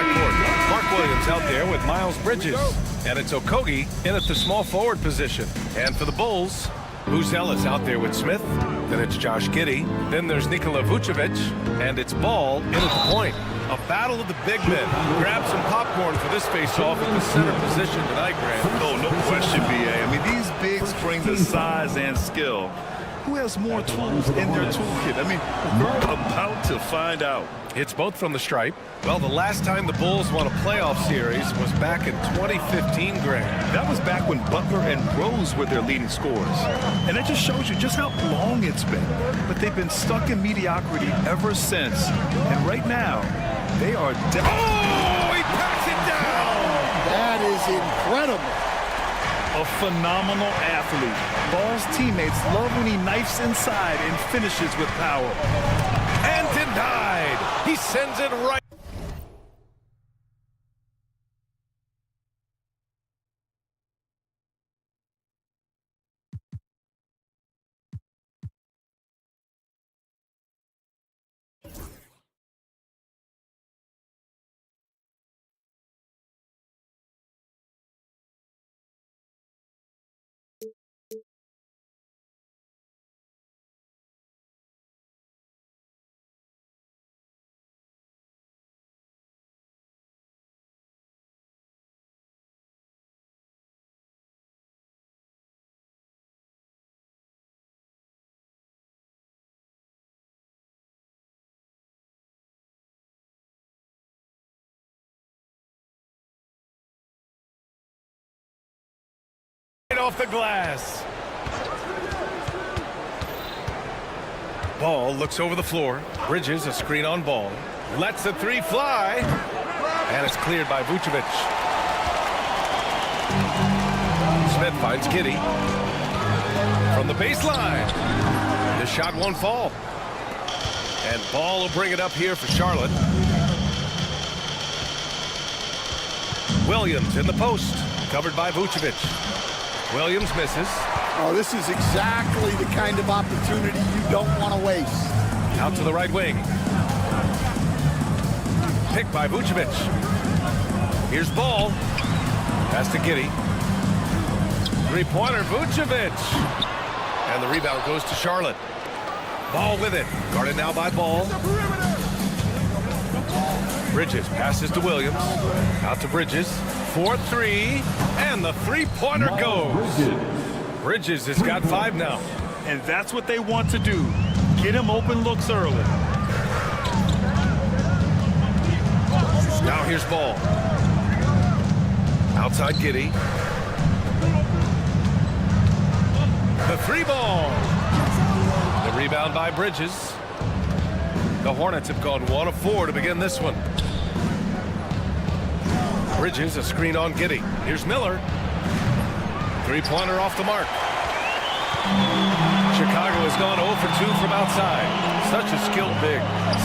backcourt. Mark Williams out there with Miles Bridges. And it's Okogie in at the small forward position. And for the Bulls, Buzelis out there with Smith. Then it's Josh Giddey. Then there's Nikola Vucevic. And it's Ball in at the point. A battle of the big men. Grab some popcorn for this face-off at the center position tonight, Grant. Oh, no question, B.A. I mean, these bigs bring the size and skill. Who has more tools in their toolkit? I mean, we're about to find out. It's both from the stripe. Well, the last time the Bulls won a playoff series was back in 2015, Grant. That was back when Butler and Rose were their leading scorers. And that just shows you just how long it's been. But they've been stuck in mediocrity ever since. And right now, they are down. Oh, he packs it down! That is incredible. A phenomenal athlete. Ball's teammates love when he knifes inside and finishes with power. And denied. He sends it right. Off the glass. Ball looks over the floor. Bridges a screen on Ball. Lets the three fly. And it's cleared by Vucevic. Smith finds Giddey. From the baseline. The shot won't fall. And Ball will bring it up here for Charlotte. Williams in the post. Covered by Vucevic. Williams misses. Oh, this is exactly the kind of opportunity you don't want to waste. Out to the right wing. Picked by Vucevic. Here's Ball. Pass to Giddey. Three-pointer, Vucevic. And the rebound goes to Charlotte. Ball with it. Guarded now by Ball. Bridges passes to Williams. Out to Bridges. 4-3. And the three-pointer goes. Bridges has got 5 now. And that's what they want to do. Get him open looks early. Now here's Ball. Outside Giddey. The three ball. The rebound by Bridges. The Hornets have gone 1 of 4 to begin this one. Bridges a screen on Giddey. Here's Miller. Three-pointer off the mark. Chicago has gone 0 for 2 from outside. Such a skilled big.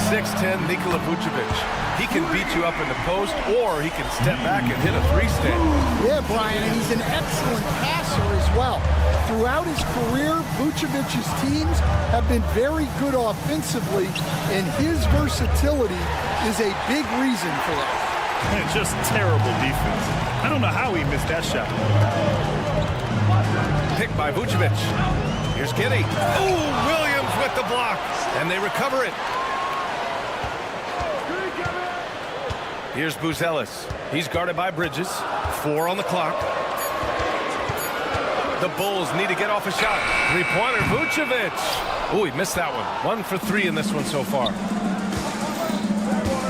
6'10" Nikola Vucevic. He can beat you up in the post, or he can step back and hit a three-stand. Yeah, Brian, and he's an excellent passer as well. Throughout his career, Vucevic's teams have been very good offensively, and his versatility is a big reason for that. Just terrible defense. I don't know how he missed that shot. Picked by Vucevic. Here's Giddey. Oh, Williams with the block. And they recover it. Here's Buzelis. He's guarded by Bridges. 4 on the clock. The Bulls need to get off a shot. Three-pointer, Vucevic. Oh, he missed that one. 1 for 3 in this one so far.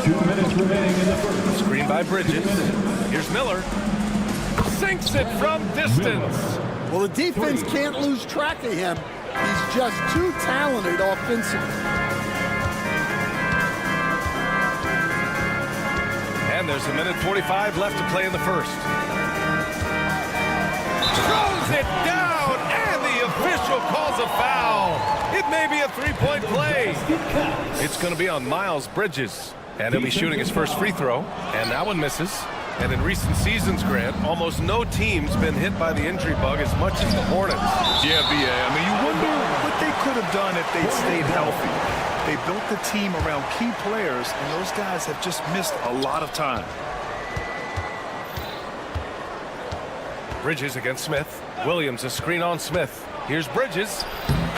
2 minutes remaining in the first. Screen by Bridges. Here's Miller. Sinks it from distance. Well, the defense can't lose track of him. He's just too talented offensively. And there's 1:45 left to play in the first. Throws it down, and the official calls a foul. It may be a three-point play. It's going to be on Miles Bridges. And he'll be shooting his first free throw. And that one misses. And in recent seasons, Grant, almost no team's been hit by the injury bug as much as the Hornets. Yeah, B.A. I mean, you wonder what they could have done if they'd stayed healthy. They built the team around key players, and those guys have just missed a lot of time. Bridges against Smith. Williams a screen on Smith. Here's Bridges,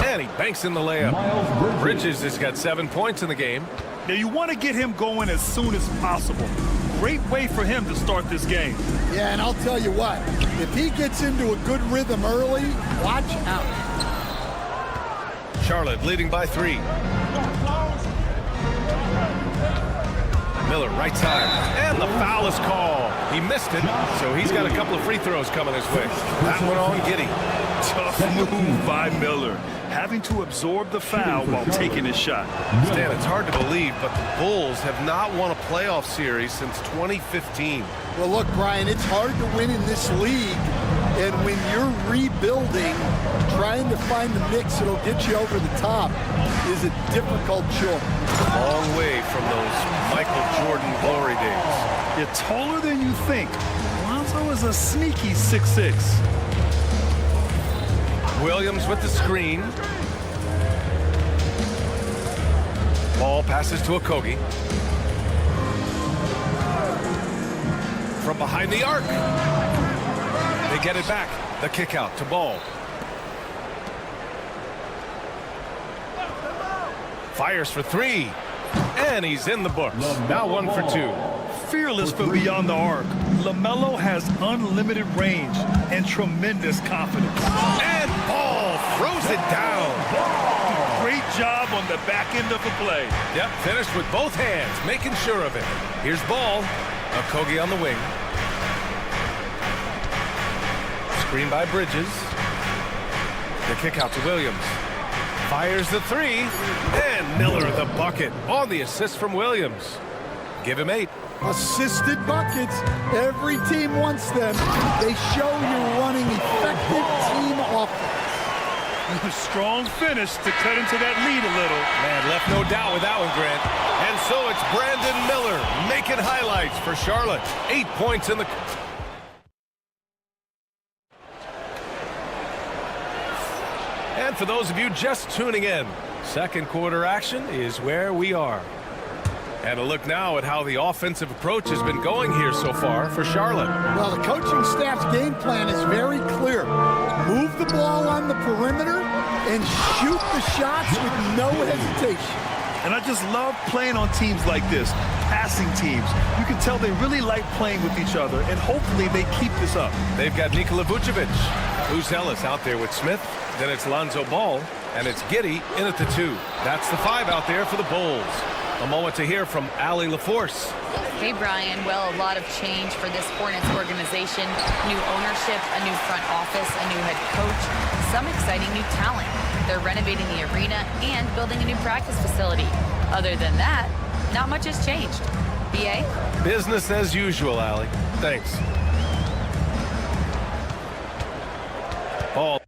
and he banks in the layup. Bridges has got 7 points in the game. Now, you want to get him going as soon as possible. Great way for him to start this game. Yeah, and I'll tell you what, if he gets into a good rhythm early, watch out. Charlotte leading by 3. Miller right side, and the foul is called. He missed it, so he's got a couple of free throws coming his way. That one on Giddey. Tough move by Miller, having to absorb the foul while taking his shot. Stan, it's hard to believe, but the Bulls have not won a playoff series since 2015. Well, look, Brian, it's hard to win in this league, and when you're rebuilding, trying to find the mix that'll get you over the top is a difficult chore. Long way from those Michael Jordan glory days. You're taller than you think. Lonzo is a sneaky 6'6". Williams with the screen. Ball passes to Okogie. From behind the arc. They get it back. The kick out to Ball. Fires for 3. And he's in the books. Now 1 for 2. Fearless from beyond the arc. LaMelo has unlimited range and tremendous confidence. And Ball throws it down. Great job on the back end of the play. Yep, finished with both hands, making sure of it. Here's Ball. Okogie on the wing. Screen by Bridges. The kick out to Williams. Fires the 3. And Miller the bucket on the assist from Williams. Give him 8. Assisted buckets. Every team wants them. They show you're running effective team offense. A strong finish to cut into that lead a little. Man, left no doubt with that one, Grant. And so it's Brandon Miller making highlights for Charlotte. 8 points in the... And for those of you just tuning in, second quarter action is where we are. And a look now at how the offensive approach has been going here so far for Charlotte. Well, the coaching staff's game plan is very clear. Move the ball on the perimeter and shoot the shots with no hesitation. And I just love playing on teams like this, passing teams. You can tell they really like playing with each other, and hopefully they keep this up. They've got Nikola Vucevic. Ellis out there with Smith. Then it's Lonzo Ball, and it's Giddey in at the 2. That's the 5 out there for the Bulls. A moment to hear from Allie LaForce. Hey, Brian. Well, a lot of change for this Hornets organization. New ownership, a new front office, a new head coach, some exciting new talent. They're renovating the arena and building a new practice facility. Other than that, not much has changed. BA? Business as usual, Allie. Thanks. Ball.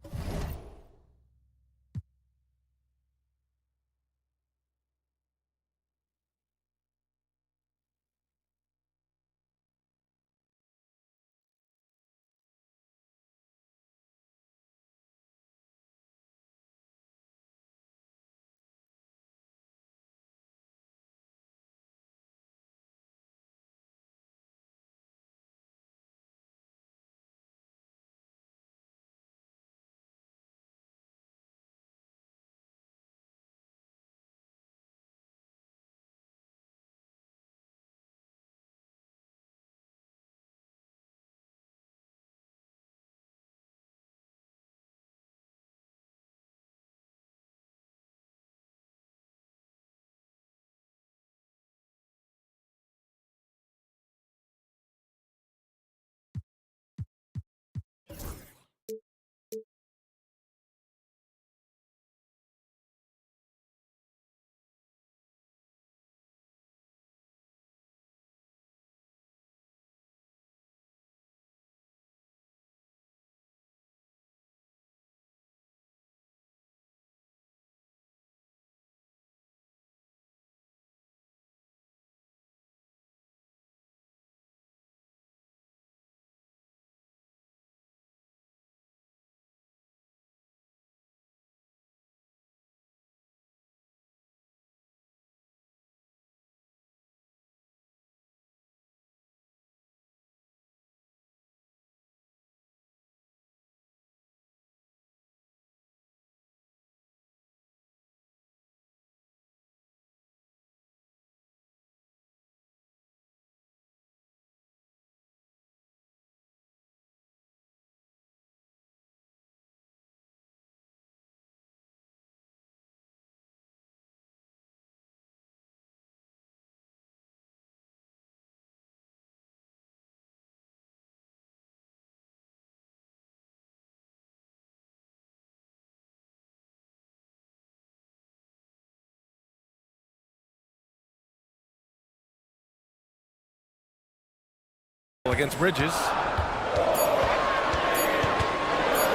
Against Bridges.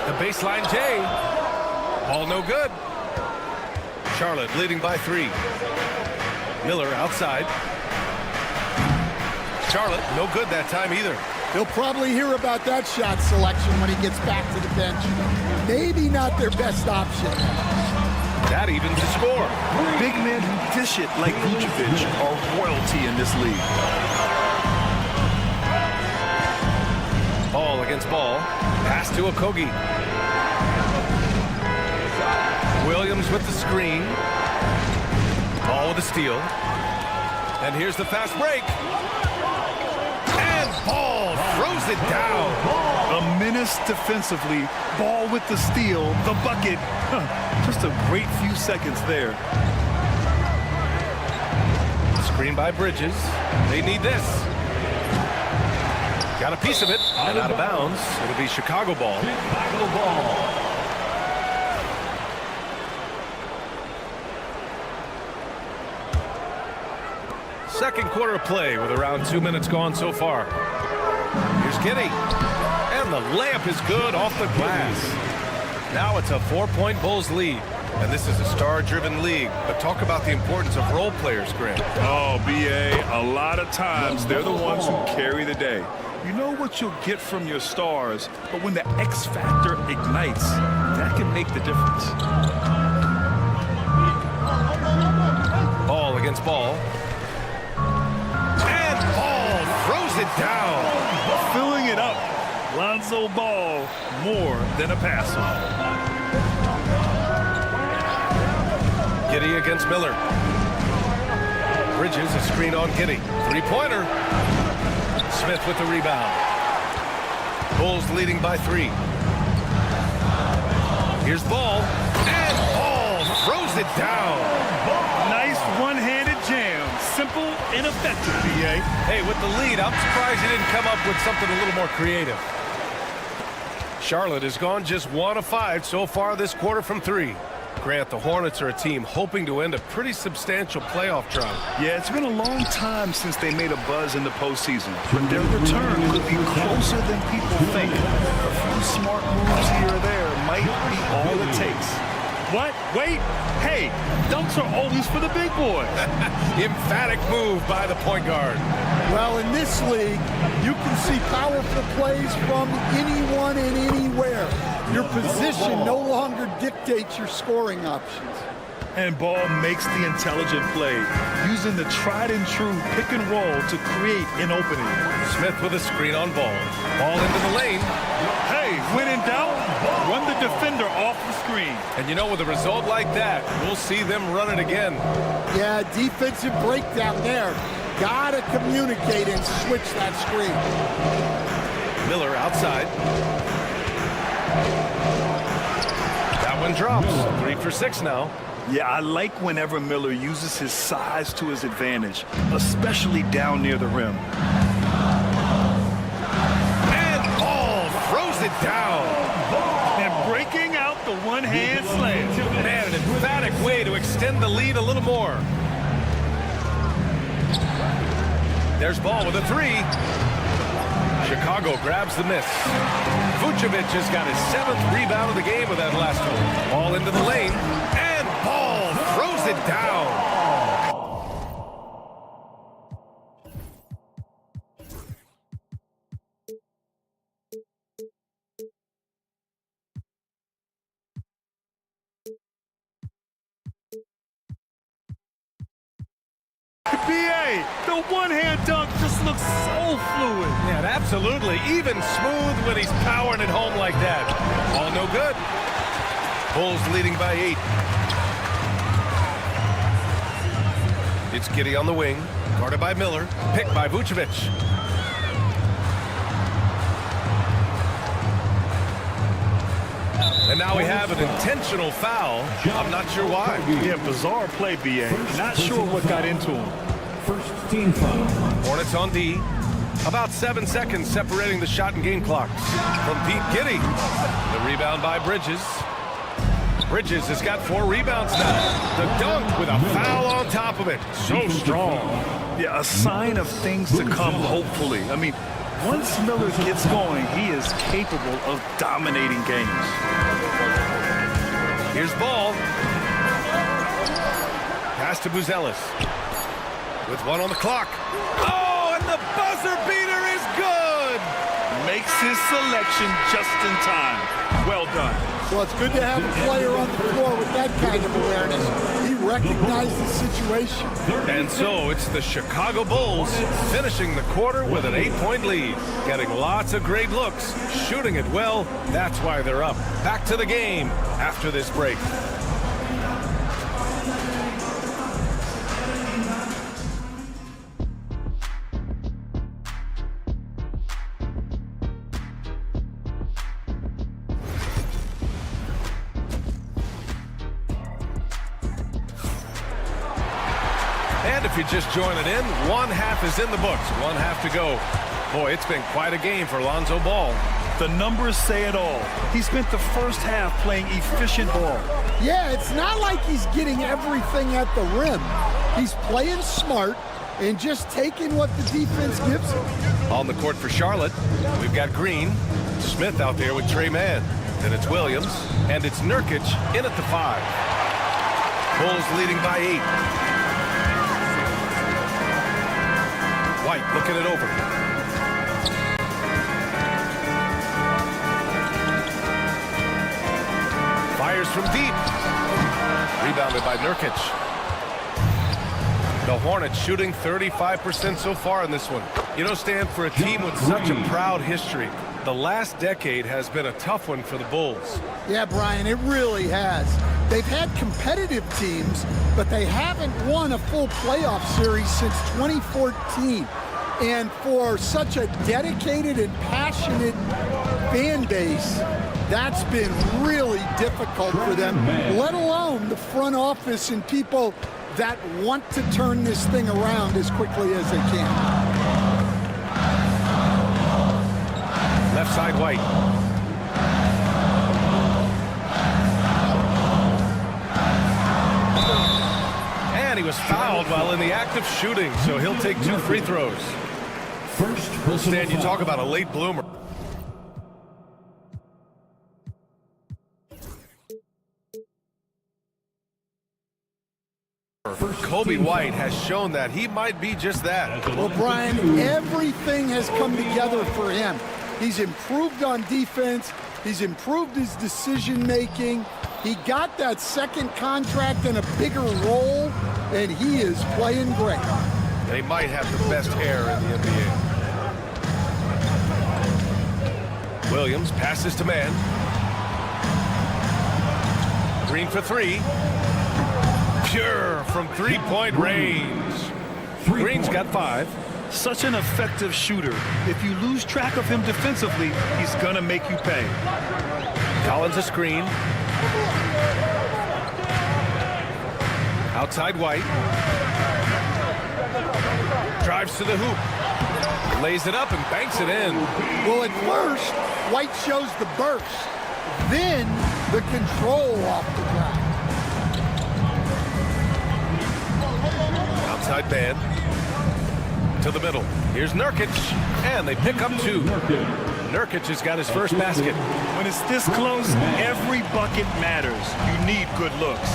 The baseline J. Ball no good. Charlotte leading by 3. Miller outside. Charlotte no good that time either. He'll probably hear about that shot selection when he gets back to the bench. Maybe not their best option. That evens the score. Big men who dish it like Vucevic are royalty in this league. Ball against ball. Pass to Okogie. Williams with the screen. Ball with the steal. And here's the fast break. And Ball throws it down. A menace defensively. Ball with the steal. The bucket. Just a great few seconds there. Screen by Bridges. They need this. Got a piece of it, and out of bounds. It'll be Chicago ball. Chicago ball. Second quarter of play with around 2 minutes gone so far. Here's Giddey. And the layup is good off the glass. Now it's a 4-point Bulls lead. And this is a star-driven league. But talk about the importance of role players, Grant. Oh, B.A., a lot of times they're the ones who carry the day. You know what you'll get from your stars, but when the X factor ignites, that can make the difference. Ball against ball. And Ball throws it down. Filling it up. Lonzo Ball, more than a passer. Giddey against Miller. Bridges, a screen on Giddey. Three-pointer. Smith with the rebound. Bulls leading by 3. Here's Ball. And Ball throws it down. Nice one-handed jam. Simple and effective, B.A. Hey, with the lead, I'm surprised he didn't come up with something a little more creative. Charlotte has gone just 1 of 5 so far this quarter from 3. Grant, the Hornets are a team hoping to end a pretty substantial playoff drought. Yeah, it's been a long time since they made a buzz in the postseason. But their return could be closer than people think. A few smart moves here or there might be all it takes. What? Wait. Hey, dunks are always for the big boy. Emphatic move by the point guard. Well, in this league, you can see powerful plays from anyone and anywhere. Your position no longer dictates your scoring options. And Ball makes the intelligent play, using the tried and true pick and roll to create an opening. Smith with a screen on Ball. Ball into the lane. Hey, when in doubt, run the defender off the screen. And you know, with a result like that, we'll see them run it again. Yeah, defensive breakdown there. Gotta communicate and switch that screen. Miller outside. That one drops. 3 for 6 now. Yeah, I like whenever Miller uses his size to his advantage, especially down near the rim. And Ball throws it down. And breaking out the one-hand slam. Man, an emphatic way to extend the lead a little more. There's Ball with a 3. Chicago grabs the miss. Vucevic has got his 7th rebound of the game with that last one. Ball into the lane, and Ball throws it down. B.A., the one-hand dunk just looks so fluid. Yeah, absolutely. Even smooth when he's powering it home like that. All no good. Bulls leading by 8. It's Giddey on the wing. Guarded by Miller. Picked by Vucevic. And now we have an intentional foul. I'm not sure why. Yeah, bizarre play, B.A. Not sure what got into him. First team foul. Hornets on D. About 7 seconds separating the shot and game clocks. From Pete Giddey. The rebound by Bridges. Bridges has got 4 rebounds now. The dunk with a foul on top of it. So strong. Yeah, a sign of things to come, hopefully. I mean, Once Miller gets going, he is capable of dominating games. Here's ball. Pass to Buzelis. With 1 on the clock. Oh, and the buzzer beater is good! Makes his selection just in time. Well done. Well, it's good to have a player on the floor with that kind of awareness. He recognized the situation. And so it's the Chicago Bulls finishing the quarter with an 8-point lead. Getting lots of great looks, shooting it well. That's why they're up. Back to the game after this break. And if you're just joining in, one half is in the books, one half to go. Boy, it's been quite a game for Lonzo Ball. The numbers say it all. He spent the first half playing efficient ball. Yeah, it's not like he's getting everything at the rim. He's playing smart and just taking what the defense gives him. On the court for Charlotte, we've got Green, Smith out there with Trey Mann. Then it's Williams, and it's Nurkic in at the 5. Bulls leading by 8. White looking it over. Fires from deep. Rebounded by Nurkic. The Hornets shooting 35% so far in this one. You know, Stan, for a team with such a proud history, the last decade has been a tough one for the Bulls. Yeah, Brian, it really has. They've had competitive teams, but they haven't won a full playoff series since 2014. And for such a dedicated and passionate fan base, that's been really difficult for them, let alone the front office and people that want to turn this thing around as quickly as they can. Left side, White. And he was fouled while in the act of shooting, so he'll take 2 free throws. Stan, you talk about a late bloomer. Kobe White has shown that he might be just that. Well, Brian, everything has come together for him. He's improved on defense. He's improved his decision-making. He got that second contract and a bigger role, and he is playing great. And he might have the best hair in the NBA. Williams passes to Mann. Green for 3. Pure from 3-point range. Green's got 5. Such an effective shooter. If you lose track of him defensively, he's gonna make you pay. Collins a screen. Outside White. Drives to the hoop. Lays it up and banks it in. Well, at first, White shows the burst, then the control off the ground. Outside Mann. To the middle. Here's Nurkic, and they pick up 2. Nurkic has got his first basket. When it's this close, every bucket matters. You need good looks.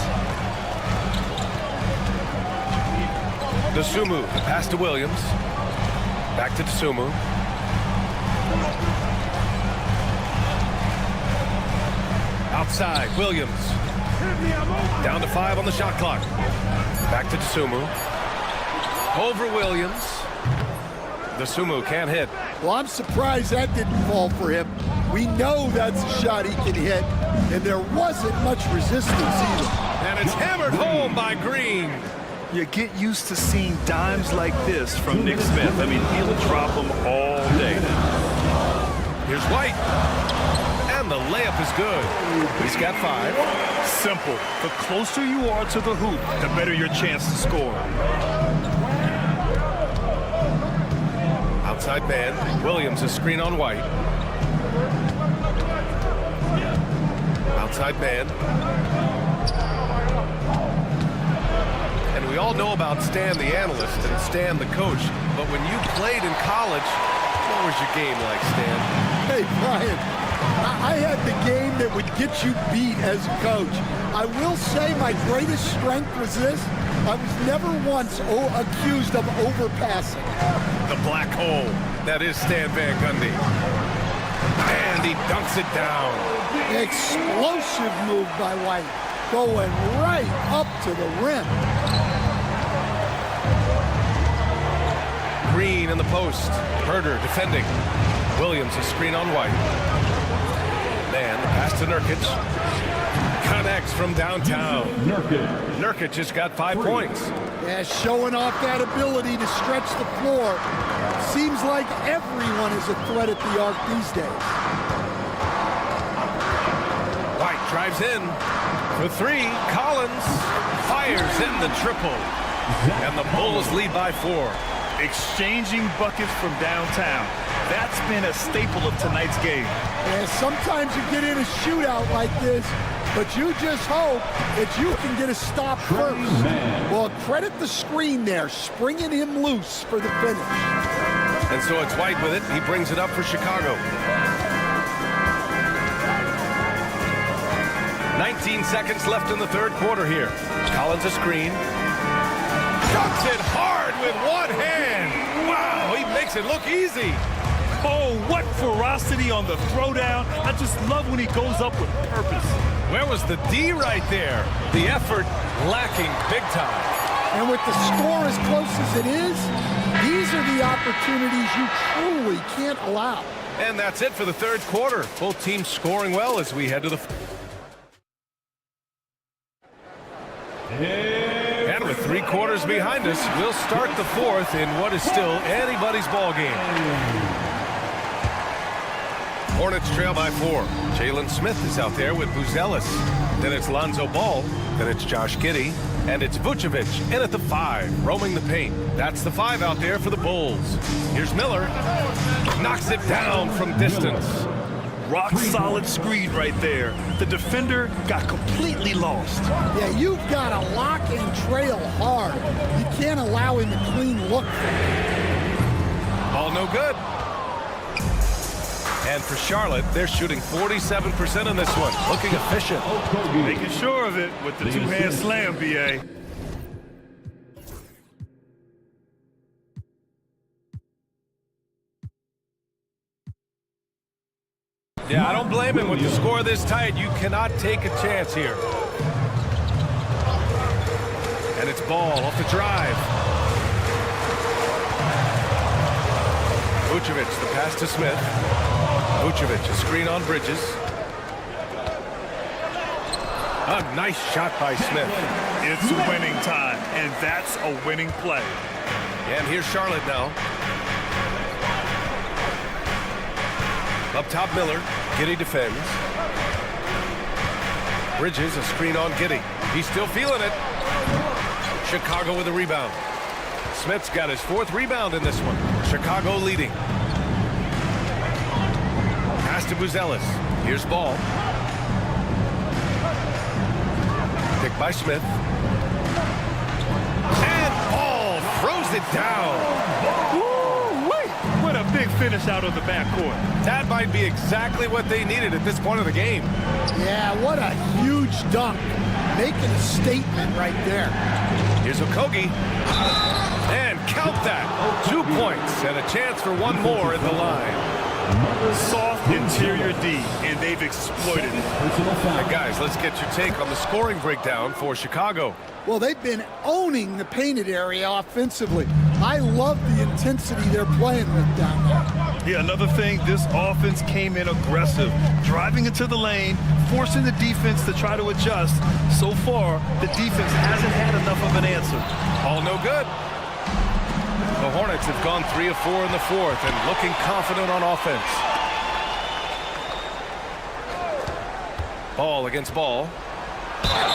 Dosunmu, the pass to Williams. Back to Dosunmu. Outside, Williams. Down to 5 on the shot clock. Back to Dosunmu. Over Williams. Dosunmu can't hit. Well, I'm surprised that didn't fall for him. We know that's a shot he can hit, and there wasn't much resistance either. And it's hammered home by Green. You get used to seeing dimes like this from Nick Smith. I mean, he'll drop them all day. Here's White. And the layup is good. He's got 5. Simple. The closer you are to the hoop, the better your chance to score. Outside Mann. Williams a screen on White. Outside Mann. And we all know about Stan the analyst and Stan the coach, but when you played in college, what was was your game like, Stan? Hey, Brian, I had the game that would get you beat as a coach. I will say my greatest strength was this. I was never once accused of overpassing. The black hole. That is Stan Van Gundy. And he dunks it down. Explosive move by White, going right up to the rim. Green in the post. Herder defending. Williams a screen on White. Man, the pass to Nurkic. Connects from downtown. Nurkic just got 5 points. Yeah, showing off that ability to stretch the floor. Seems like everyone is a threat at the arc these days. White drives in for 3. Collins fires in the triple. And the Bulls lead by 4. Exchanging buckets from downtown. That's been a staple of tonight's game. Yeah, sometimes you get in a shootout like this, but you just hope that you can get a stop first. Well, credit the screen there, springing him loose for the finish. And so it's White with it. He brings it up for Chicago. 19 seconds left in the third quarter here. Collins a screen. Dunks it hard with one hand. Wow, he makes it look easy. Oh, what ferocity on the throwdown. I just love when he goes up with purpose. Where was the D right there? The effort lacking big time. And with the score as close as it is, these are the opportunities you truly can't allow. And that's it for the third quarter. Both teams scoring well as we head to the... And with 3 quarters behind us, we'll start the fourth in what is still anybody's ball game. Hornets trail by 4. Jalen Smith is out there with Buzelis. Then it's Lonzo Ball. Then it's Josh Giddey. And it's Vucevic in at the 5, roaming the paint. That's the 5 out there for the Bulls. Here's Miller. Knocks it down from distance. Rock solid screen right there. The defender got completely lost. Yeah, you've got to lock and trail hard. You can't allow him a clean look. Ball no good. And for Charlotte, they're shooting 47% on this one. Looking efficient. Making sure of it with the two-hand slam, B.A. Yeah, I don't blame him with the score this tight. You cannot take a chance here. And it's Ball off the drive. Vucevic, the pass to Smith. Vucevic, a screen on Bridges. A nice shot by Smith. It's winning time, and that's a winning play. And here's Charlotte now. Up top, Miller. Giddey defends. Bridges, a screen on Giddey. He's still feeling it. Chicago with a rebound. Smith's got his 4th rebound in this one. Chicago leading. Pass to Buzelis. Here's Ball. Picked by Smith. And Ball throws it down. What a big finish out of the backcourt. That might be exactly what they needed at this point of the game. Yeah, what a huge dunk. Making a statement right there. Here's Okogie. And count that. 2 points and a chance for one more at the line. Soft interior D, and they've exploited it. Hey guys, let's get your take on the scoring breakdown for Chicago. Well, they've been owning the painted area offensively. I love the intensity they're playing with down there. Yeah, another thing, this offense came in aggressive, driving into the lane, forcing the defense to try to adjust. So far, the defense hasn't had enough of an answer. All no good. The Hornets have gone 3 of 4 in the fourth and looking confident on offense. Ball against Ball.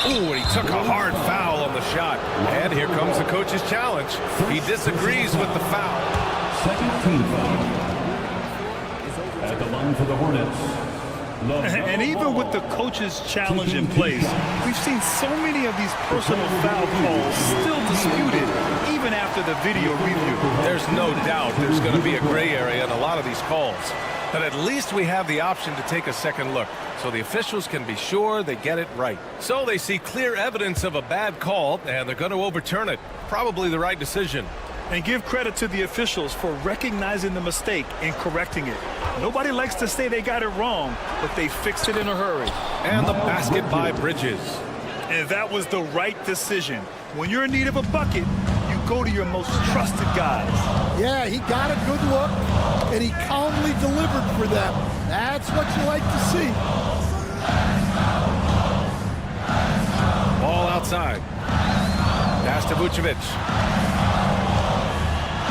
Ooh, and he took a hard foul on the shot. And here comes the coach's challenge. He disagrees with the foul. Second team foul. At the line for the Hornets. And even with the coach's challenge in place, we've seen so many of these personal foul calls still disputed, even even after the video review. There's no doubt there's going to be a gray area in a lot of these calls. But at least we have the option to take a second look, so the officials can be sure they get it right. So they see clear evidence of a bad call, and they're going to overturn it. Probably the right decision. And give credit to the officials for recognizing the mistake and correcting it. Nobody likes to say they got it wrong, but they fixed it in a hurry. And the basket by Bridges. And that was the right decision. When you're in need of a bucket, you go to your most trusted guys. Yeah, he got a good look, and he calmly delivered for them. That's what you like to see. Ball outside. Pass to Vucevic.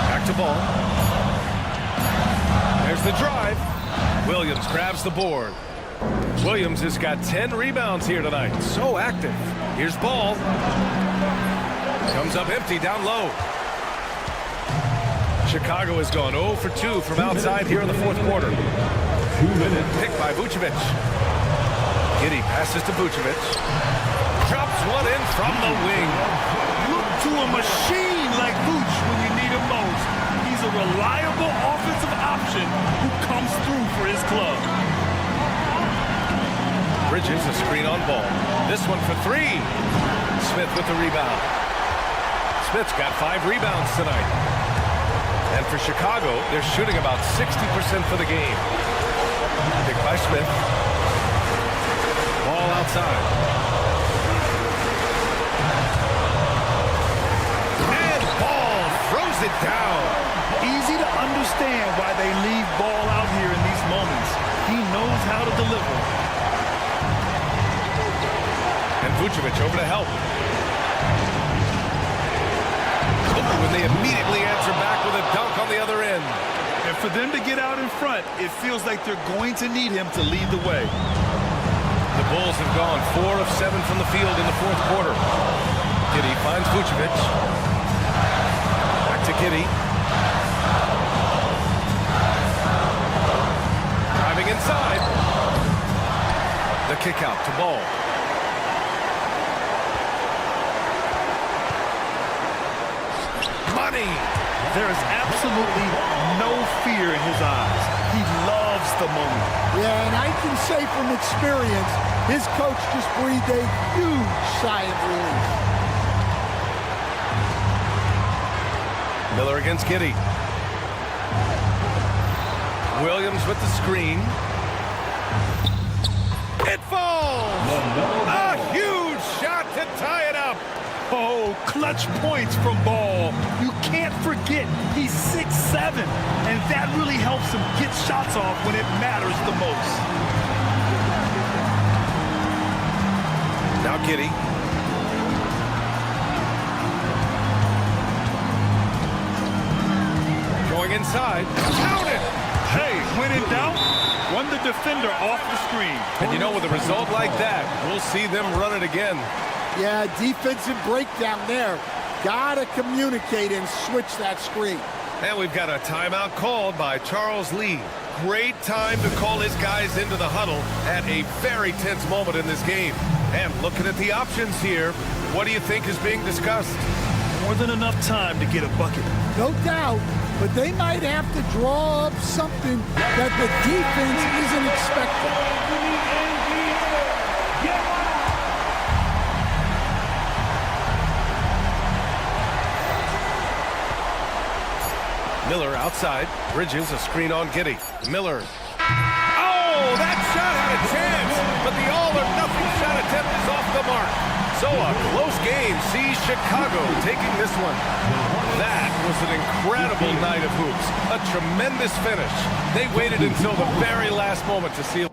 Back to ball. There's the drive. Williams grabs the board. Williams has got 10 rebounds here tonight. So active. Here's ball. Comes up empty down low. Chicago has gone 0 for 2 from outside here in the fourth quarter. 2 minutes. Pick by Vucevic. Giddey passes to Vucevic. Drops one in from the wing. Look to a machine like Vooch when you need him most. He's a reliable offensive option who comes through for his club. Bridges, a screen on ball. This one for 3. Smith with the rebound. Smith's got 5 rebounds tonight. And for Chicago, they're shooting about 60% for the game. Pick by Smith. Ball outside. And Ball throws it down. Easy to understand why they leave Ball out here in these moments. He knows how to deliver. And Vucevic over to help. And they immediately answer back with a dunk on the other end. And for them to get out in front, it feels like they're going to need him to lead the way. The Bulls have gone 4 of 7 from the field in the fourth quarter. Giddey finds Vucevic. Back to Giddey. Driving inside. The kick out to Ball. Money. There is absolutely no fear in his eyes. He loves the moment. Yeah, and I can say from experience, his coach just breathed a huge sigh of relief. Miller against Giddey. Williams with the screen. It falls! A huge shot to tie it up. Oh, clutch points from Ball. You can't forget he's 6'7", and that really helps him get shots off when it matters the most. Now Giddey. Going inside. Count it! Hey, when in doubt, run the defender off the screen. And you know, with a result like that, we'll see them run it again. Yeah, defensive breakdown there. Gotta communicate and switch that screen. And we've got a timeout called by Charles Lee. Great time to call his guys into the huddle at a very tense moment in this game. And looking at the options here, what do you think is being discussed? More than enough time to get a bucket. No doubt, but they might have to draw up something that the defense isn't expecting. Miller outside. Bridges, a screen on Giddey. Miller. Oh, that shot had a chance, but the all-or-nothing shot attempt is off the mark. So a close game sees Chicago taking this one. That was an incredible night of hoops. A tremendous finish. They waited until the very last moment to seal.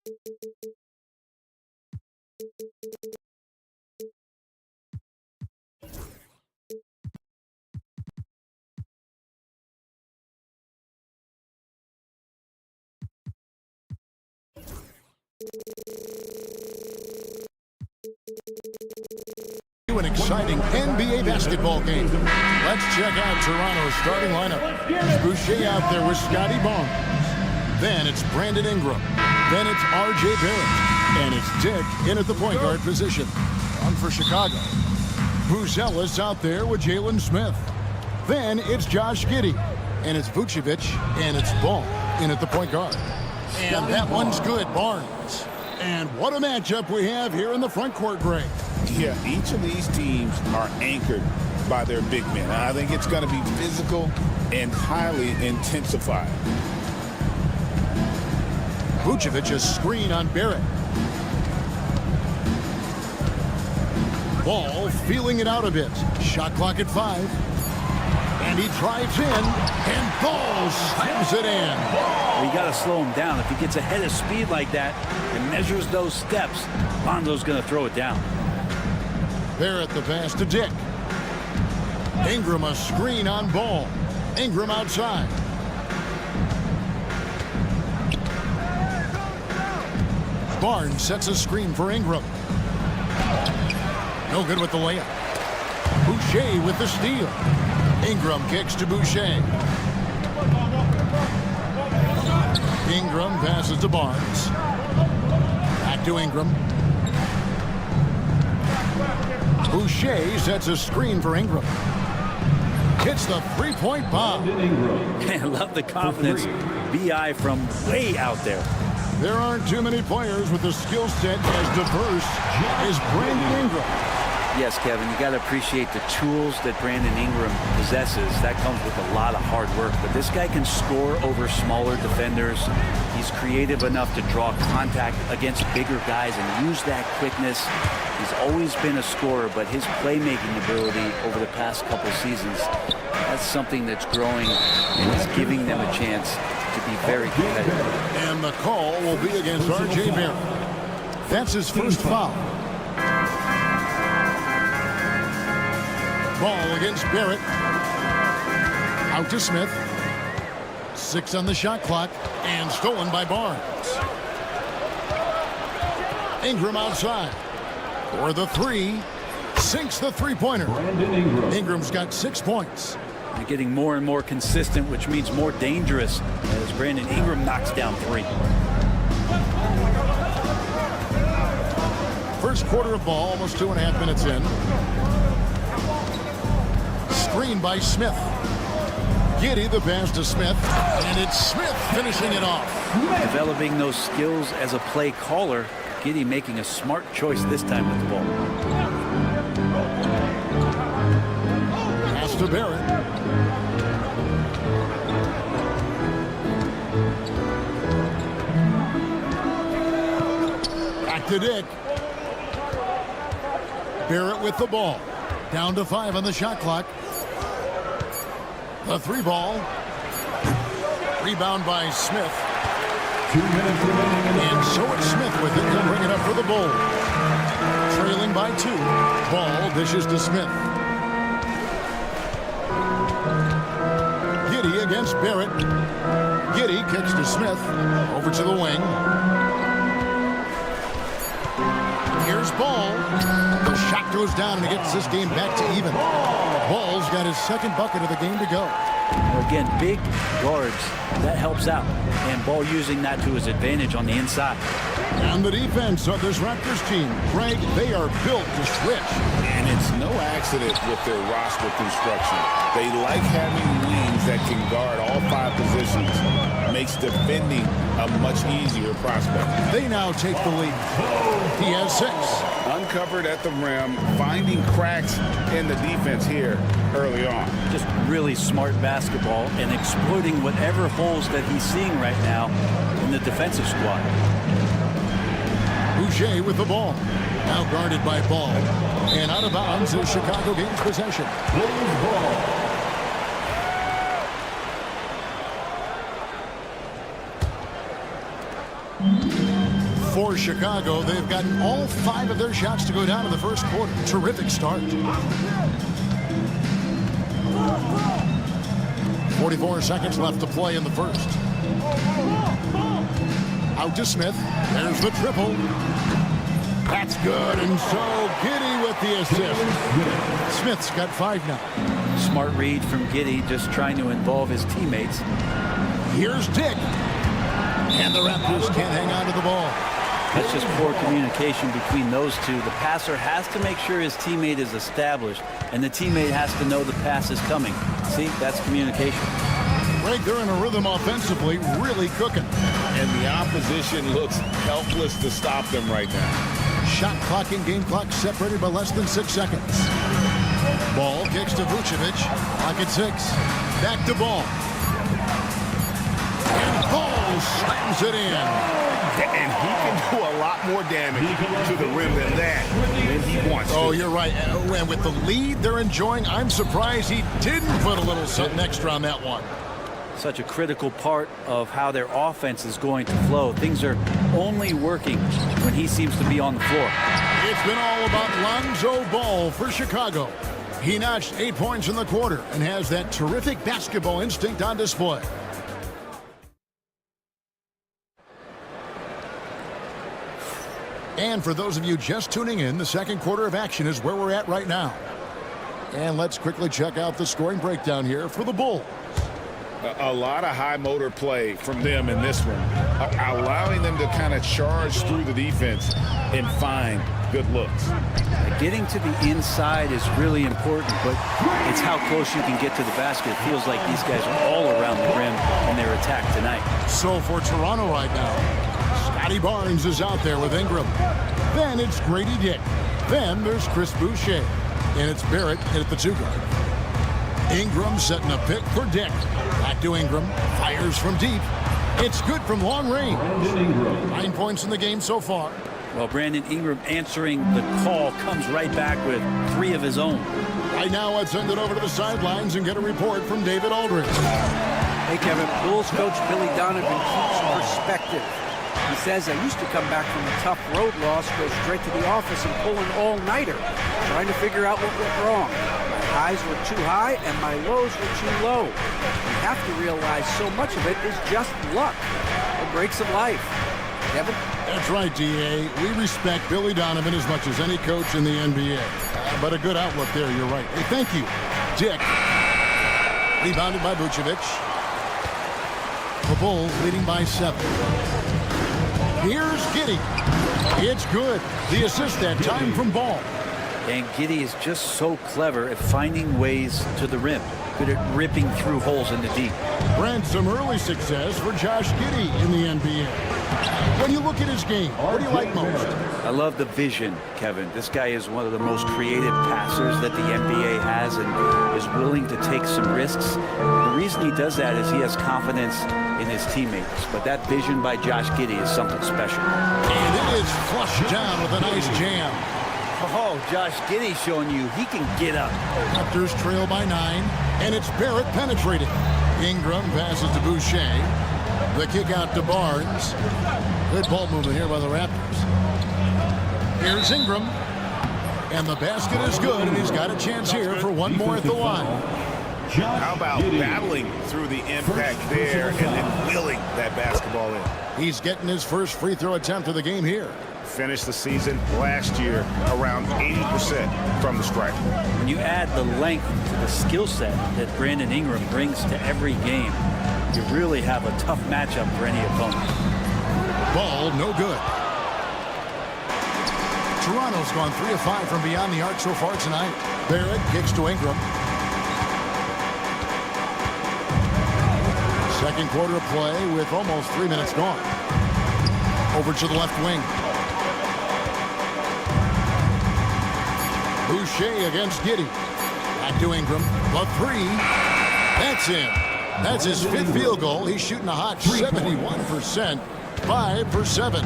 An exciting NBA basketball game. Let's check out Toronto's starting lineup. It's Boucher out there with Scotty Barnes. Then it's Brandon Ingram. Then it's R.J. Barrett. And it's Dick in at the point guard position. On for Chicago. Buzelis out there with Jalen Smith. Then it's Josh Giddey. And it's Vucevic. And it's Ball in at the point guard. And that one's good, Barnes. And what a matchup we have here in the front court, Greg. Yeah, each of these teams are anchored by their big men. I think it's going to be physical and highly intensified. Vucevic a screen on Barrett. Ball feeling it out a bit. Shot clock at 5. And he drives in, and Ball slams it in. Well, you got to slow him down. If he gets ahead of speed like that and measures those steps, Lonzo's going to throw it down. Barrett the pass to Dick. Ingram a screen on Ball. Ingram outside. Barnes sets a screen for Ingram. No good with the layup. Boucher with the steal. Ingram kicks to Boucher. Ingram passes to Barnes. Back to Ingram. Boucher sets a screen for Ingram. Hits the three-point bomb. I love the confidence. B.I. from way out there. There aren't too many players with a skill set as diverse as Brandon Ingram. Yes, Kevin, you got to appreciate the tools that Brandon Ingram possesses. That comes with a lot of hard work. But this guy can score over smaller defenders. He's creative enough to draw contact against bigger guys and use that quickness. He's always been a scorer, but his playmaking ability over the past couple seasons, that's something that's growing and is giving them a chance to be very competitive. And the call will be against R.J. Barrett. That's his first foul. Ball against Barrett. Out to Smith. 6 on the shot clock. And stolen by Barnes. Ingram outside. For the 3. Sinks the three-pointer. Ingram's got 6 points. They're getting more and more consistent, which means more dangerous as Brandon Ingram knocks down 3. First quarter of ball, almost 2.5 minutes in. Screen by Smith. Giddey the pass to Smith, and it's Smith finishing it off. Developing those skills as a play caller, Giddey making a smart choice this time with the ball. Pass to Barrett. Back to Dick. Barrett with the ball. Down to 5 on the shot clock. The 3 ball. Rebound by Smith. 2 minutes remaining. And so it's Smith with it. He'll bring it up for the Bulls. Trailing by 2. Ball dishes to Smith. Giddey against Barrett. Giddey kicks to Smith. Over to the wing. Here's Ball. The shot goes down and he gets this game back to even. Ball's got his second bucket of the game to go. Well, again, big guards, that helps out. And Ball using that to his advantage on the inside. And the defense of this Raptors team, Greg, they are built to switch. And it's no accident with their roster construction. They like having wings that can guard all 5 positions. Makes defending a much easier prospect. They now take the lead. He has 6. Uncovered at the rim, finding cracks in the defense here early on. Just really smart basketball and exploiting whatever holes that he's seeing right now in the defensive squad. Boucher with the ball. Now guarded by Ball. And out of bounds is Chicago gains possession. Bulls ball. For Chicago, they've gotten all 5 of their shots to go down in the first quarter. Terrific start. 44 seconds left to play in the first. Out to Smith. There's the triple. That's good, and so Giddey with the assist. Smith's got 5 now. Smart read from Giddey, just trying to involve his teammates. Here's Dick. And the Raptors can't hang on to the ball. That's just poor communication between those two. The passer has to make sure his teammate is established, and the teammate has to know the pass is coming. See, that's communication. Right, they're in a rhythm offensively, really cooking. And the opposition looks helpless to stop them right now. Shot clock and game clock separated by less than 6 seconds. Ball kicks to Vucevic. Clock at 6. Back to Ball. And Ball slams it in. And he can do a lot more damage to the rim than that when he wants to. Oh, you're right. And with the lead they're enjoying, I'm surprised he didn't put a little something extra on that one. Such a critical part of how their offense is going to flow. Things are only working when he seems to be on the floor. It's been all about Lonzo Ball for Chicago. He notched 8 points in the quarter and has that terrific basketball instinct on display. And for those of you just tuning in, the second quarter of action is where we're at right now. And let's quickly check out the scoring breakdown here for the Bulls. A lot of high motor play from them in this one, allowing them to kind of charge through the defense and find good looks. Getting to the inside is really important, but it's how close you can get to the basket. It feels like these guys are all around the rim in their attack tonight. So for Toronto right now, Scotty Barnes is out there with Ingram. Then it's Grady Dick. Then there's Chris Boucher. And it's Barrett at the 2 guard. Ingram setting a pick for Dick. Back to Ingram. Fires from deep. It's good from long range. 9 points in the game so far. Well, Brandon Ingram answering the call comes right back with 3 of his own. Right now, let's send it over to the sidelines and get a report from David Aldridge. Hey, Kevin. Bulls coach Billy Donovan keeps perspective. He says, I used to come back from a tough road loss, go straight to the office and pull an all-nighter, trying to figure out what went wrong. My highs were too high and my lows were too low. You have to realize so much of it is just luck. The breaks of life. Kevin? That's right, D.A. We respect Billy Donovan as much as any coach in the NBA. But a good outlook there, you're right. Hey, thank you. Dick. Rebounded by Vucevic. The Bulls leading by 7. Here's Giddey. It's good. The assist that time from Ball. And Giddey is just so clever at finding ways to the rim. Good at ripping through holes in the deep. Brent, some early success for Josh Giddey in the NBA. When you look at his game, what do you like most? I love the vision, Kevin. This guy is one of the most creative passers that the NBA has and is willing to take some risks. The reason he does that is he has confidence in his teammates. But that vision by Josh Giddey is something special. And it is flushed down with a nice jam. Oh, Josh Giddey showing you he can get up. Raptors trail by 9, and it's Barrett penetrating. Ingram passes to Boucher. The kick out to Barnes. Good ball movement here by the Raptors. Here's Ingram. And the basket is good, and he's got a chance here for one more at the line. How about battling through the impact there and then willing that basketball in? He's getting his first free throw attempt of the game here. Finished the season last year around 80% from the stripe. When you add the length to the skill set that Brandon Ingram brings to every game, you really have a tough matchup for any opponent. Ball no good. Toronto's gone 3 of 5 from beyond the arc so far tonight. Barrett kicks to Ingram. Second quarter of play with almost 3 minutes gone. Over to the left wing. Boucher against Giddey. Back to Ingram. The 3. That's in. That's his 5th field goal. He's shooting a hot 71%. 5 for 7.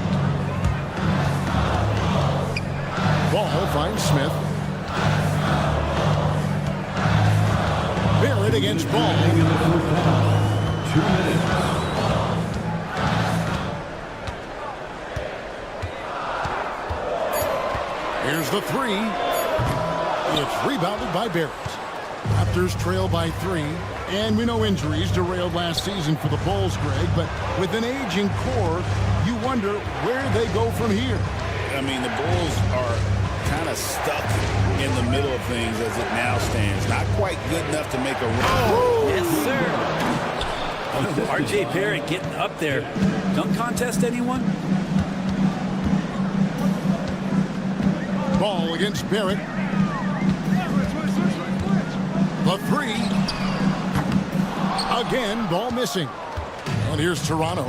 Ball finds Smith. Barrett against Ball. 2 minutes. Here's the three. It's rebounded by Barrett. Raptors trail by 3. And we know injuries derailed last season for the Bulls, Greg, but with an aging core, you wonder where they go from here. I mean, the Bulls are kind of stuck in the middle of things as it now stands. Not quite good enough to make a run. Yes, sir. R.J. Barrett getting up there. Dunk contest, anyone? Ball against Barrett. The three. Again, ball missing. And here's Toronto.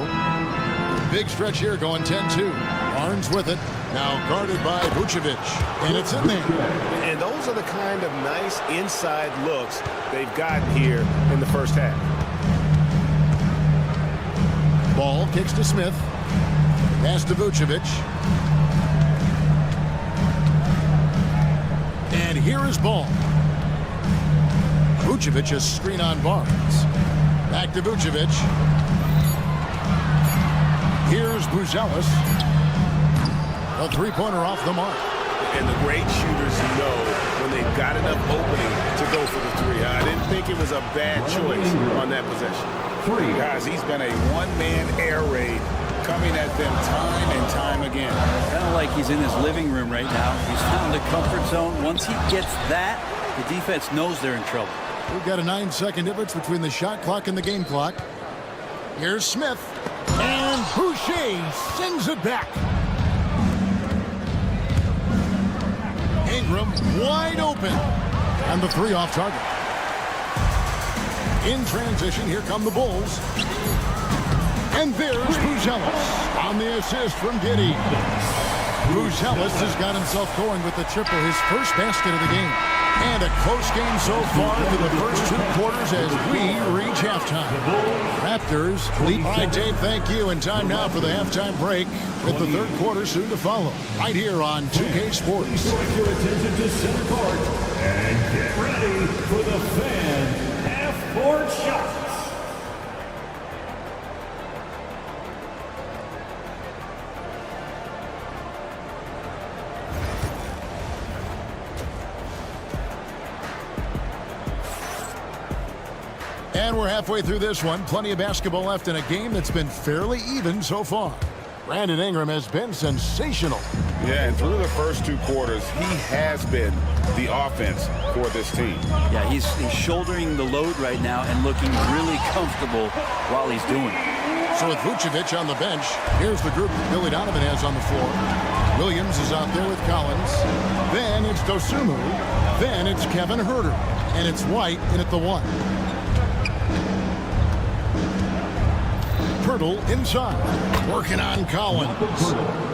Big stretch here going 10-2. Barnes with it. Now guarded by Vucevic. And it's in there. And those are the kind of nice inside looks they've gotten here in the first half. Ball kicks to Smith. Pass to Vucevic. And here is Ball. Vucevic is screen on Barnes. Back to Vucevic. Here's Buzelis. A three-pointer off the mark. And the great shooters know when they've got enough opening to go for the three. I didn't think it was a bad choice on that possession. Guys, he's been a one-man air raid coming at them time and time again. Kind of like he's in his living room right now. He's found a comfort zone. Once he gets that, the defense knows they're in trouble. We've got a 9-second difference between the shot clock and the game clock. Here's Smith. And Boucher sends it back. Ingram wide open. And the three off target. In transition, here come the Bulls. And there's Buzelis on the assist from Giddey. Buzelis has got himself going with the triple, his first basket of the game. And a close game so far through the first 2 quarters as we reach halftime. Raptors lead. All right, Dave, thank you. And time now for the halftime break with the third quarter soon to follow. Right here on 2K Sports. Direct your attention to center court and get ready for the fan half-court shots. And we're halfway through this one. Plenty of basketball left in a game that's been fairly even so far. Brandon Ingram has been sensational. Yeah, and through the first 2 quarters, he has been the offense for this team. Yeah, he's shouldering the load right now and looking really comfortable while he's doing it. So with Vucevic on the bench, here's the group Billy Donovan has on the floor. Williams is out there with Collins. Then it's Dosunmu. Then it's Kevin Huerter. And it's White in at the 1. Pirtle inside, working on Collins.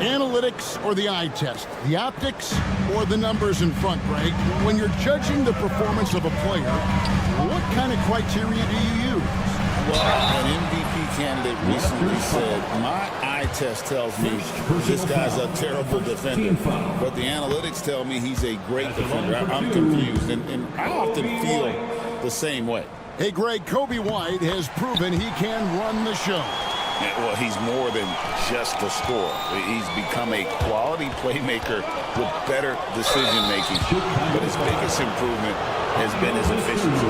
Analytics or the eye test? The optics or the numbers in front, Greg? When you're judging the performance of a player, what kind of criteria do you use? Well, an MVP candidate recently said, my eye test tells me this guy's a terrible defender, but the analytics tell me he's a great defender. I'm confused, and I often feel the same way. Hey, Greg, Kobe White has proven he can run the show. Yeah, well, he's more than just a scorer. He's become a quality playmaker with better decision-making. But his biggest improvement has been his efficiency.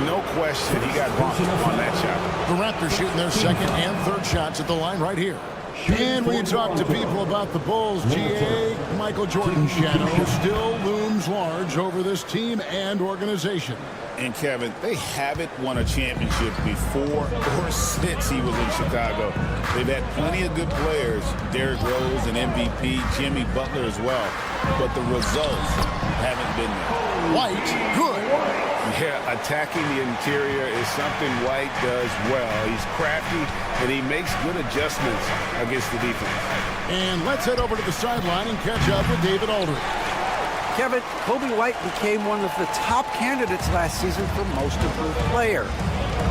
No question he got bumped on that shot. The Raptors shooting their second and third shots at the line right here. And when you talk to people about the Bulls, GA, Michael Jordan's shadow still looms large over this team and organization. And Kevin, they haven't won a championship before or since he was in Chicago. They've had plenty of good players, Derrick Rose, an MVP, Jimmy Butler as well. But the results haven't been there. White, good. Yeah, attacking the interior is something White does well. He's crafty, and he makes good adjustments against the defense. And let's head over to the sideline and catch up with David Aldridge. Kevin, Kobe White became one of the top candidates last season for most improved player.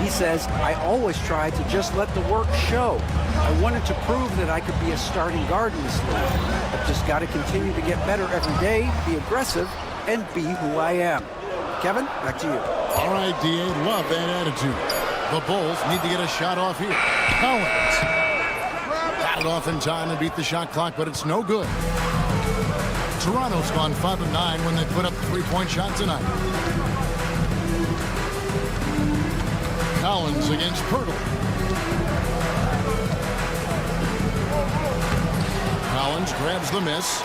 He says, I always tried to just let the work show. I wanted to prove that I could be a starting guard in this league. I've just got to continue to get better every day, be aggressive, and be who I am. Kevin, back to you. All right, D.A., love that attitude. The Bulls need to get a shot off here. Collins got it off in time and beat the shot clock, but it's no good. Toronto's gone 5 of 9 when they put up a 3-point shot tonight. Collins against Pirtle. Collins grabs the miss.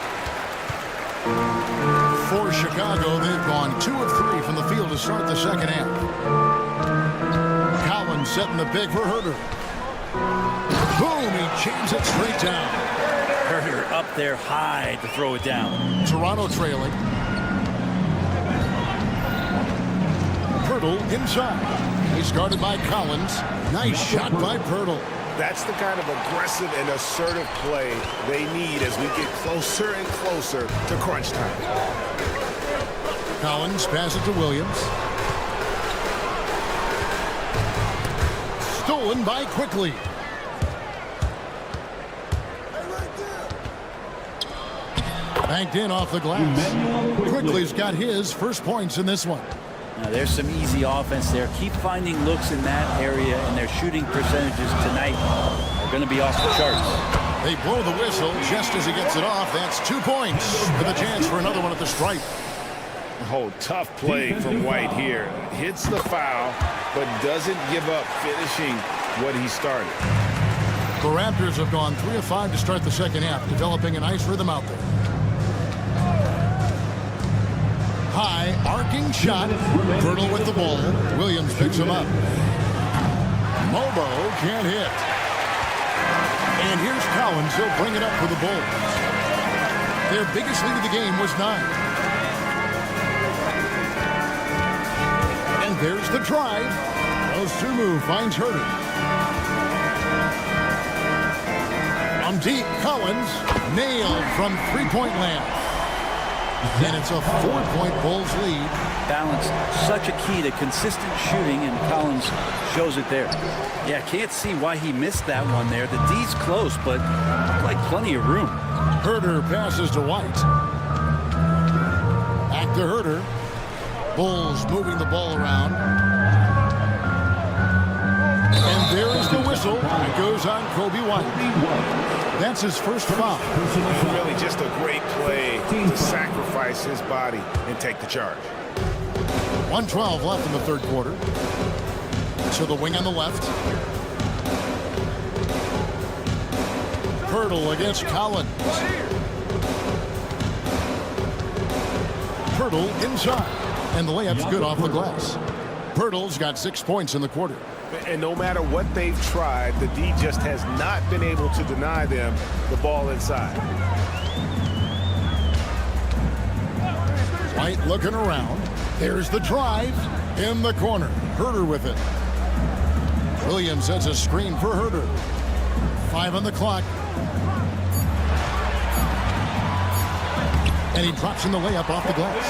For Chicago, they've gone 2 of 3 from the field to start the second half. Collins setting the big for Herter. Boom, he jams it straight down. Herter up there high to throw it down. Toronto trailing. Pirtle inside. He's guarded by Collins. Nice shot by Pirtle. That's the kind of aggressive and assertive play they need as we get closer and closer to crunch time. Collins passes to Williams. Stolen by Quickly. Banked in off the glass. Quickly's got his first points in this one. Now there's some easy offense there. Keep finding looks in that area, and their shooting percentages tonight are going to be off the charts. They blow the whistle just as he gets it off. That's 2 points with a chance for another one at the stripe. Oh, tough play from White here. Hits the foul, but doesn't give up finishing what he started. The Raptors have gone 3 of 5 to start the second half, developing a nice rhythm out there. High, arcing shot. Pirtle with the ball. Williams picks him up. Mobo can't hit. And here's Collins. He'll bring it up for the Bulls. Their biggest lead of the game was 9. And there's the drive. Osumu finds Herter. From deep, Collins nailed from 3-point land. And it's a 4-point Bulls lead. Balance, such a key to consistent shooting, and Collins shows it there. Yeah, can't see why he missed that one there. The D's close, but like plenty of room. Herter passes to White. Back to Herter. Bulls moving the ball around. And there is the whistle. It goes on Kobe White. That's his first foul. Really just a great play to sacrifice his body and take the charge. 1:12 left in the third quarter. So the wing on the left. Pirtle against Collins. Pirtle inside. And the layup's good off the glass. Pirtle's got 6 points in the quarter. And no matter what they've tried, the D just has not been able to deny them the ball inside. White looking around. There's the drive in the corner. Herter with it. Williams sets a screen for Herter. 5 on the clock. And he drops in the layup off the glass.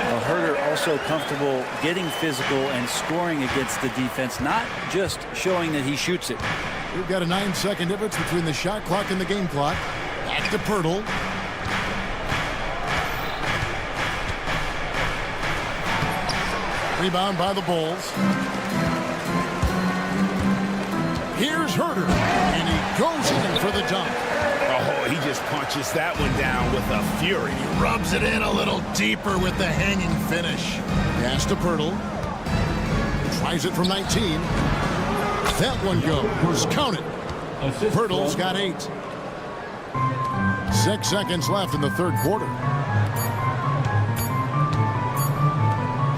Well, Herter also comfortable getting physical and scoring against the defense, not just showing that he shoots it. We've got a 9-second difference between the shot clock and the game clock. Back to Pirtle. Rebound by the Bulls. Here's Herter, and he goes in for the dunk. Oh, he just punches that one down with a fury. He rubs it in a little deeper with the hanging finish. Pass to Pirtle. Tries it from 19. That one goes. Count it. Pirtle's got 8. 6 seconds left in the third quarter.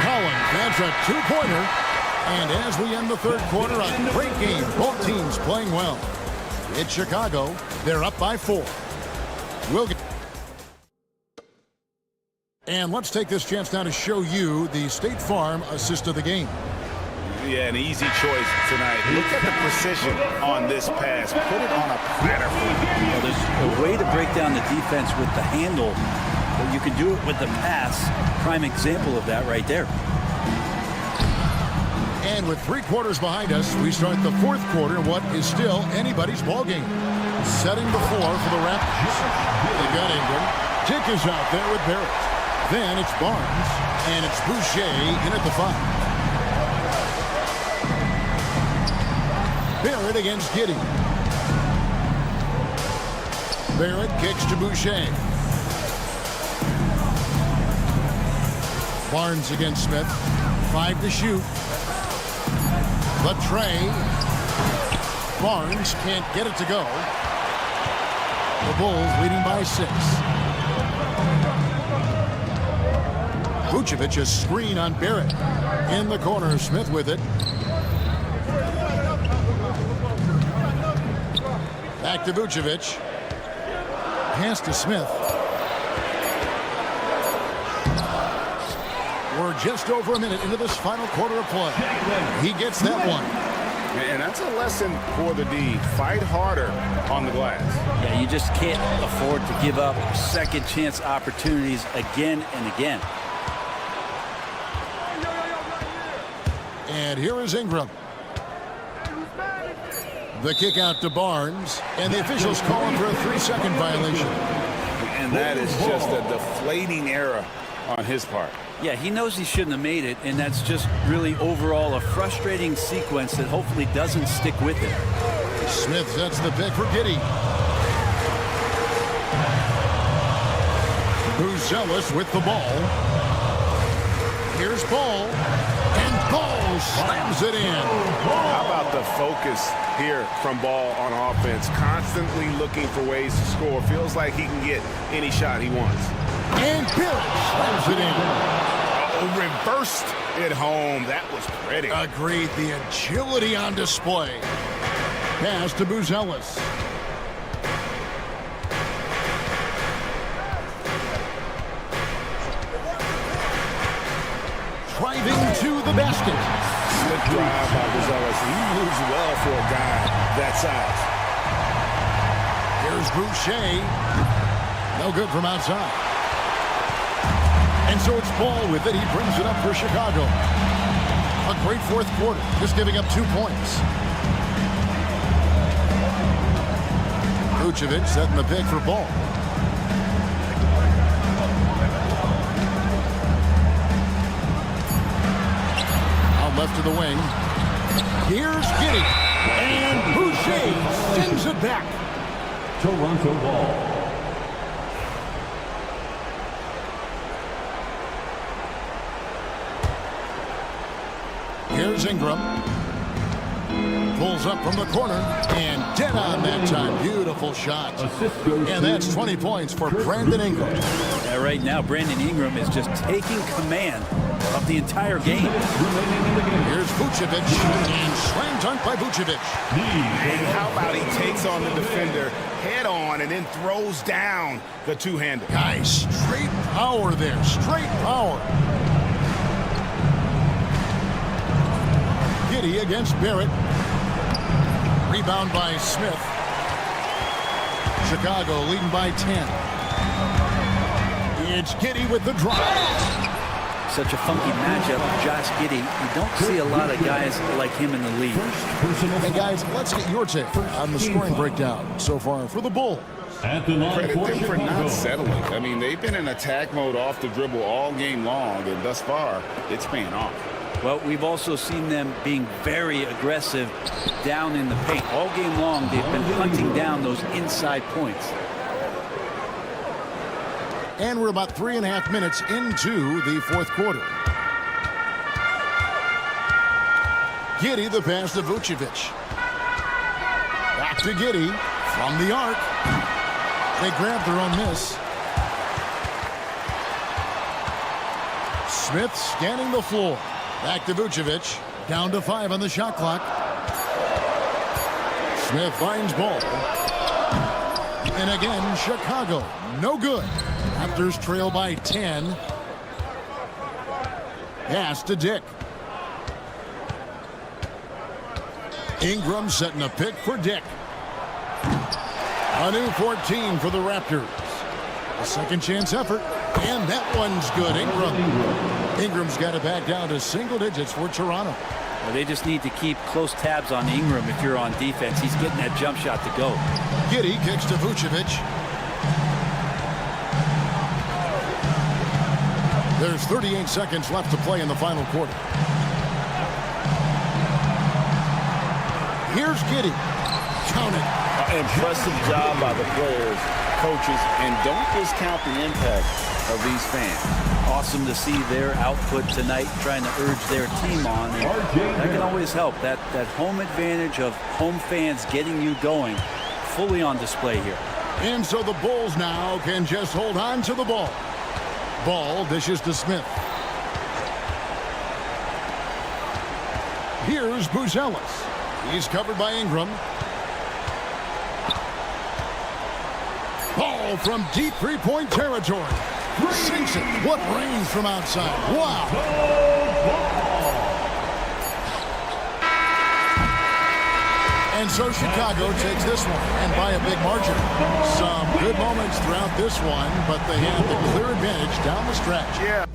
Collins, that's a 2-pointer. And as we end the third quarter, a great game. Both teams playing well. It's Chicago. They're up by 4. And let's take this chance now to show you the State Farm assist of the game. Yeah, an easy choice tonight. Look at the precision on this pass. Put it on a platter. Well, there's a way to break down the defense with the handle, but you can do it with the pass. Prime example of that right there. And with 3 quarters behind us, we start the fourth quarter in what is still anybody's ball game. Setting the floor for the Raptors. They got Ingram. Tick is out there with Barrett. Then it's Barnes, and it's Boucher in at the 5. Barrett against Giddey. Barrett kicks to Boucher. Barnes against Smith. 5 to shoot. The tray. Barnes can't get it to go. The Bulls leading by 6. Vucevic a screen on Barrett. In the corner, Smith with it. Back to Vucevic. Pass to Smith. We're just over a minute into this final quarter of play. He gets that one. And that's a lesson for the D. Fight harder on the glass. Yeah, you just can't afford to give up second chance opportunities again and again. And here is Ingram. The kick out to Barnes, and the officials calling for a 3-second violation. And that is just a deflating error on his part. Yeah, he knows he shouldn't have made it, and that's just really overall a frustrating sequence that hopefully doesn't stick with him. Smith sets the pick for Giddey. Buzelis with the ball. Here's Ball, and Ball slams it in. How about the focus here from Ball on offense? Constantly looking for ways to score. Feels like he can get any shot he wants. And Barrett slams it in. Oh, reversed it home. That was pretty. Agreed. The agility on display. Pass to Buzelis. Driving to the basket. Slick drive by Buzelis. He moves well for a guy that size. Here's Boucher. No good from outside. And so it's Ball with it. He brings it up for Chicago. A great fourth quarter, just giving up 2 points. Vucevic setting the pick for Ball. Out left to the wing. Here's Giddey. And Boucher sends it back. Toronto ball. Here's Ingram. Pulls up from the corner. And dead on that time. Beautiful shot. And that's 20 points for Brandon Ingram. Yeah, right now, Brandon Ingram is just taking command of the entire game. Here's Vucevic. And slam dunk by Vucevic. And how about he takes on the defender head on and then throws down the two-hander. Guys, straight power there. Straight power. Giddey against Barrett. Rebound by Smith. Chicago leading by 10. It's Giddey with the drive. Such a funky matchup, Josh Giddey. You don't see a lot of guys like him in the league. And guys, let's get your take on the scoring breakdown so far for the Bulls. At the line Credit for them for Chicago. not settling. I mean, they've been in attack mode off the dribble all game long, and thus far, it's paying off. Well, we've also seen them being very aggressive down in the paint. All game long, they've been hunting down those inside points. And we're about 3.5 minutes into the fourth quarter. Giddey, the pass to Vucevic. Back to Giddey from the arc. They grab their own miss. Smith scanning the floor. Back to Vucevic. Down to 5 on the shot clock. Smith finds Ball. And again, Chicago. No good. Raptors trail by 10. Pass to Dick. Ingram setting a pick for Dick. A new 14 for the Raptors. A second chance effort. And that one's good. Ingram's got it back down to single digits for Toronto. Well, they just need to keep close tabs on Ingram if you're on defense. He's getting that jump shot to go. Giddey kicks to Vucevic. There's 38 seconds left to play in the final quarter. Here's Giddey. Count it. Impressive job by the players, coaches, and don't discount the impact of these fans. Awesome to see their output tonight, trying to urge their team on. And that can always help. That home advantage of home fans getting you going, fully on display here. And so the Bulls now can just hold on to the ball. Ball dishes to Smith. Here's Buzelis. He's covered by Ingram. Ball from deep three-point territory. Sinks it. What range from outside. Wow. And so Chicago takes this one, and by a big margin. Some good moments throughout this one, but they have the clear advantage down the stretch. Yeah.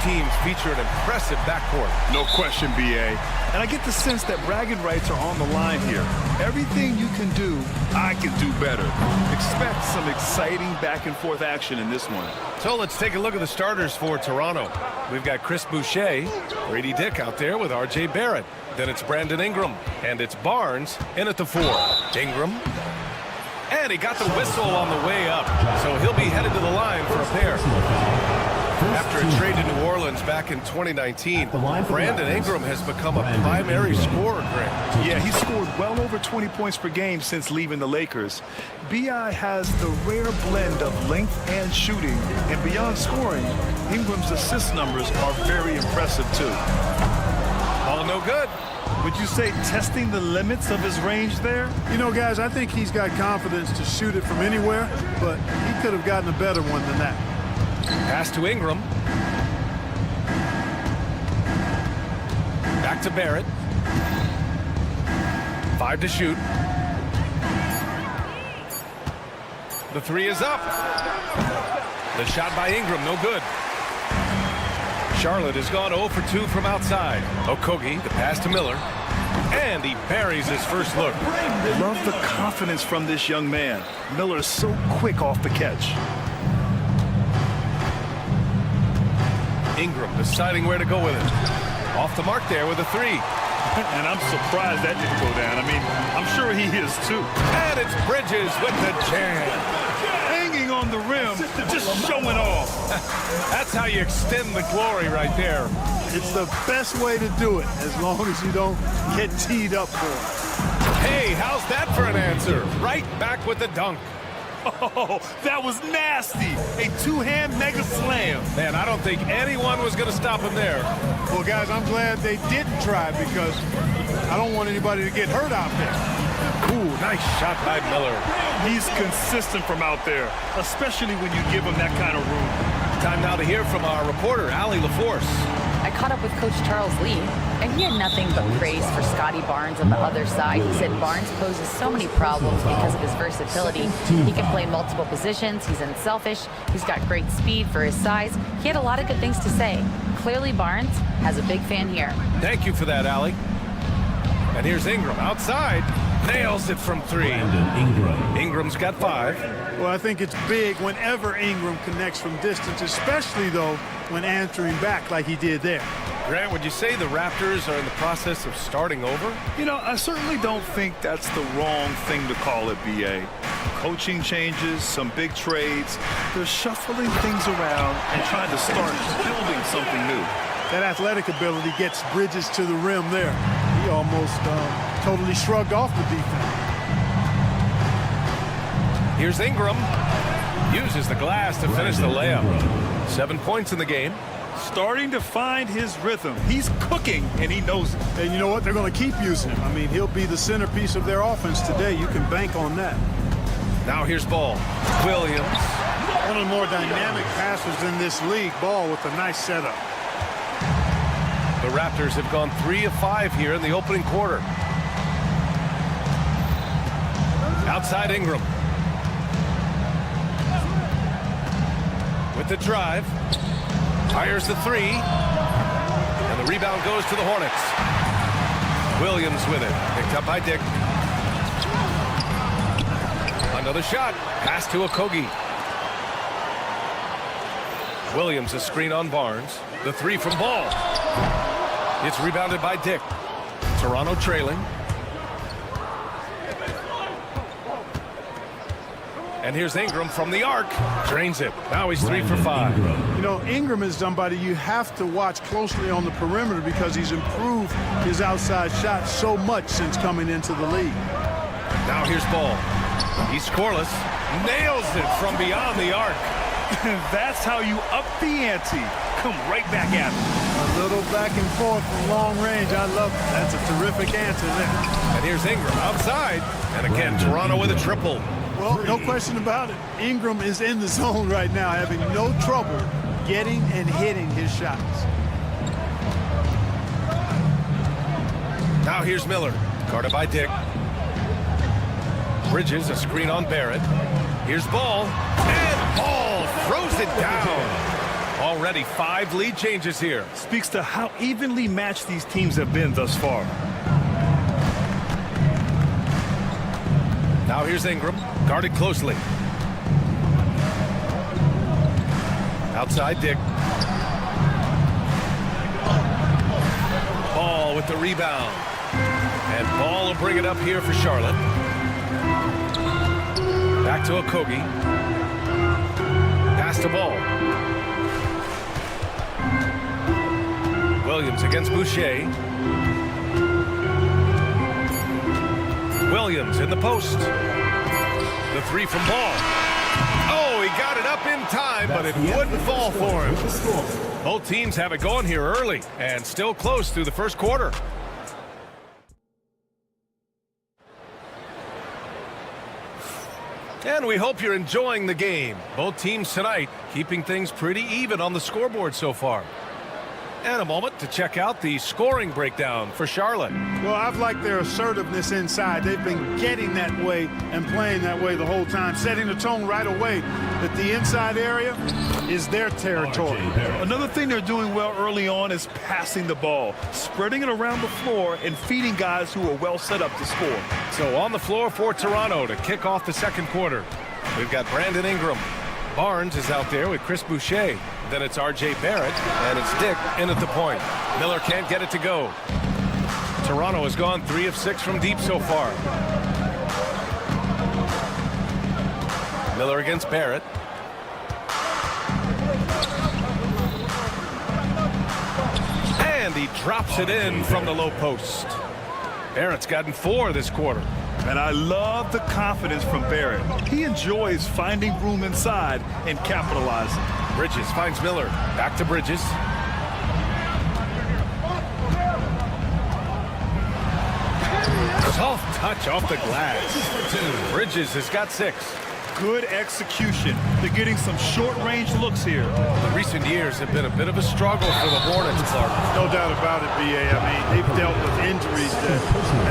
teams feature an impressive backcourt. No question, B.A. And I get the sense that bragging rights are on the line here. Everything you can do, I can do better. Expect some exciting back-and-forth action in this one. So let's take a look at the starters for Toronto. We've got Chris Boucher, Brady Dick out there with R.J. Barrett. Then it's Brandon Ingram, and it's Barnes in at the 4. Ingram. And he got the whistle on the way up, so he'll be headed to the line for a pair. After a trade to New Orleans back in 2019, Brandon Ingram has become a primary scorer, Grant. Yeah, he's scored well over 20 points per game since leaving the Lakers. B.I. has the rare blend of length and shooting, and beyond scoring, Ingram's assist numbers are very impressive, too. All no good. Would you say testing the limits of his range there? You know, guys, I think he's got confidence to shoot it from anywhere, but he could have gotten a better one than that. Pass to Ingram. Back to Barrett. 5 to shoot. The 3 is up. The shot by Ingram, no good. Charlotte has gone 0 for 2 from outside. Okogie, the pass to Miller. And he buries his first look. Love the confidence from this young man. Miller is so quick off the catch. Ingram deciding where to go with it. Off the mark there with a three. And I'm surprised that didn't go down. I mean, I'm sure he is too. And it's Bridges with the jam. Hanging on the rim, just showing off. That's how you extend the glory right there. It's the best way to do it, as long as you don't get teed up for it. Hey, how's that for an answer? Right back with the dunk. Oh, that was nasty. A two-hand mega slam. Man, I don't think anyone was going to stop him there. Well, guys, I'm glad they didn't try because I don't want anybody to get hurt out there. Ooh, nice shot by Miller. He's consistent from out there, especially when you give him that kind of room. Time now to hear from our reporter, Allie LaForce. I caught up with Coach Charles Lee, and he had nothing but praise for Scotty Barnes on the other side. He said Barnes poses so many problems because of his versatility. He can play multiple positions. He's unselfish. He's got great speed for his size. He had a lot of good things to say. Clearly, Barnes has a big fan here. Thank you for that, Allie. And here's Ingram outside. Nails it from three. Ingram's got 5. Well, I think it's big whenever Ingram connects from distance, especially, though, when answering back like he did there. Grant, would you say the Raptors are in the process of starting over? You know, I certainly don't think that's the wrong thing to call it, B.A. Coaching changes, some big trades. They're shuffling things around and trying to start building something new. That athletic ability gets Bridges to the rim there. He almost totally shrugged off the defense. Here's Ingram. Uses the glass to finish the layup. 7 points in the game. Starting to find his rhythm. He's cooking, and he knows it. And you know what? They're going to keep using him. I mean, he'll be the centerpiece of their offense today. You can bank on that. Now here's Ball. Williams. One of the more dynamic passers in this league. Ball with a nice setup. The Raptors have gone 3 of 5 here in the opening quarter. Outside Ingram. With the drive. Fires the 3. And the rebound goes to the Hornets. Williams with it. Picked up by Dick. Another shot. Pass to Okogie. Williams a screen on Barnes. The 3 from Ball. It's rebounded by Dick. Toronto trailing. And here's Ingram from the arc. Drains it. Now he's 3 for 5. You know, Ingram is somebody you have to watch closely on the perimeter because he's improved his outside shot so much since coming into the league. Now here's Ball. He's scoreless. Nails it from beyond the arc. That's how you up the ante. Come right back at him. A little back and forth from long range. I love it. That's a terrific answer there. And here's Ingram outside. And again, Toronto with a triple. Well, no question about it. Ingram is in the zone right now, having no trouble getting and hitting his shots. Now here's Miller. Guarded by Dick. Bridges a screen on Barrett. Here's Ball. And Ball throws it down. Already 5 lead changes here. Speaks to how evenly matched these teams have been thus far. Now here's Ingram, guarded closely. Outside Dick. Ball with the rebound. And Ball will bring it up here for Charlotte. Back to Okogie. Pass to Ball. Williams against Boucher. Williams in the post. The 3 from Ball. Oh, he got it up in time, but it wouldn't fall for him. Both teams have it going here early and still close through the first quarter. And we hope you're enjoying the game. Both teams tonight keeping things pretty even on the scoreboard so far. And a moment to check out the scoring breakdown for Charlotte. Well, I've liked their assertiveness inside. They've been getting that way and playing that way the whole time, setting the tone right away that the inside area is their territory. Another thing they're doing well early on is passing the ball, spreading it around the floor and feeding guys who are well set up to score. So on the floor for Toronto to kick off the second quarter, we've got Brandon Ingram. Barnes is out there with Chris Boucher. Then it's R.J. Barrett, and it's Dick in at the point. Miller can't get it to go. Toronto has gone 3 of 6 from deep so far. Miller against Barrett. And he drops it in from the low post. Barrett's gotten 4 this quarter. And I love the confidence from Barrett. He enjoys finding room inside and capitalizing. Bridges finds Miller. Back to Bridges. Soft touch off the glass. Bridges has got 6. Good execution. They're getting some short-range looks here. The recent years have been a bit of a struggle for the Hornets, Clark. No doubt about it, BA. I mean, they've dealt with injuries that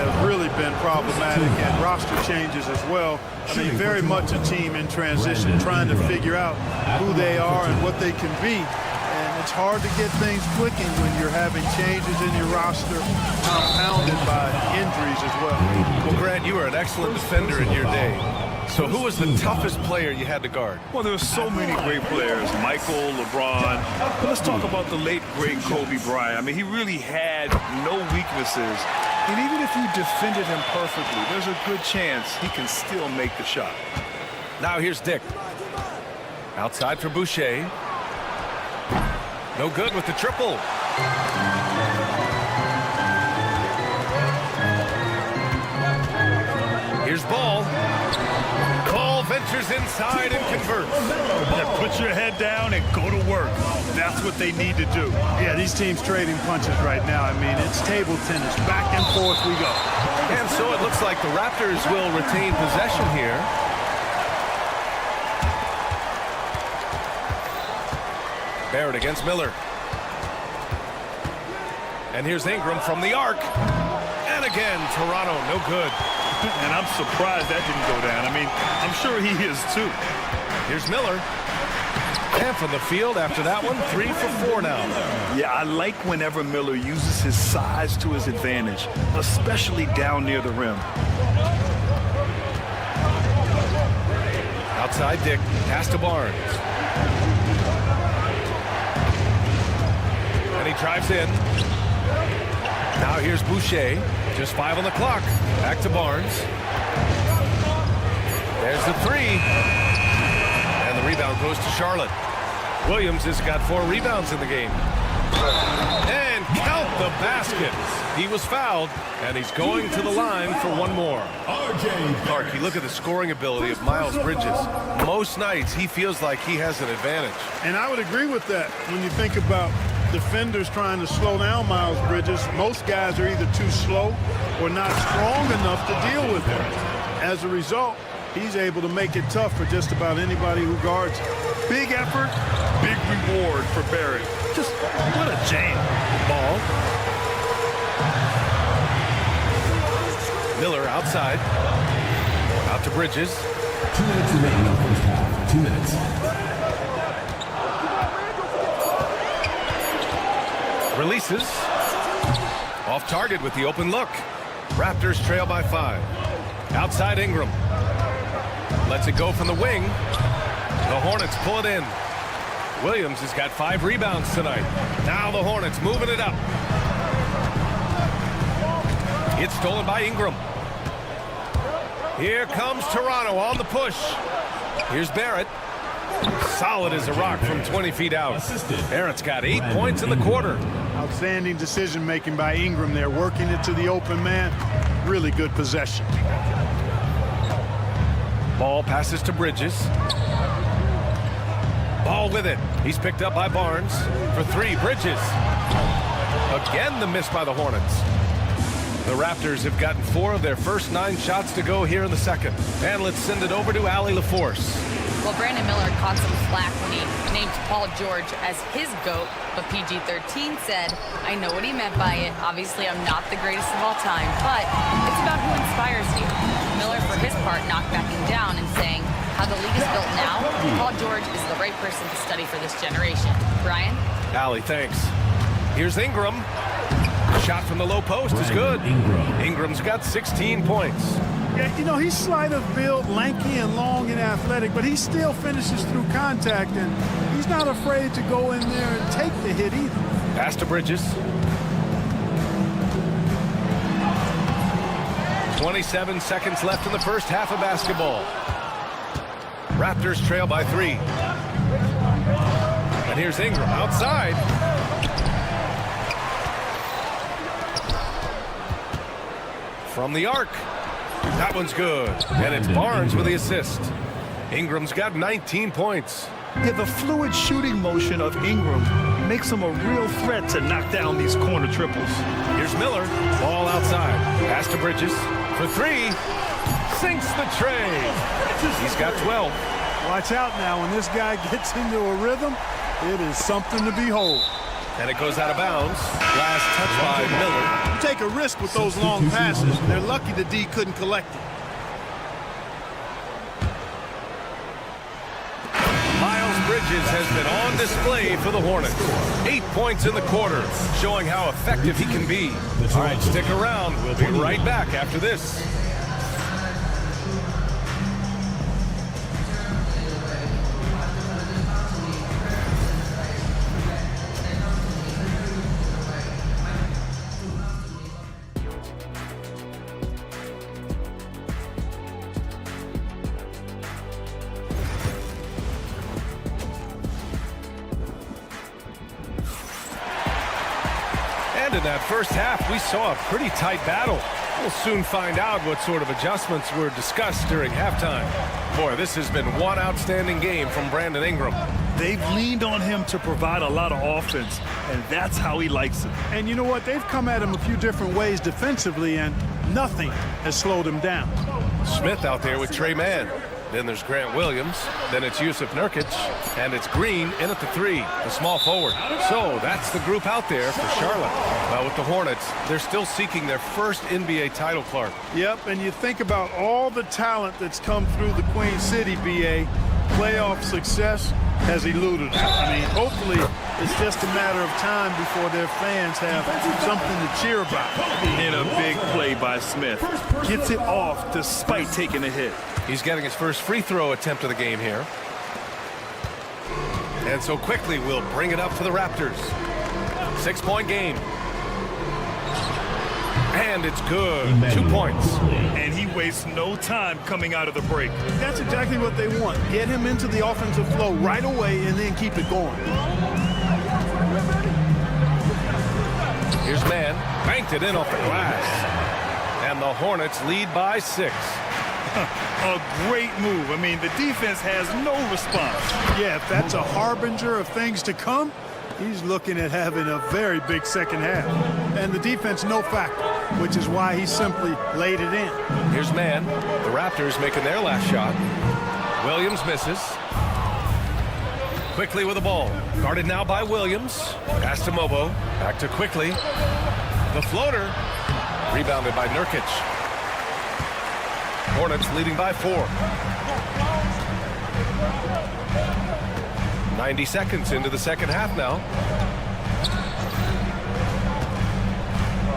have really been problematic and roster changes as well. I mean, very much a team in transition, trying to figure out who they are and what they can be. And it's hard to get things clicking when you're having changes in your roster compounded by injuries as well. Well, Grant, you were an excellent defender in your day. So who was the toughest player you had to guard? Well, there were so many great players. Michael, LeBron. But let's talk about the late, great Kobe Bryant. I mean, he really had no weaknesses. And even if you defended him perfectly, there's a good chance he can still make the shot. Now here's Dick. Outside for Boucher. No good with the triple. Here's Ball. Ball ventures inside and converts. Yeah, put your head down and go to work. That's what they need to do. Yeah, these teams trading punches right now. I mean, it's table tennis. Back and forth we go. And so it looks like the Raptors will retain possession here. Barrett against Miller. And here's Ingram from the arc. And again, Toronto, no good. And I'm surprised that didn't go down. I mean, I'm sure he is too. Here's Miller. And from the field after that one, 3 for 4 now. Yeah, I like whenever Miller uses his size to his advantage, especially down near the rim. Outside Dick, pass to Barnes. And he drives in. Now here's Boucher. Just 5 on the clock. Back to Barnes. There's the 3. And the rebound goes to Charlotte. Williams has got 4 rebounds in the game. And count the basket. He was fouled, and he's going to the line for one more. Clark, you look at the scoring ability of Miles Bridges. Most nights, he feels like he has an advantage. And I would agree with that when you think about defenders trying to slow down Miles Bridges. Most guys are either too slow or not strong enough to deal with him. As a result, he's able to make it tough for just about anybody who guards him. Big effort, big reward for Barrett. Just what a jam. Ball. Miller outside. Out to Bridges. 2 minutes remaining in the first half. 2 minutes. Releases. Off target with the open look. Raptors trail by 5. Outside Ingram. Lets it go from the wing. The Hornets pull it in. Williams has got 5 rebounds tonight. Now the Hornets moving it up. It's stolen by Ingram. Here comes Toronto on the push. Here's Barrett. Solid as a rock from 20 feet out. Barrett's got 8 points in the quarter. Outstanding decision-making by Ingram there, working it to the open man. Really good possession. Ball passes to Bridges. Ball with it. He's picked up by Barnes for 3. Bridges. Again, the miss by the Hornets. The Raptors have gotten 4 of their first 9 shots to go here in the second. And let's send it over to Allie LaForce. Well, Brandon Miller caught some flack when he named Paul George as his GOAT, but PG-13 said, I know what he meant by it. Obviously, I'm not the greatest of all time, but it's about who inspires you. Miller, for his part, not backing down and saying, how the league is built now, Paul George is the right person to study for this generation. Brian? Allie, thanks. Here's Ingram. Shot from the low post is good. Ingram's got 16 points. Yeah, you know, he's slight of build, lanky and long and athletic, but he still finishes through contact, and he's not afraid to go in there and take the hit either. Pass to Bridges. 27 seconds left in the first half of basketball. Raptors trail by 3. And here's Ingram outside. From the arc. That one's good. And it's Barnes with the assist. Ingram's got 19 points. Yeah, the fluid shooting motion of Ingram makes him a real threat to knock down these corner triples. Here's Miller. Ball outside. Pass to Bridges. For 3. Sinks the tray. He's got 12. Watch out now. When this guy gets into a rhythm, it is something to behold. And it goes out of bounds. Last touch by Miller. You take a risk with those long passes. They're lucky the D couldn't collect it. Miles Bridges has been on display for the Hornets. 8 points in the quarter, showing how effective he can be. All right, stick around. We'll be right back after this. In that first half, we saw a pretty tight battle. We'll soon find out what sort of adjustments were discussed during halftime. Boy, this has been one outstanding game from Brandon Ingram. They've leaned on him to provide a lot of offense, and that's how he likes it. And you know what? They've come at him a few different ways defensively, and nothing has slowed him down. Smith out there with Trey Mann. Then there's Grant Williams. Then it's Yusuf Nurkic. And it's Green in at the 3, the small forward. So that's the group out there for Charlotte. Well, with the Hornets, they're still seeking their first NBA title, Clark. Yep, and you think about all the talent that's come through the Queen City, BA. Playoff success has eluded them. I mean, hopefully it's just a matter of time before their fans have something to cheer about. In a big play by Smith. Gets it off despite taking a hit. He's getting his first free throw attempt of the game here. And so quickly we'll bring it up for the Raptors. 6-point game. And it's good. 2 points. And he wastes no time coming out of the break. That's exactly what they want. Get him into the offensive flow right away and then keep it going. Here's Mann. Banked it in off the glass. And the Hornets lead by 6. A great move. I mean, the defense has no response. Yeah, if that's a harbinger of things to come, he's looking at having a very big second half. And the defense, no factor, which is why he simply laid it in. Here's Mann. The Raptors making their last shot. Williams misses. Quickly with the ball. Guarded now by Williams. Pass to Mobo. Back to Quickly. The floater. Rebounded by Nurkic. Hornets leading by 4. 90 seconds into the second half now.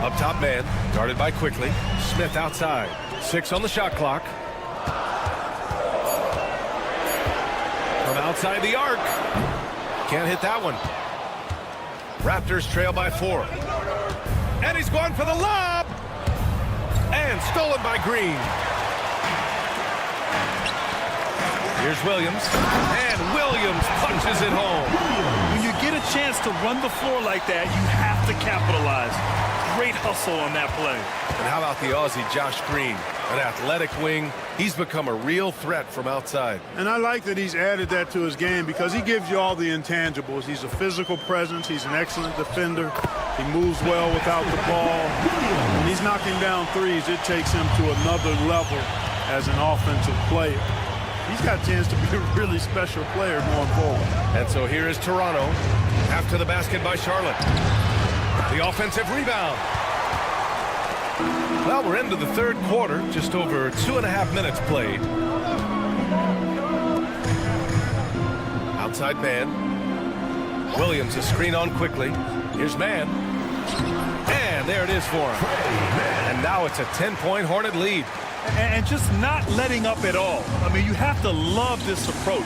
Up top man, guarded by Quickly. Smith outside. 6 on the shot clock. From outside the arc. Can't hit that one. Raptors trail by 4. And he's going for the lob. And stolen by Green. Here's Williams, and Williams punches it home. When you get a chance to run the floor like that, you have to capitalize. Great hustle on that play. And how about the Aussie Josh Green? An athletic wing. He's become a real threat from outside. And I like that he's added that to his game because he gives you all the intangibles. He's a physical presence. He's an excellent defender. He moves well without the ball. When he's knocking down threes, it takes him to another level as an offensive player. He's got a chance to be a really special player going forward. And so here is Toronto. After the basket by Charlotte. The offensive rebound. Well, we're into the third quarter. Just over 2.5 minutes played. Outside man. Williams a screen on Quickly. Here's Mann. And there it is for him. And now it's a 10-point Hornet lead. and just not letting up at all. I mean, you have to love this approach.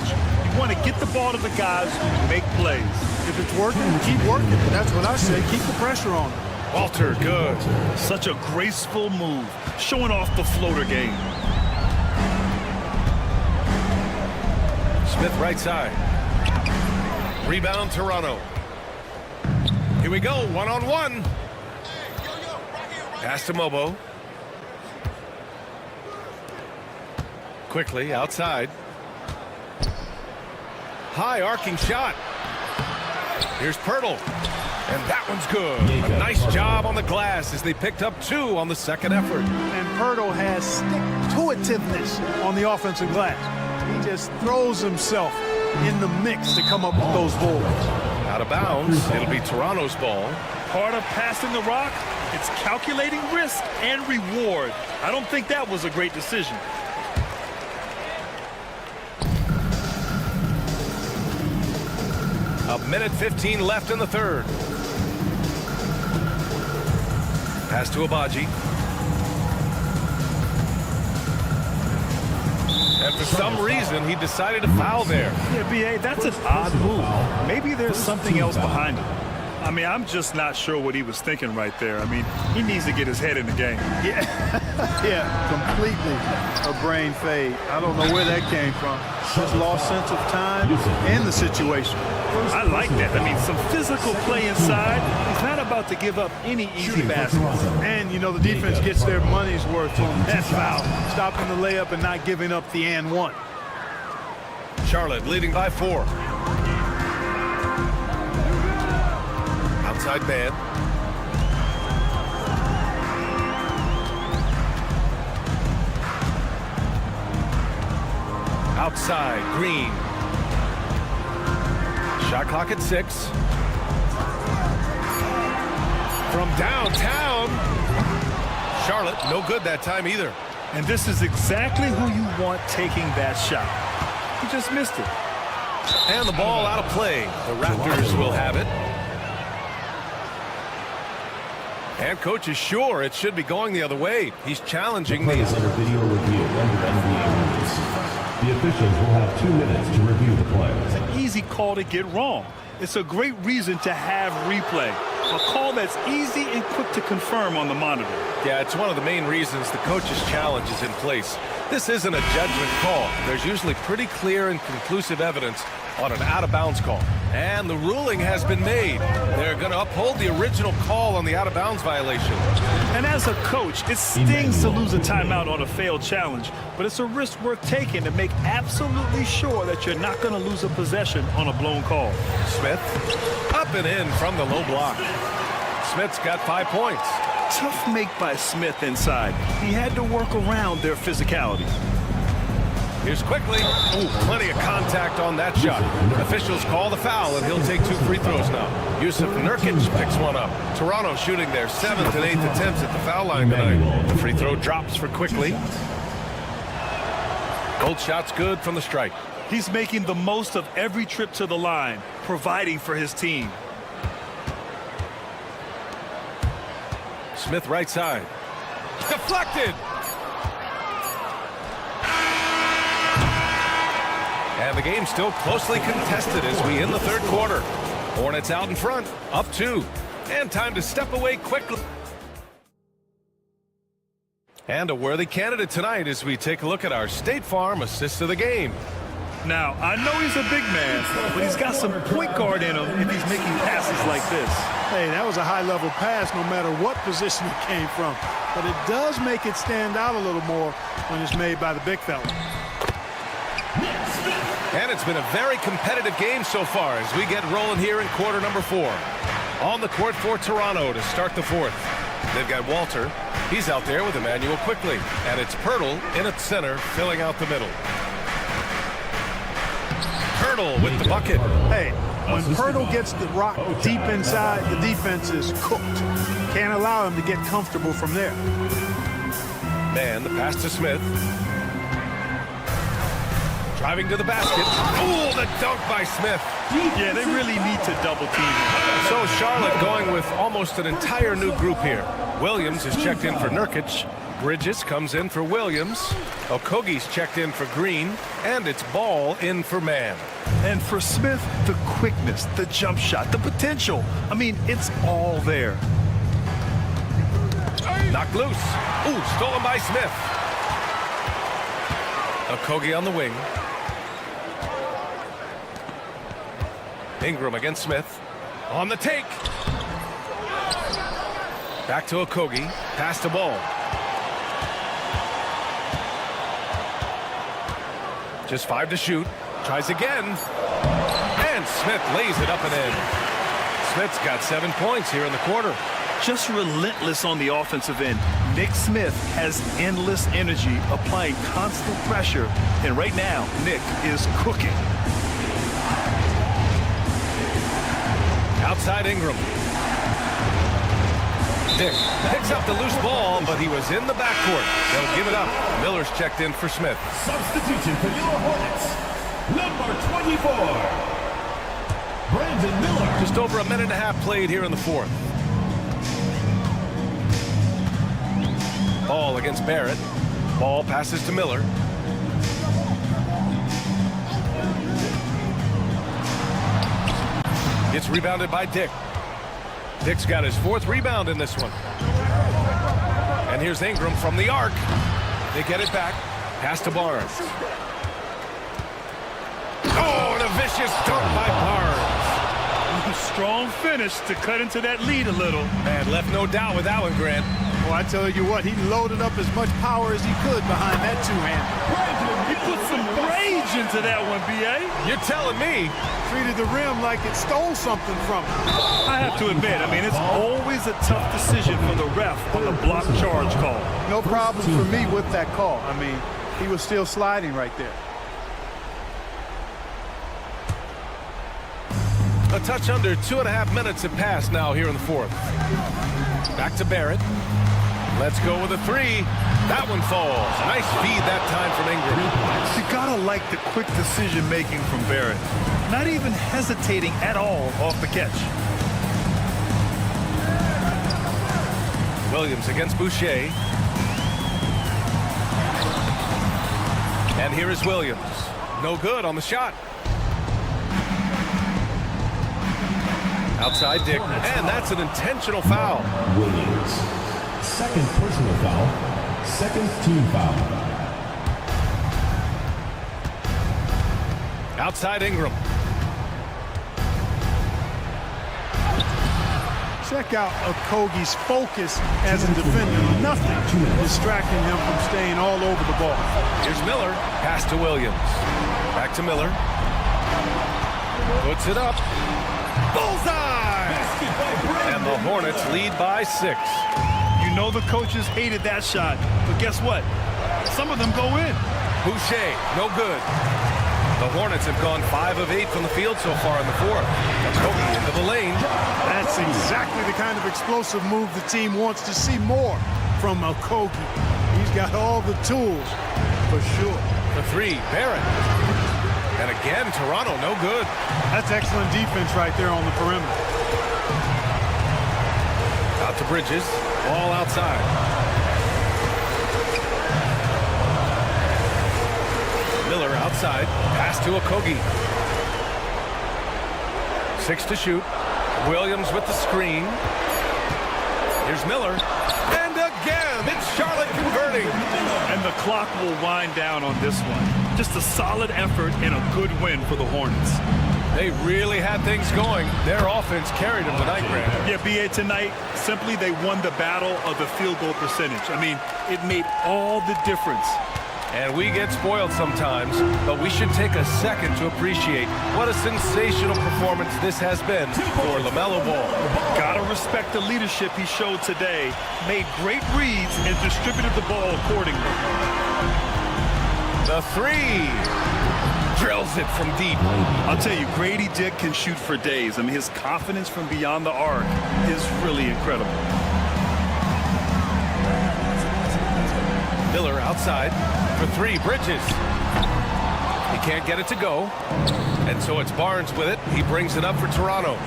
You want to get the ball to the guys who make plays. If it's working, keep working. That's what I say. Keep the pressure on them. Walter, good. Such a graceful move, showing off the floater game. Smith right side. Rebound Toronto. Here we go, one-on-one. Pass to Mobo. Quickly outside. High arcing shot. Here's Pirtle. And that one's good. A nice job on the glass as they picked up 2 on the second effort. And Pirtle has stick-to-itiveness on the offensive glass. He just throws himself in the mix to come up with those boards. Out of bounds, it'll be Toronto's ball. Part of passing the rock, it's calculating risk and reward. I don't think that was a great decision. A minute 15 left in the third. Pass to Abaji. And for some reason, he decided to foul there. Yeah, B.A., that's an odd move. Maybe there's something else behind it. I mean, I'm just not sure what he was thinking right there. I mean, he needs to get his head in the game. Yeah, completely a brain fade. I don't know where that came from. Just lost sense of time and the situation. I like that. I mean, some physical play inside. He's not about to give up any easy baskets. And, you know, the defense gets their money's worth on that foul. Stopping the layup and not giving up the and one. Charlotte leading by 4. Outside man. Outside, Green. Shot clock at 6. From downtown. Charlotte, no good that time either. And this is exactly who you want taking that shot. He just missed it. And the ball out of play. The Raptors will have it. And coach is sure it should be going the other way. He's challenging the Under video review under NBA rules. The officials will have 2 minutes to review the play. It's an easy call to get wrong. It's a great reason to have replay. A call that's easy and quick to confirm on the monitor. Yeah, it's one of the main reasons the coach's challenge is in place. This isn't a judgment call. There's usually pretty clear and conclusive evidence on an out-of-bounds call. And the ruling has been made. They're going to uphold the original call on the out-of-bounds violation. And as a coach, it stings to lose a timeout on a failed challenge, but it's a risk worth taking to make absolutely sure that you're not going to lose a possession on a blown call. Smith, up and in from the low block. Smith's got 5 points. Tough make by Smith inside. He had to work around their physicality. Here's quickly. Ooh, plenty of contact on that shot. Officials call the foul, and he'll take 2 free throws now. Yusuf Nurkic picks one up. Toronto shooting their 7th and 8th attempts at the foul line tonight. The free throw drops for quickly. Both shots good from the strike. He's making the most of every trip to the line, providing for his team. Smith right side. Deflected. And the game's still closely contested as we end the third quarter. Hornets out in front, up 2. And time to step away quickly. And a worthy candidate tonight as we take a look at our State Farm assist of the game. Now, I know he's a big man, but he's got some point guard in him if he's making passes like this. Hey, that was a high-level pass no matter what position it came from. But it does make it stand out a little more when it's made by the big fella. And it's been a very competitive game so far as we get rolling here in quarter number 4. On the court for Toronto to start the 4th. They've got Walter. He's out there with Emmanuel quickly. And it's Pirtle in at center, filling out the middle. Pirtle with the bucket. Hey, when Pirtle gets the rock deep inside, the defense is cooked. Can't allow him to get comfortable from there. Man, the pass to Smith. Driving to the basket. Ooh, the dunk by Smith. Yeah, they really need to double team him. So Charlotte going with almost an entire new group here. Williams is checked in for Nurkic. Bridges comes in for Williams. Okogie's checked in for Green. And it's Ball in for Mann. And for Smith, the quickness, the jump shot, the potential. I mean, it's all there. Knocked loose. Ooh, stolen by Smith. Okogie on the wing. Ingram against Smith. On the take. Back to Okogie. Pass to Ball. Just 5 to shoot. Tries again. And Smith lays it up and in. Smith's got 7 points here in the quarter. Just relentless on the offensive end. Nick Smith has endless energy, applying constant pressure. And right now, Nick is cooking. Outside Ingram. Dick picks up the loose ball, but he was in the backcourt. They'll give it up. Miller's checked in for Smith. Substitution for your Hornets, number 24, Brandon Miller. Just over a minute and a half played here in the fourth. Ball against Barrett. Ball passes to Miller. Gets rebounded by Dick. Dick's got his 4th rebound in this one. And here's Ingram from the arc. They get it back. Pass to Barnes. Oh, and a vicious dunk by Barnes. Strong finish to cut into that lead a little. Man, left no doubt with that one, Grant. Well, I tell you what, he loaded up as much power as he could behind that two-hander. He put some rage into that one, B.A. You're telling me. Treated the rim like it stole something from him. I have to admit, I mean, it's always a tough decision for the ref on the block charge call. No problem for me with that call. I mean, he was still sliding right there. A touch under 2.5 minutes have passed now here in the fourth. Back to Barrett. Let's go with a 3. That one falls. Nice feed that time from Ingram. You gotta like the quick decision-making from Barrett. Not even hesitating at all off the catch. Williams against Boucher. And here is Williams. No good on the shot. Outside Dick. And that's an intentional foul. Williams, second personal foul, second team foul. Outside Ingram. Check out Okogie's focus as a defender. Nothing distracting him from staying all over the ball. Here's Miller. Pass to Williams. Back to Miller. Puts it up. Bullseye! And the Hornets lead by 6. You know the coaches hated that shot, but guess what? Some of them go in. Boucher, no good. The Hornets have gone 5 of 8 from the field so far in the fourth. Okogie into the lane. That's exactly the kind of explosive move the team wants to see more from Okogie. He's got all the tools, for sure. The 3, Barrett. And again, Toronto, no good. That's excellent defense right there on the perimeter. Out to Bridges. Ball outside. Miller outside. Pass to Okogie. 6 to shoot. Williams with the screen. Here's Miller. And again, it's Charlotte converting. And the clock will wind down on this one. Just a solid effort and a good win for the Hornets. They really had things going. Their offense carried them tonight, Grant. Yeah, B.A., tonight, simply they won the battle of the field goal percentage. I mean, it made all the difference. And we get spoiled sometimes, but we should take a second to appreciate what a sensational performance this has been for LaMelo Ball. Gotta respect the leadership he showed today. Made great reads and distributed the ball accordingly. The 3. Drills it from deep. I'll tell you, Grady Dick can shoot for days. I mean, his confidence from beyond the arc is really incredible. Miller outside for 3. Bridges. He can't get it to go. And so it's Barnes with it. He brings it up for Toronto.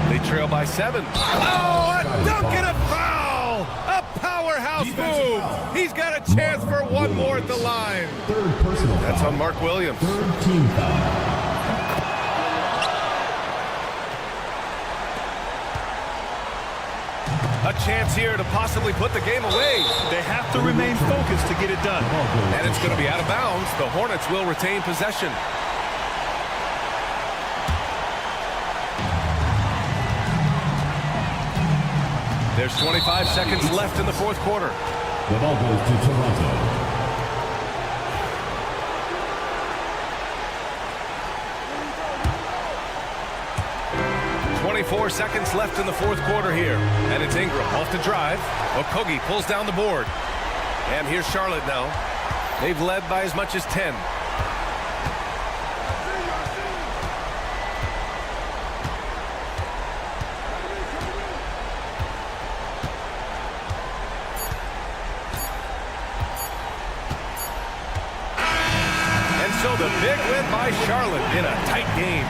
They trail by 7. Oh, a dunk and a foul! A powerhouse Boom! He's got a chance for one more at the line. Third personal That's foul. on Mark Williams. Third team foul. A chance here to possibly put the game away. They have to remain focused to get it done. And it's going to be out of bounds. The Hornets will retain possession. There's 25 seconds left in the fourth quarter. The ball goes to Toronto. 24 seconds left in the fourth quarter here. And it's Ingram off the drive. Okogie pulls down the board. And here's Charlotte now. They've led by as much as 10. And so the big win by Charlotte in a tight game.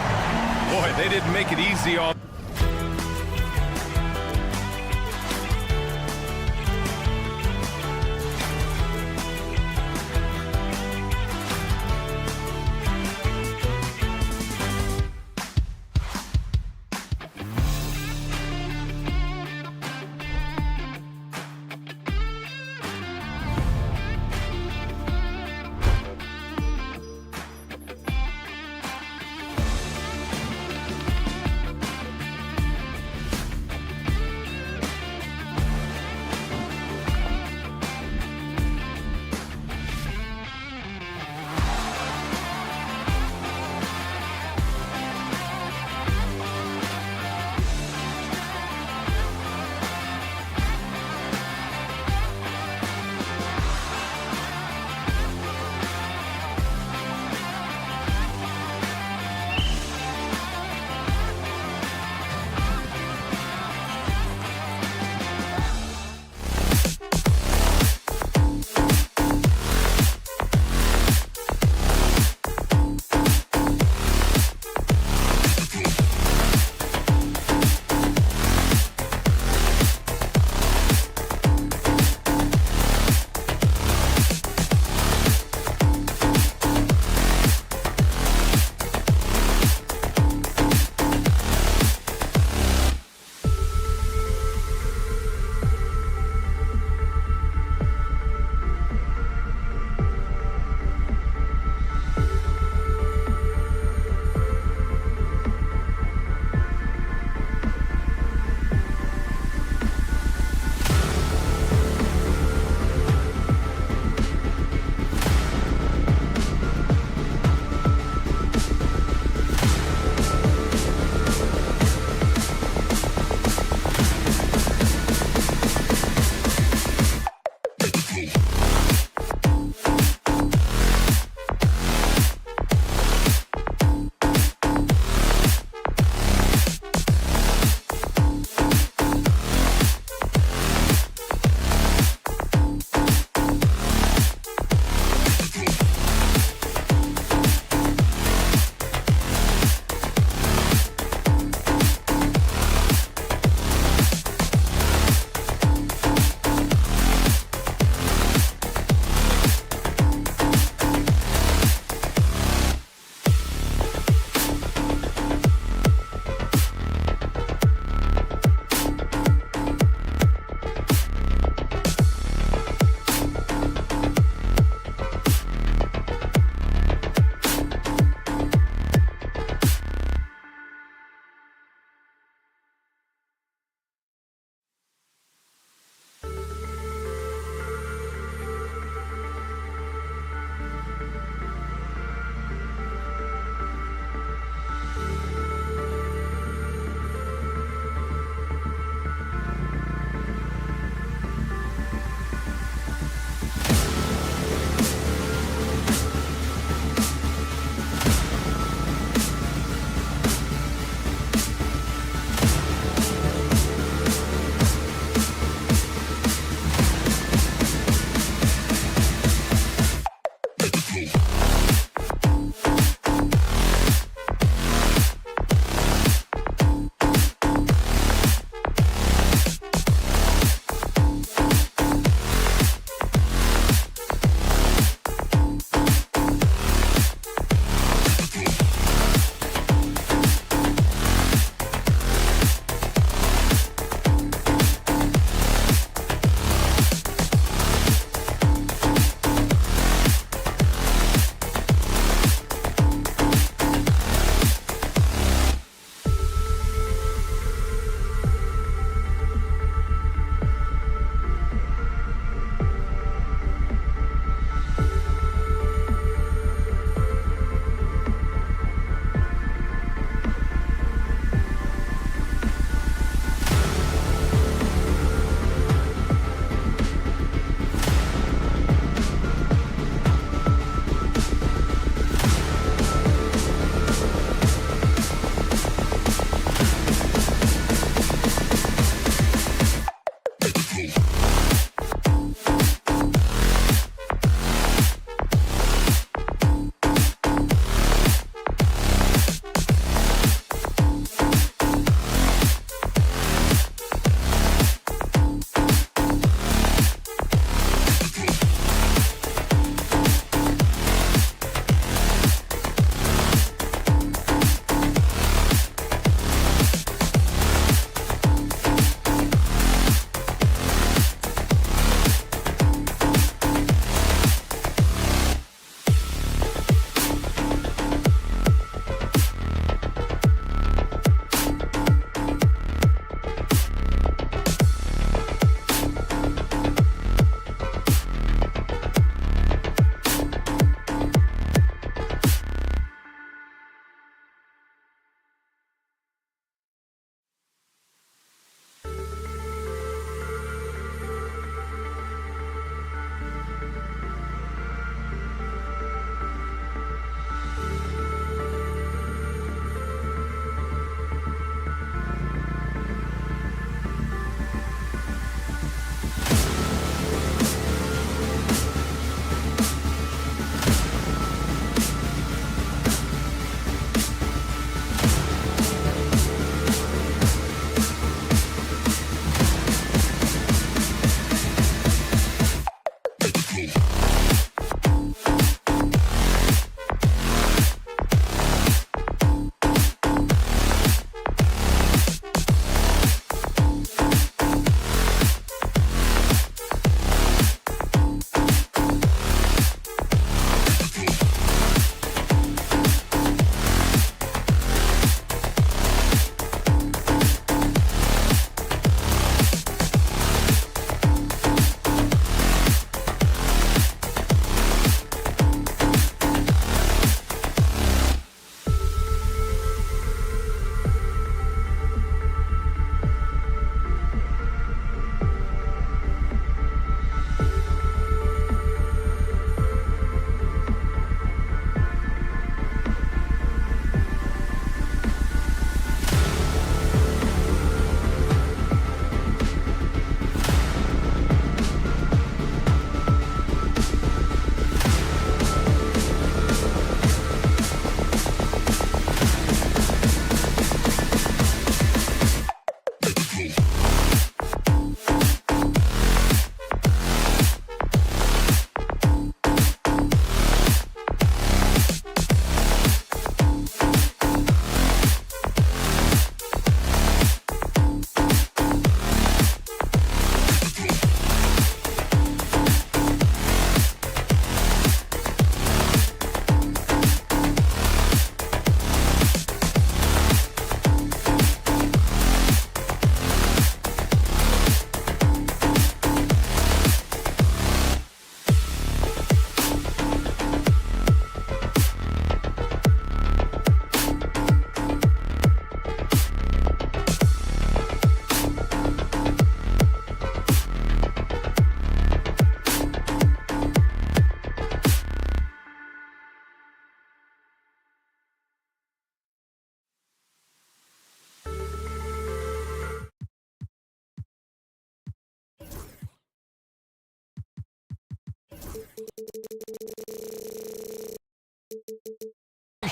Boy, they didn't make it easy on.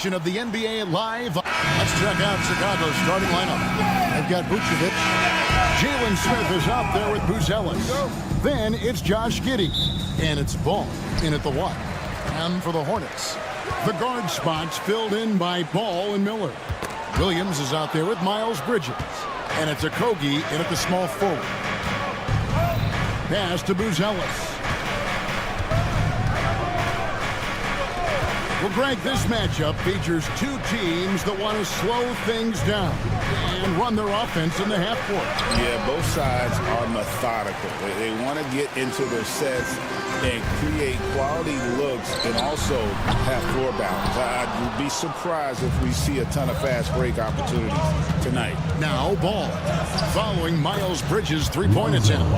Of the NBA Live. Let's check out Chicago's starting lineup. They've got Vucevic. Jalen Smith is out there with Buzelis. Then it's Josh Giddey. And it's Ball in at the 1. And for the Hornets, the guard spots filled in by Ball and Miller. Williams is out there with Miles Bridges. And it's Okogie in at the small forward. Pass to Buzelis. Well, Greg, this matchup features two teams that want to slow things down and run their offense in the half court. Yeah, both sides are methodical. They want to get into their sets and create quality looks and also have floor balance. I'd be surprised if we see a ton of fast break opportunities tonight. Now Ball, following Miles Bridges' three-point attempt.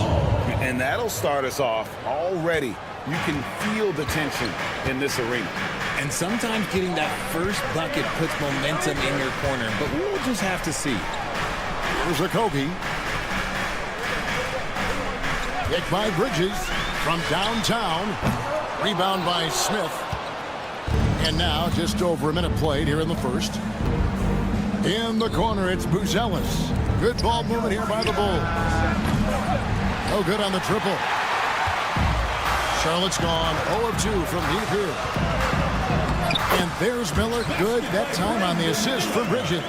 And that'll start us off already. You can feel the tension in this arena. And sometimes getting that first bucket puts momentum in your corner, but we'll just have to see. Here's Okogie. Kick by Bridges from downtown. Rebound by Smith. And now just over a minute played here in the first. In the corner, it's Buzelis. Good ball movement here by the Bulls. No good on the triple. Charlotte's gone 0 of 2 from deep here. And there's Miller. Good that time on the assist for Bridges.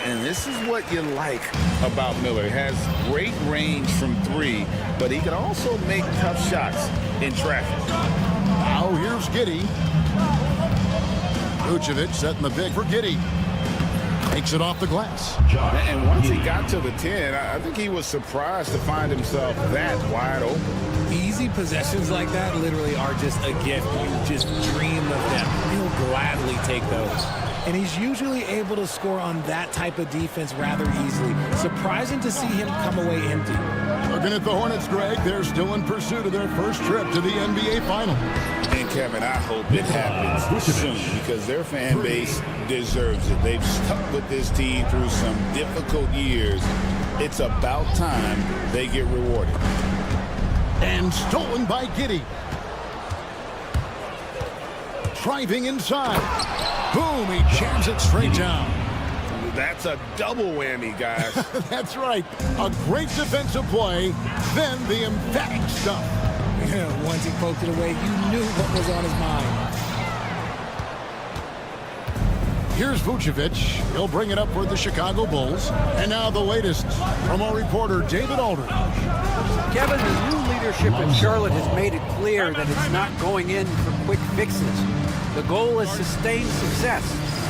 And this is what you like about Miller. He has great range from 3, but he can also make tough shots in traffic. Now here's Giddey. Vucevic setting the big for Giddey. Takes it off the glass. And once he got to the 10, I think he was surprised to find himself that wide open. Easy possessions like that literally are just a gift. You just dream of them. He'll gladly take those. And he's usually able to score on that type of defense rather easily. Surprising to see him come away empty. Looking at the Hornets, Greg, they're still in pursuit of their first trip to the NBA Finals. And Kevin, I hope it happens soon because their fan base deserves it. They've stuck with this team through some difficult years. It's about time they get rewarded. And stolen by Giddey. Driving inside. Boom, he jams it straight down. That's a double whammy, guys. That's right. A great defensive play, then the emphatic stuff. Yeah, once he poked it away, you knew what was on his mind. Here's Vucevic. He'll bring it up for the Chicago Bulls. And now the latest from our reporter, David Aldridge. Kevin, the new leadership in Charlotte has made it clear that it's not going in for quick fixes. The goal is sustained success,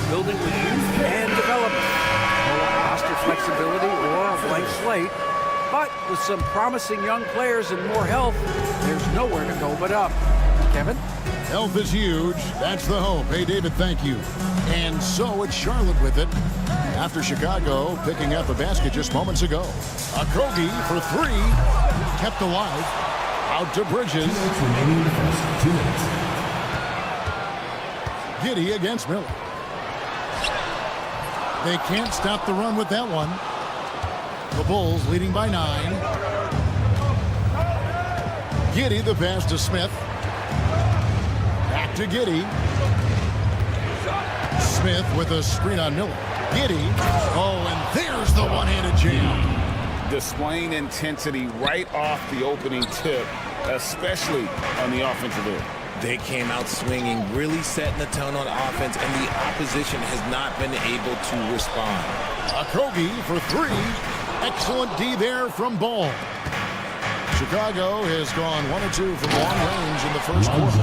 building with youth and development. No roster flexibility or a blank slate, but with some promising young players and more health, there's nowhere to go but up. Kevin? Health is huge. That's the hope. Hey, David, thank you. And so it's Charlotte with it. After Chicago picking up the basket just moments ago. Okogie for 3. Kept alive. Out to Bridges. Giddey against Miller. They can't stop the run with that one. The Bulls leading by 9. Giddey the pass to Smith. Back to Giddey. Smith with a screen on Miller. Giddey. Oh, and there's the one-handed jam. Displaying intensity right off the opening tip, especially on the offensive end. They came out swinging, really setting the tone on offense, and the opposition has not been able to respond. Okogie for 3. Excellent D there from Ball. Chicago has gone 1 of 2 from long range in the first quarter.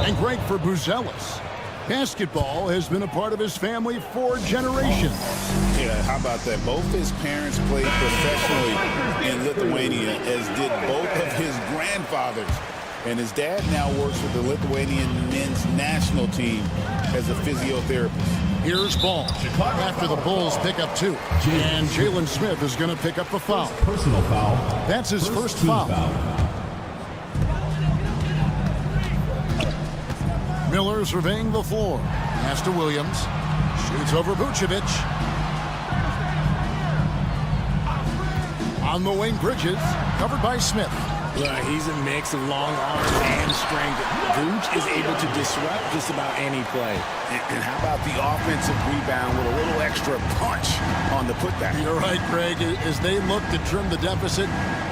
And great for Buzelis. Basketball has been a part of his family for generations. Yeah, how about that? Both his parents played professionally in Lithuania, as did both of his grandfathers. And his dad now works with the Lithuanian men's national team as a physiotherapist. Here's Ball after the Bulls pick up 2. And Jalen Smith is going to pick up the foul. Personal foul. That's his first foul. Miller surveying the floor. Pass to Williams. Shoots over Vucevic. On the wing, Bridges. Covered by Smith. Look, he's a mix of long arms and strength. Vooch is able to disrupt just about any play. And how about the offensive rebound with a little extra punch on the putback? You're right, Greg. As they look to trim the deficit,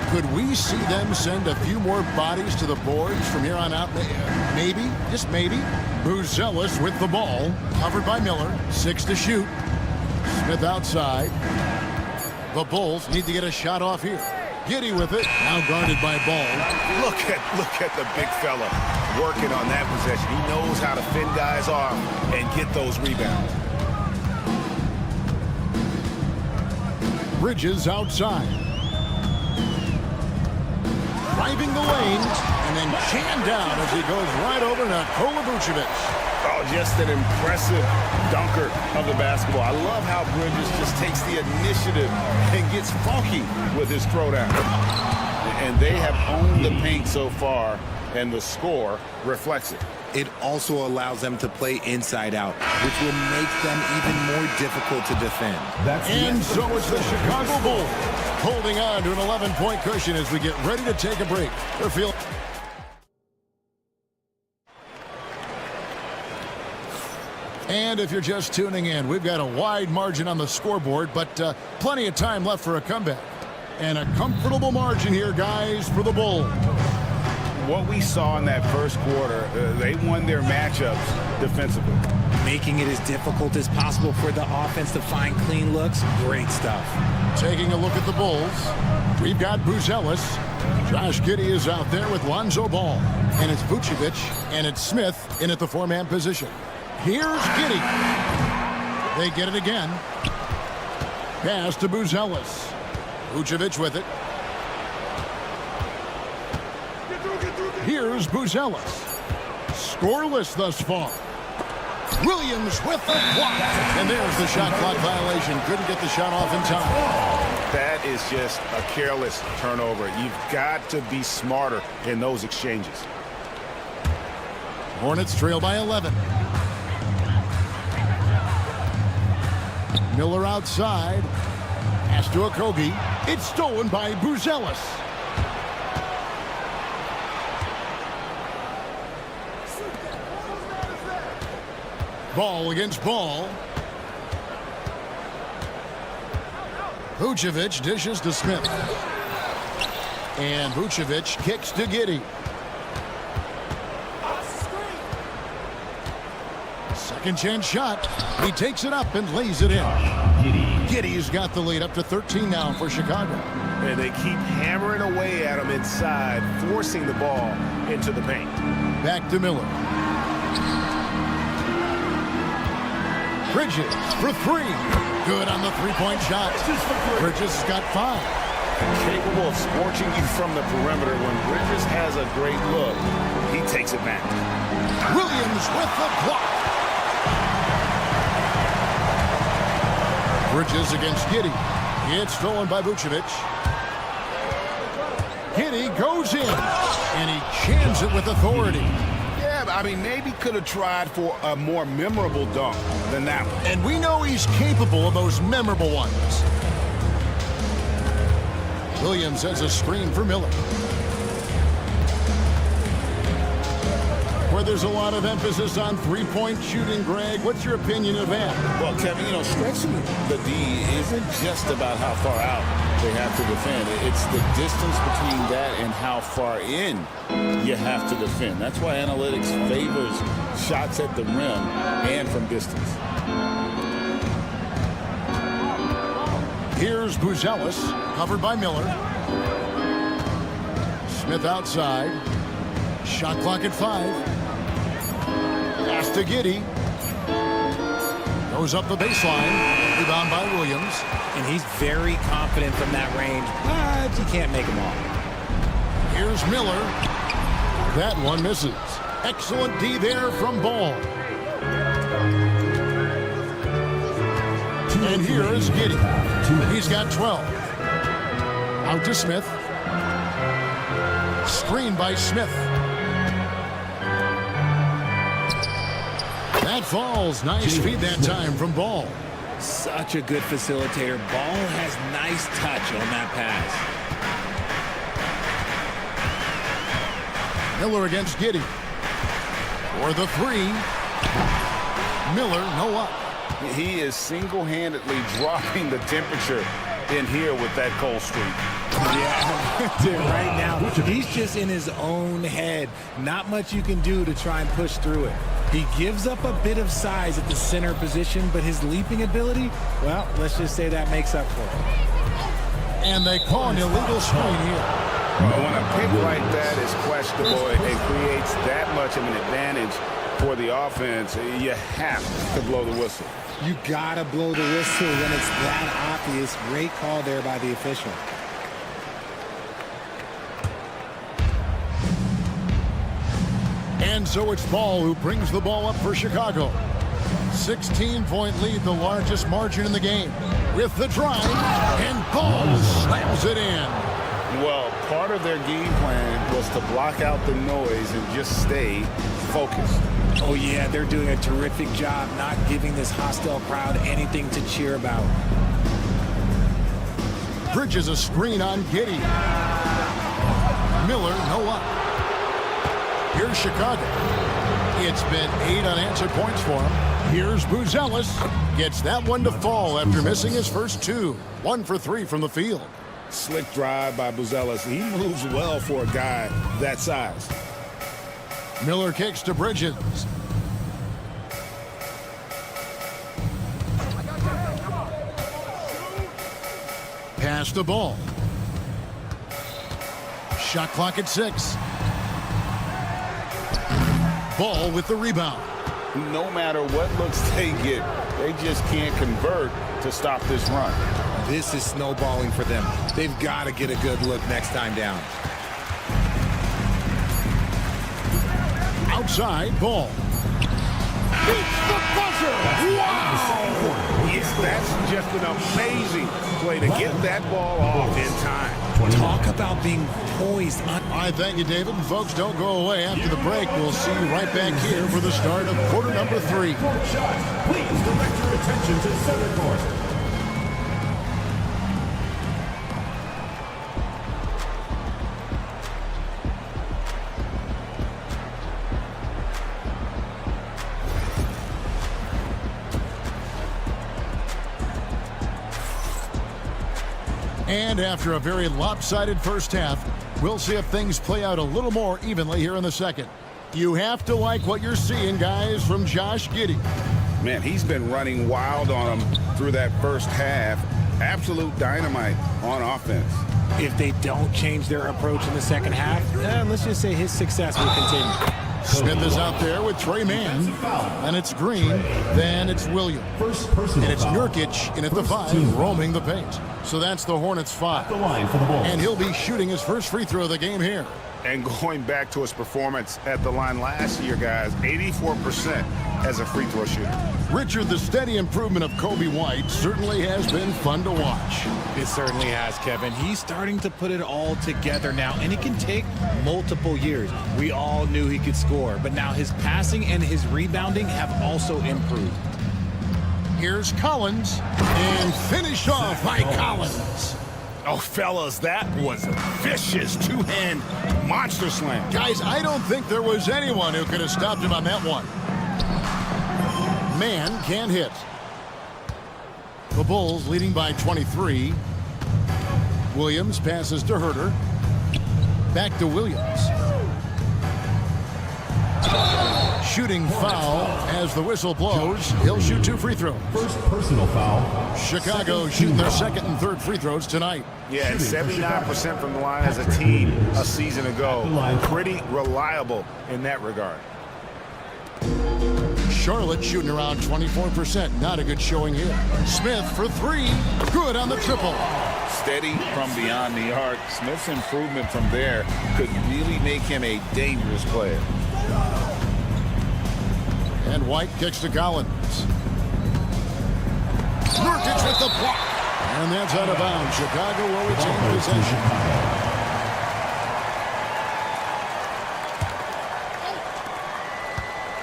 could we see them send a few more bodies to the boards from here on out? Maybe, just maybe. Buzelis with the ball, covered by Miller. 6 to shoot. Smith outside. The Bulls need to get a shot off here. Giddey with it, now guarded by Ball. Look at the big fella working on that possession. He knows how to fend guys off and get those rebounds. Bridges outside. Driving the lane, and then jammed down as he goes right over Nikola Vucevic. Oh, just an impressive dunker of the basketball. I love how Bridges just takes the initiative and gets funky with his throwdown. And they have owned the paint so far, and the score reflects it. It also allows them to play inside out, which will make them even more difficult to defend. And so it's the Chicago Bulls holding on to an 11-point cushion as we get ready to take a break. They're feeling... And if you're just tuning in, we've got a wide margin on the scoreboard, but plenty of time left for a comeback. And a comfortable margin here, guys, for the Bulls. What we saw in that first quarter, they won their matchups defensively. Making it as difficult as possible for the offense to find clean looks. Great stuff. Taking a look at the Bulls, we've got Buzelis. Josh Giddey is out there with Lonzo Ball. And it's Vucevic, and it's Smith in at the four-man position. Here's Giddey. They get it again. Pass to Buzelis. Vucevic with it. Here's Buzelis. Scoreless thus far. Williams with the block. And there's the shot clock violation. Couldn't get the shot off in time. That is just a careless turnover. You've got to be smarter in those exchanges. Hornets trail by 11. Miller outside. Pass to Okogie. It's stolen by Buzelis. Ball against Ball. Vucevic dishes to Smith. And Vucevic kicks to Giddey. Second chance shot. He takes it up and lays it in. Giddey's got the lead up to 13 now for Chicago. And they keep hammering away at him inside, forcing the ball into the paint. Back to Miller. Bridges for three. Good on the three-point shot. Bridges has got 5. Capable of scorching you from the perimeter. When Bridges has a great look, he takes it back. Williams with the block. Bridges against Giddey. It's stolen by Vucevic. Giddey goes in, and he jams it with authority. Yeah, I mean, maybe could have tried for a more memorable dunk than that one. And we know he's capable of those memorable ones. Williams has a screen for Miller. Where there's a lot of emphasis on three-point shooting, Greg, what's your opinion of that? Well, Kevin, you know, stretching the D isn't just about how far out they have to defend. It's the distance between that and how far in you have to defend. That's why analytics favors shots at the rim and from distance. Here's Buzelis, covered by Miller. Smith outside. Shot clock at 5. Pass to Giddey. Goes up the baseline. Rebound by Williams. And he's very confident from that range, but he can't make them all. Here's Miller. That one misses. Excellent D there from Ball. And here is Giddey. He's got 12. Out to Smith. Screen by Smith. That falls. Nice feed that time from Ball. Such a good facilitator. Ball has nice touch on that pass. Miller against Giddey. For the three. Miller, no up. He is single-handedly dropping the temperature in here with that cold streak. Yeah, dude, right now, he's just in his own head. Not much you can do to try and push through it. He gives up a bit of size at the center position, but his leaping ability, well, let's just say that makes up for it. And they call an illegal screen here. Well, when a pick like that is questionable, it creates that much of an advantage for the offense. You have to blow the whistle. You gotta blow the whistle when it's that obvious. Great call there by the official. And so it's Ball who brings the ball up for Chicago. 16-point lead, the largest margin in the game. With the drive, and Ball slams it in. Well, part of their game plan was to block out the noise and just stay focused. Oh, yeah, they're doing a terrific job not giving this hostile crowd anything to cheer about. Bridges a screen on Giddey. Miller, no up. Here's Chicago. It's been 8 unanswered points for him. Here's Buzelis. Gets that one to fall after missing his first 2. 1 for 3 from the field. Slick drive by Buzelis. He moves well for a guy that size. Miller kicks to Bridges. Pass the ball. Shot clock at 6. Ball with the rebound. No matter what looks they get, they just can't convert to stop this run. This is snowballing for them. They've got to get a good look next time down. Outside, Ball. Beats the buzzer! Wow! Yes, that's just an amazing play to get that ball off in time. Talk about being poised. I thank you, David. And folks, don't go away. After the break, we'll see you right back here for the start of quarter number 3. Court shot. Please direct your attention to center court. And after a very lopsided first half, we'll see if things play out a little more evenly here in the second. You have to like what you're seeing, guys, from Josh Giddey. Man, he's been running wild on him through that first half. Absolute dynamite on offense. If they don't change their approach in the second half, let's just say his success will continue. Smith is out there with Trey Mann. And it's Green. Then it's Williams. And it's Nurkic in at the 5, roaming the paint. So that's the Hornets 5. And he'll be shooting his first free throw of the game here. And going back to his performance at the line last year, guys, 84% as a free throw shooter. Richard, the steady improvement of Kobe White certainly has been fun to watch. It certainly has, Kevin. He's starting to put it all together now, and it can take multiple years. We all knew he could score, but now his passing and his rebounding have also improved. Here's Collins, and finished off by Collins. Oh, fellas, that was a vicious two-hand monster slam. Guys, I don't think there was anyone who could have stopped him on that one. Man can't hit. The Bulls leading by 23. Williams passes to Herter. Back to Williams. Shooting foul as the whistle blows. He'll shoot 2 free throws. First personal foul. Chicago shooting their second and third free throws tonight. Yeah, and 79% from the line as a team a season ago. Pretty reliable in that regard. Charlotte shooting around 24%. Not a good showing here. Smith for 3. Good on the triple. Steady from beyond the arc. Smith's improvement from there could really make him a dangerous player. And White kicks to Collins. Nurkic with the block. And that's out of bounds. Chicago will retain possession.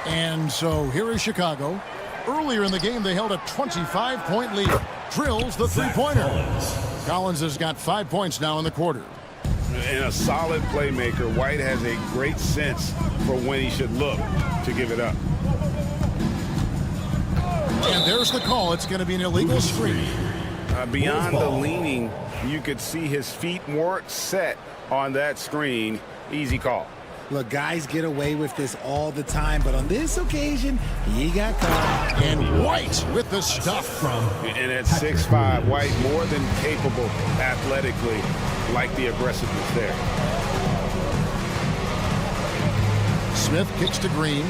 And so here is Chicago. Earlier in the game, they held a 25-point lead. Drills the three-pointer. Collins has got 5 points now in the quarter. And a solid playmaker. White has a great sense for when he should look to give it up. And there's the call. It's going to be an illegal screen. Beyond the leaning, you could see his feet weren't set on that screen. Easy call. Look, guys get away with this all the time, but on this occasion, he got caught. And White with the stuff. And at 6'5", White more than capable athletically, like the aggressiveness there. Smith kicks to Green.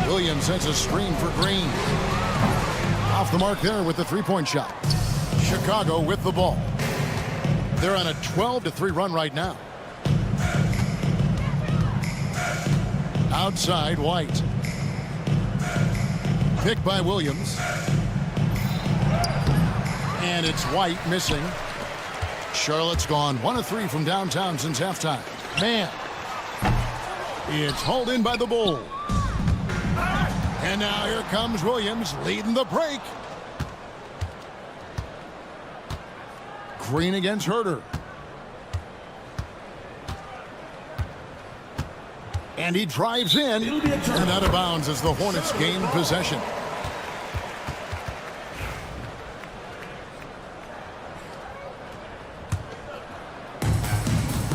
Williams sends a screen for Green. Off the mark there with the three-point shot. Chicago with the ball. They're on a 12-3 run right now. Outside, White. Picked by Williams. And it's White missing. Charlotte's gone 1 of 3 from downtown since halftime. Man. It's hauled in by the Bulls. And now here comes Williams leading the break. Green against Herter. And he drives in. And out of bounds as the Hornets gain possession.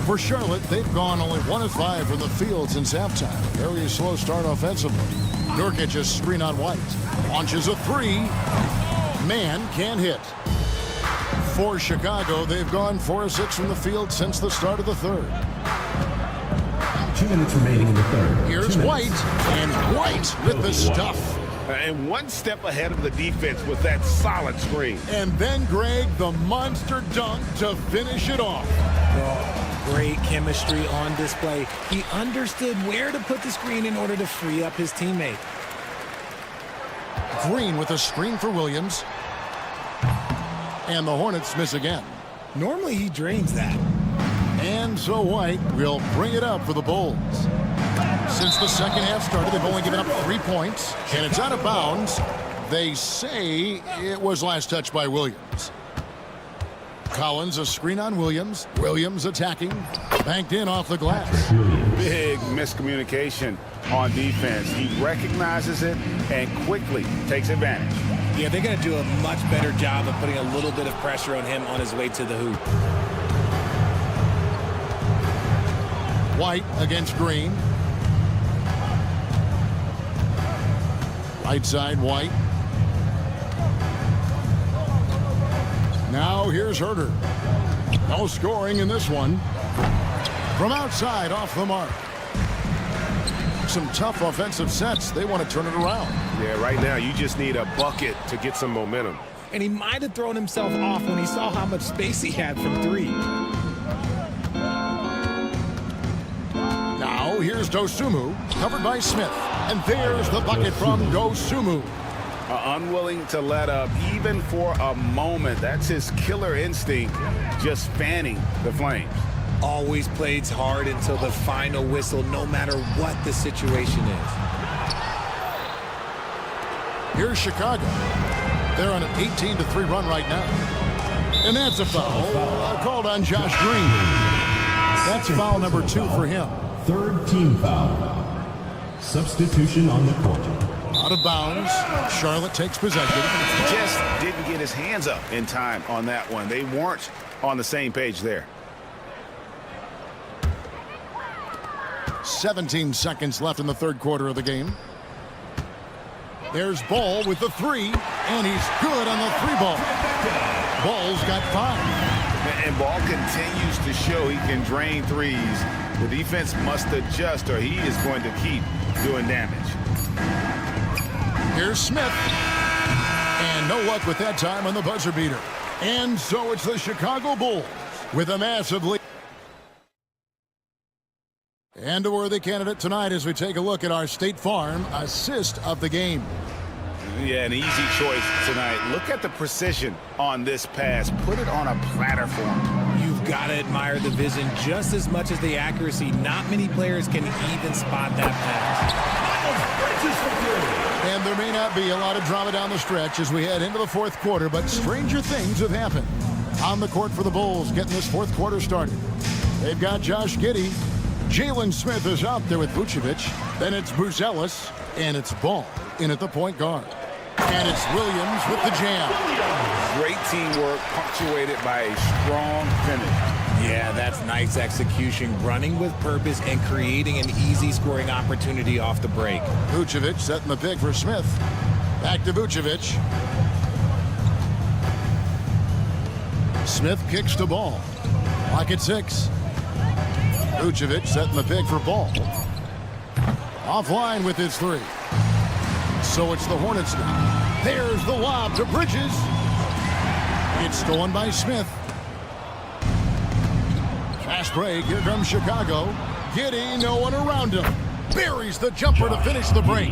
For Charlotte, they've gone only 1 of 5 from the field since halftime. Very slow start offensively. Nurkic just screen on White. Launches a 3. Man can't hit. For Chicago, they've gone 4 of 6 from the field since the start of the third. 2 minutes remaining in the third. Here's White, and White with the stuff. And 1 step ahead of the defense with that solid screen. And then Greg, the monster dunk to finish it off. Oh, great chemistry on display. He understood where to put the screen in order to free up his teammate. Green with a screen for Williams. And the Hornets miss again. Normally he drains that. And so White will bring it up for the Bulls. Since the second half started, they've only given up 3 points. And it's out of bounds. They say it was last touched by Williams. Collins, a screen on Williams. Williams attacking. Banked in off the glass. Big miscommunication on defense. He recognizes it and quickly takes advantage. Yeah, they're going to do a much better job of putting a little bit of pressure on him on his way to the hoop. White against Green. Right side, White. Now here's Herter. No scoring in this one. From outside, off the mark. Some tough offensive sets. They want to turn it around. Yeah, right now you just need a bucket to get some momentum. And he might have thrown himself off when he saw how much space he had from 3. Now here's Dosunmu, covered by Smith. And there's the bucket from Dosunmu. Unwilling to let up even for a moment. That's his killer instinct, just fanning the flames. Always plays hard until the final whistle, no matter what the situation is. Here's Chicago. They're on an 18-3 run right now. And that's a foul. Called on Josh Green. That's foul number 2 for him. Third team foul. Substitution on the court. Out of bounds. Charlotte takes possession. Just didn't get his hands up in time on that one. They weren't on the same page there. 17 seconds left in the third quarter of the game. There's Ball with the 3, and he's good on the 3-ball. Ball's got 5. And Ball continues to show he can drain threes. The defense must adjust or he is going to keep doing damage. Here's Smith. And no luck with that time on the buzzer beater. And so it's the Chicago Bulls with a massive lead. And a worthy candidate tonight as we take a look at our State Farm assist of the game. Yeah, an easy choice tonight. Look at the precision on this pass. Put it on a platter for him. You've got to admire the vision just as much as the accuracy. Not many players can even spot that pass. And there may not be a lot of drama down the stretch as we head into the fourth quarter, but stranger things have happened. On the court for the Bulls, getting this fourth quarter started. They've got Josh Giddey. Jalen Smith is out there with Vucevic. Then it's Buzelis, and it's Ball in at the point guard. And it's Williams with the jam. Great teamwork, punctuated by a strong finish. Yeah, that's nice execution, running with purpose and creating an easy scoring opportunity off the break. Vucevic setting the pick for Smith. Back to Vucevic. Smith kicks to Ball. Clock at 6. Vucevic setting the pick for Ball. Offline with his 3. So it's the Hornets now. There's the lob to Bridges. It's stolen by Smith. Fast break. Here comes Chicago. Giddey, no one around him. Buries the jumper to finish the break.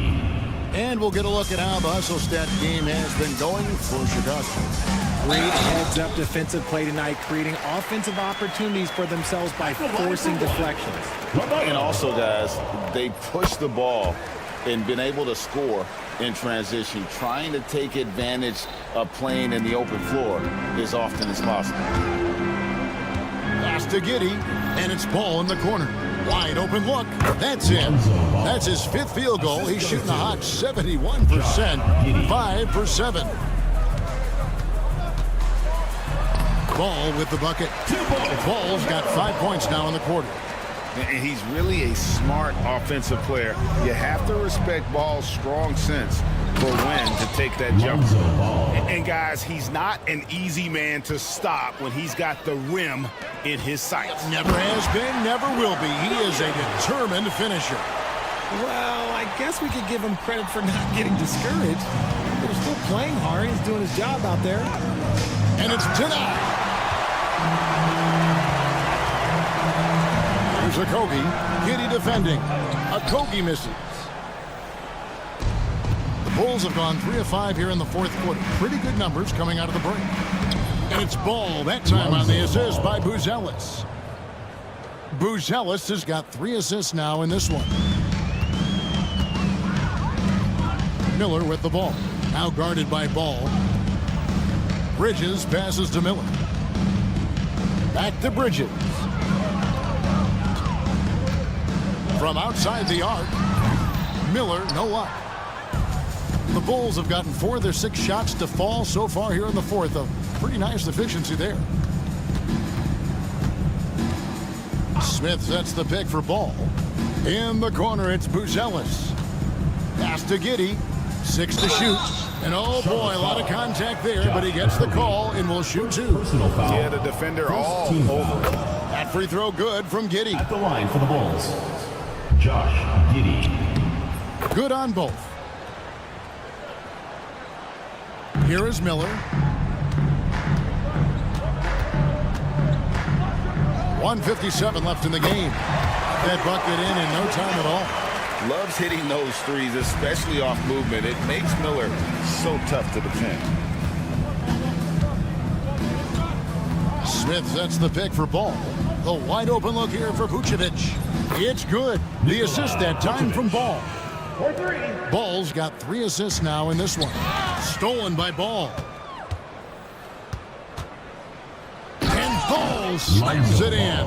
And we'll get a look at how the hustle stat game has been going for Chicago. Great heads-up defensive play tonight, creating offensive opportunities for themselves by forcing deflections. And also, guys, they push the ball and been able to score in transition, trying to take advantage of playing in the open floor as often as possible. Pass to Giddey, and it's Ball in the corner. Wide open look. That's it. That's his 5th field goal. He's shooting a hot 71%. 5 for 7. Ball with the bucket. Ball's got 5 points now in the quarter. And he's really a smart offensive player. You have to respect Ball's strong sense for when to take that jump. And guys, he's not an easy man to stop when he's got the rim in his sights. Never has been, never will be. He is a determined finisher. Well, I guess we could give him credit for not getting discouraged. They're still playing hard. He's doing his job out there. And it's denied. Here's Okogie. Giddey defending. Okogie misses. The Bulls have gone 3 of 5 here in the fourth quarter. Pretty good numbers coming out of the break. And it's Ball, that time on the assist by Buzelis. Buzelis has got 3 assists now in this one. Miller with the ball. Now guarded by Ball. Bridges passes to Miller. Back to Bridges. From outside the arc, Miller, no luck. The Bulls have gotten 4 of their 6 shots to fall so far here in the fourth. A pretty nice efficiency there. Smith sets the pick for Ball. In the corner, it's Buzelis. Pass to Giddey. 6 to shoot. And oh boy, a lot of contact there, but he gets the call and will shoot 2. Yeah, the defender all over. That free throw good from Giddey. At the line for the Bulls, Josh Giddey. Good on both. Here is Miller. 1:57 left in the game. That bucket in no time at all. Loves hitting those threes, especially off movement. It makes Miller so tough to defend. Smith sets the pick for Ball. The wide open look here for Vucevic. It's good. The assist that time from Ball. Ball's got 3 assists now in this one. Stolen by Ball. And Ball slams it in.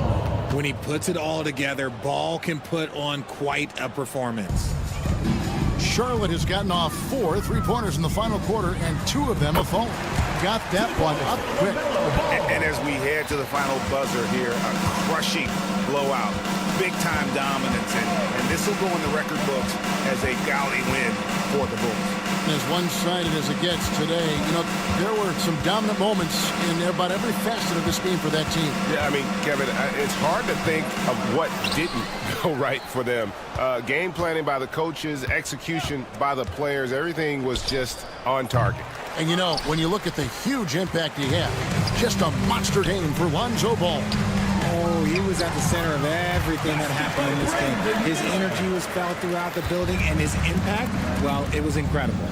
When he puts it all together, Ball can put on quite a performance. Charlotte has gotten off 4 3-pointers in the final quarter, and 2 of them have fallen. Got that one up quick. And as we head to the final buzzer here, a crushing blowout. Big-time dominance, and this will go in the record books as a gaudy win for the Bulls. As one-sided as it gets today, you know, there were some dominant moments in about every facet of this game for that team. Yeah, I mean, Kevin, it's hard to think of what didn't go right for them. Game planning by the coaches, execution by the players, everything was just on target. And, you know, when you look at the huge impact he had, just a monster game for Lonzo Ball. Oh, he was at the center of everything that happened in this game. His energy was felt throughout the building, and his impact, well, it was incredible.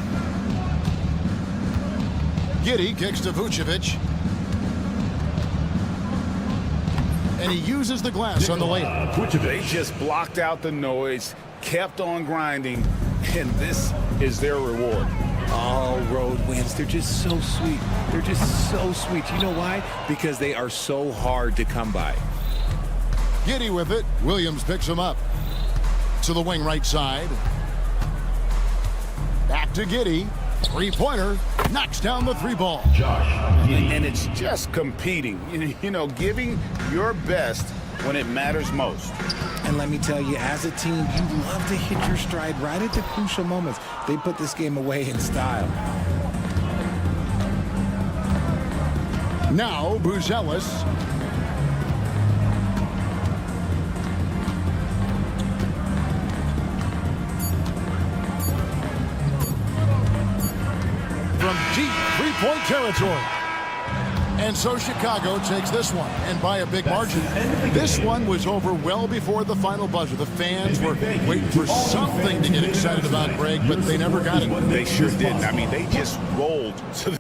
Giddey kicks to Vucevic. And he uses the glass on the layup. They just blocked out the noise, kept on grinding, and this is their reward. All road wins. They're just so sweet. They're just so sweet. You know why? Because they are so hard to come by. Giddey with it. Williams picks him up. To the wing right side. Back to Giddey. Three-pointer. Knocks down the three ball. And it's just competing, you know, giving your best when it matters most. And let me tell you, as a team, you love to hit your stride right at the crucial moments. They put this game away in style. Now, Buzelis. From deep three-point territory. And so Chicago takes this one, and by a big margin. This one was over well before the final buzzer. The fans were waiting for something to get excited about, Greg, but they never got it. They sure didn't. I mean, they just rolled to the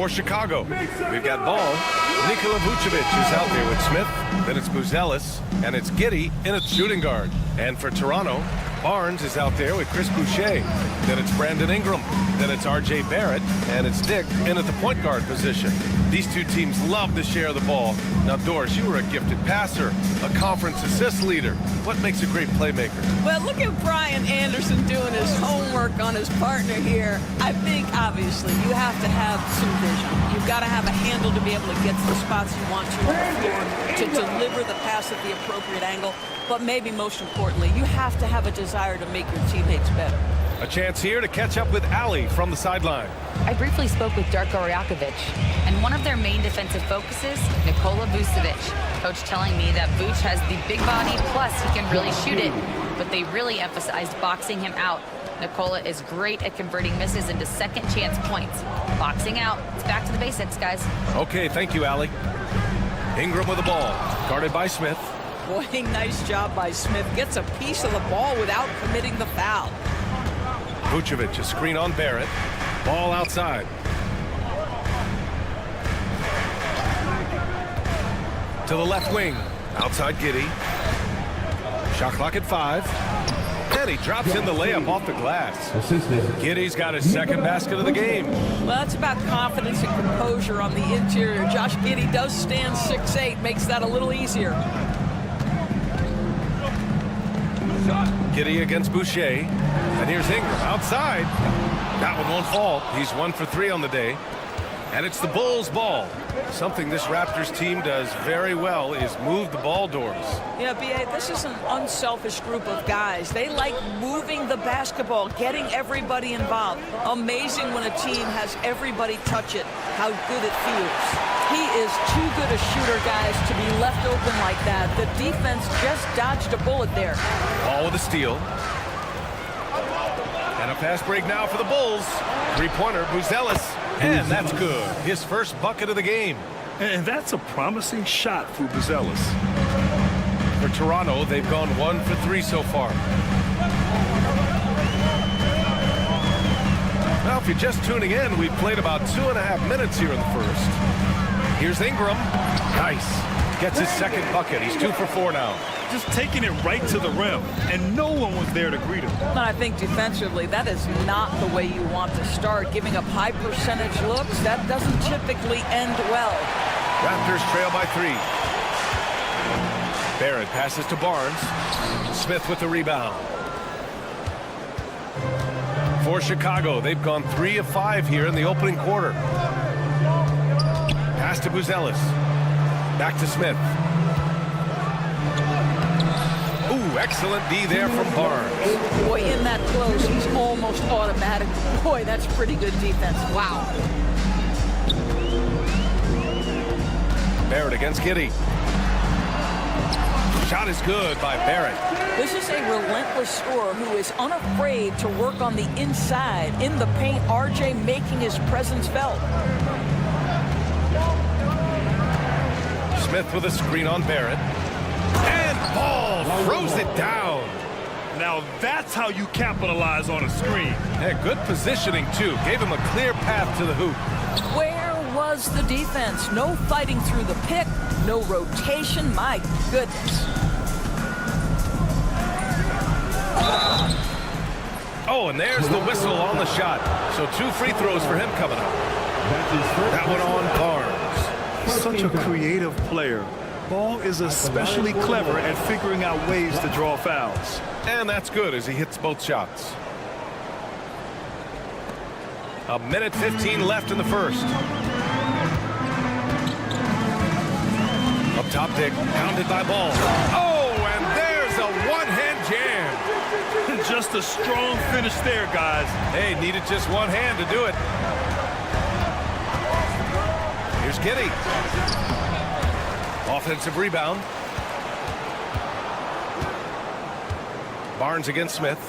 For Chicago, we've got ball. Nikola Vucevic is out there with Smith. Then it's Buzelis, and it's Giddey in at shooting guard. And for Toronto, Barnes is out there with Chris Boucher. Then it's Brandon Ingram. Then it's R.J. Barrett, and it's Dick in at the point guard position. These two teams love to share the ball. Now, Doris, you were a gifted passer, a conference assist leader. What makes a great playmaker? Well, look at Brian Anderson doing his homework on his partner here. I think, obviously, you have to have some vision. You've got to have a handle to be able to get to the spots you want to on the floor, to deliver the pass at the appropriate angle. But maybe most importantly, you have to have a desire to make your teammates better. A chance here to catch up with Ali from the sideline. I briefly spoke with Darko Rajakovic, and one of their main defensive focuses, Nikola Vucevic. Coach telling me that Vuce has the big body, plus he can really shoot it, but they really emphasized boxing him out. Nikola is great at converting misses into second chance points. Boxing out. It's back to the basics, guys. Okay, thank you, Ali. Ingram with the ball, guarded by Smith. Boy, nice job by Smith. Gets a piece of the ball without committing the foul. Vucevic, a screen on Barrett. Ball outside. To the left wing. Outside Giddey. Shot clock at 5. And he drops in the layup off the glass. Giddey's got his second basket of the game. Well, that's about confidence and composure on the interior. Josh Giddey does stand 6'8", makes that a little easier. Giddey against Boucher. And here's Ingram outside. That one won't fall. He's 1 for 3 on the day. And it's the Bulls' ball. Something this Raptors team does very well is move the ball, Doris. Yeah, B.A., this is an unselfish group of guys. They like moving the basketball, getting everybody involved. Amazing when a team has everybody touch it, how good it feels. He is too good a shooter, guys, to be left open like that. The defense just dodged a bullet there. Ball with a steal. And a fast break now for the Bulls. Three-pointer, Buzelis. And that's good. His first bucket of the game. And that's a promising shot for Buzelis. For Toronto, they've gone 1 for 3 so far. Now, if you're just tuning in, we've played about 2.5 minutes here in the first. Here's Ingram. Nice. Gets his second bucket. He's 2 for 4 now. Just taking it right to the rim, and no one was there to greet him. And I think defensively, that is not the way you want to start. Giving up high percentage looks, that doesn't typically end well. Raptors trail by 3. Barrett passes to Barnes. Smith with the rebound. For Chicago, they've gone 3 of 5 here in the opening quarter. Pass to Buzelis. Back to Smith. Ooh, excellent D there from Barnes. Boy, in that close, he's almost automatic. Boy, that's pretty good defense. Wow. Barrett against Giddey. Shot is good by Barrett. This is a relentless scorer who is unafraid to work on the inside. In the paint, RJ making his presence felt. Smith with a screen on Barrett. And Ball throws it down. Now that's how you capitalize on a screen. Yeah, good positioning, too. Gave him a clear path to the hoop. Where was the defense? No fighting through the pick, no rotation. My goodness. Oh, and there's the whistle on the shot. So 2 free throws for him coming up. That one on Barnes. Such a creative player. Ball is especially clever at figuring out ways to draw fouls. And that's good as he hits both shots. 1:15 left in the first. Up top, Dick, pounded by Ball. Oh, and there's a one-hand jam. Just a strong finish there, guys. Hey, needed just one hand to do it. Here's Giddey. Offensive rebound. Barnes against Smith.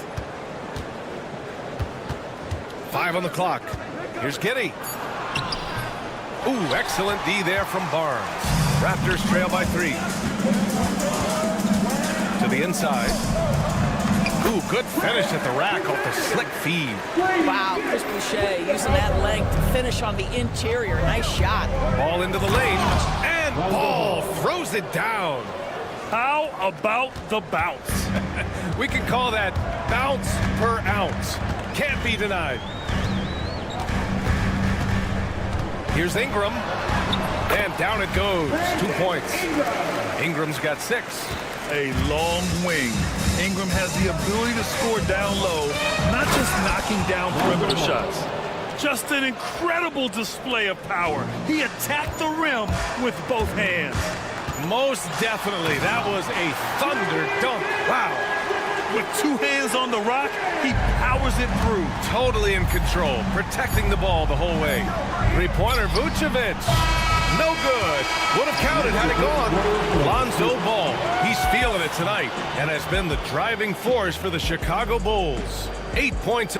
5 on the clock. Here's Giddey. Ooh, excellent D there from Barnes. Raptors trail by 3. To the inside. Ooh, good finish at the rack off the slick feed. Wow, Chris Boucher using that length to finish on the interior. Nice shot. Ball into the lane, and Ball throws it down. How about the bounce? We can call that bounce per ounce. Can't be denied. Here's Ingram, and down it goes. 2 points. Ingram's got 6. A long wing. Ingram has the ability to score down low, not just knocking down perimeter shots. Just an incredible display of power. He attacked the rim with both hands. Most definitely. That was a thunder dunk. Wow. With 2 hands on the rock, he powers it through. Totally in control, protecting the ball the whole way. Three-pointer, Vucevic. No good. Would have counted had it gone. Lonzo Ball. He's feeling it tonight and has been the driving force for the Chicago Bulls. 8 points.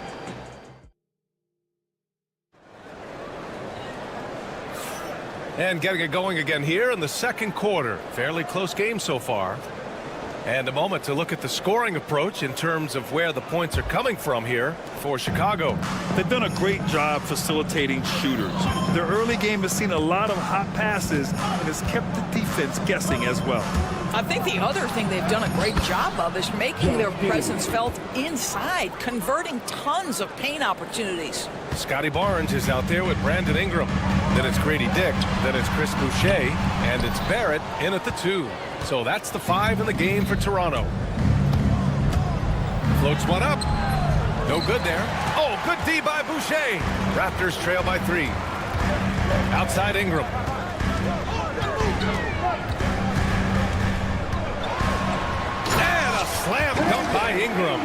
And getting it going again here in the second quarter. Fairly close game so far. And a moment to look at the scoring approach in terms of where the points are coming from here for Chicago. They've done a great job facilitating shooters. Their early game has seen a lot of hot passes and has kept the defense guessing as well. I think the other thing they've done a great job of is making their presence felt inside, converting tons of paint opportunities. Scotty Barnes is out there with Brandon Ingram. Then it's Grady Dick. Then it's Chris Boucher. And it's Barrett in at the 2. So that's the 5 in the game for Toronto. Floats one up. No good there. Oh, good D by Boucher. Raptors trail by 3. Outside Ingram. And a slam dunk by Ingram.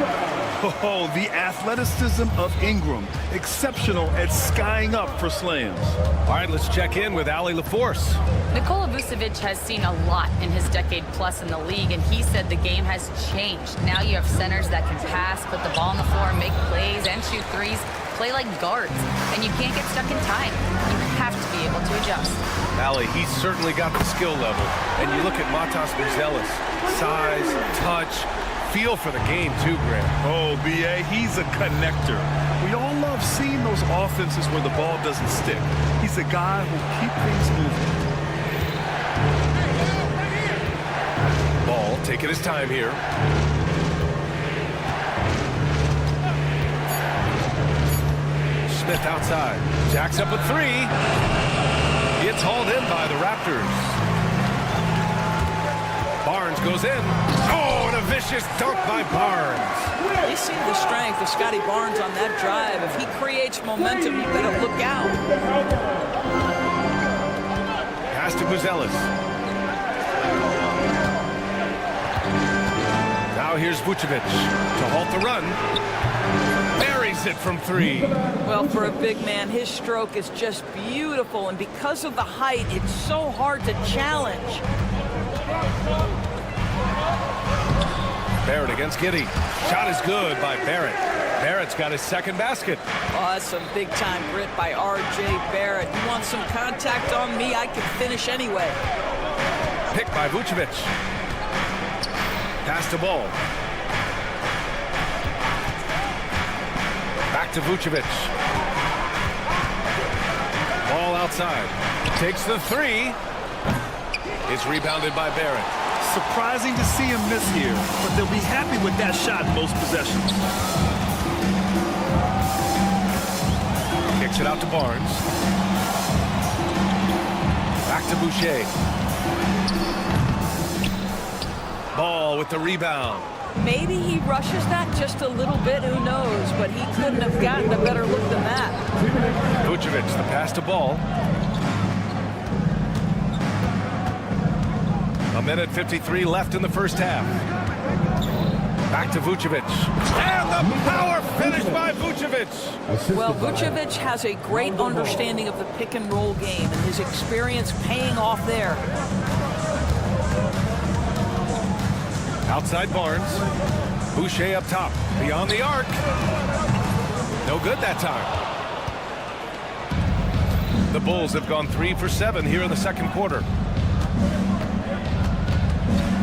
Oh, the athleticism of Ingram. Exceptional at skying up for slams. All right, let's check in with Allie LaForce. Nikola Vucevic has seen a lot in his decade plus in the league, and he said the game has changed. Now you have centers that can pass, put the ball on the floor, make plays, and shoot threes, play like guards, and you can't get stuck in time. You have to be able to adjust. Allie, he's certainly got the skill level. And you look at Matas Buzelis, size, touch, feel for the game too, Grant. Oh, B.A., he's a connector. We all love seeing those offenses where the ball doesn't stick. He's a guy who'll keep things moving. Ball taking his time here. Smith outside. Jacks up a 3. It's hauled in by the Raptors. Barnes goes in. Oh, and a vicious dunk by Barnes. You see the strength of Scotty Barnes on that drive. If he creates momentum, you better look out. Pass to Buzelis. Now here's Vucevic to halt the run. Buries it from 3. Well, for a big man, his stroke is just beautiful, and because of the height, it's so hard to challenge. Barrett against Giddey. Shot is good by Barrett. Barrett's got his second basket. Oh, that's some big-time grit by R.J. Barrett. You want some contact on me, I can finish anyway. Pick by Vucevic. Pass to Ball. Back to Vucevic. Ball outside. Takes the 3. It's rebounded by Barrett. Surprising to see him miss here, but they'll be happy with that shot most possessions. Kicks it out to Barnes. Back to Boucher. Ball with the rebound. Maybe he rushes that just a little bit, who knows, but he couldn't have gotten a better look than that. Vucevic, the pass to Ball. A minute 53 left in the first half. Back to Vucevic. And the power finish by Vucevic. Well, Vucevic has a great understanding of the pick-and-roll game, and his experience paying off there. Outside Barnes. Boucher up top. Beyond the arc. No good that time. The Bulls have gone 3 for 7 here in the second quarter.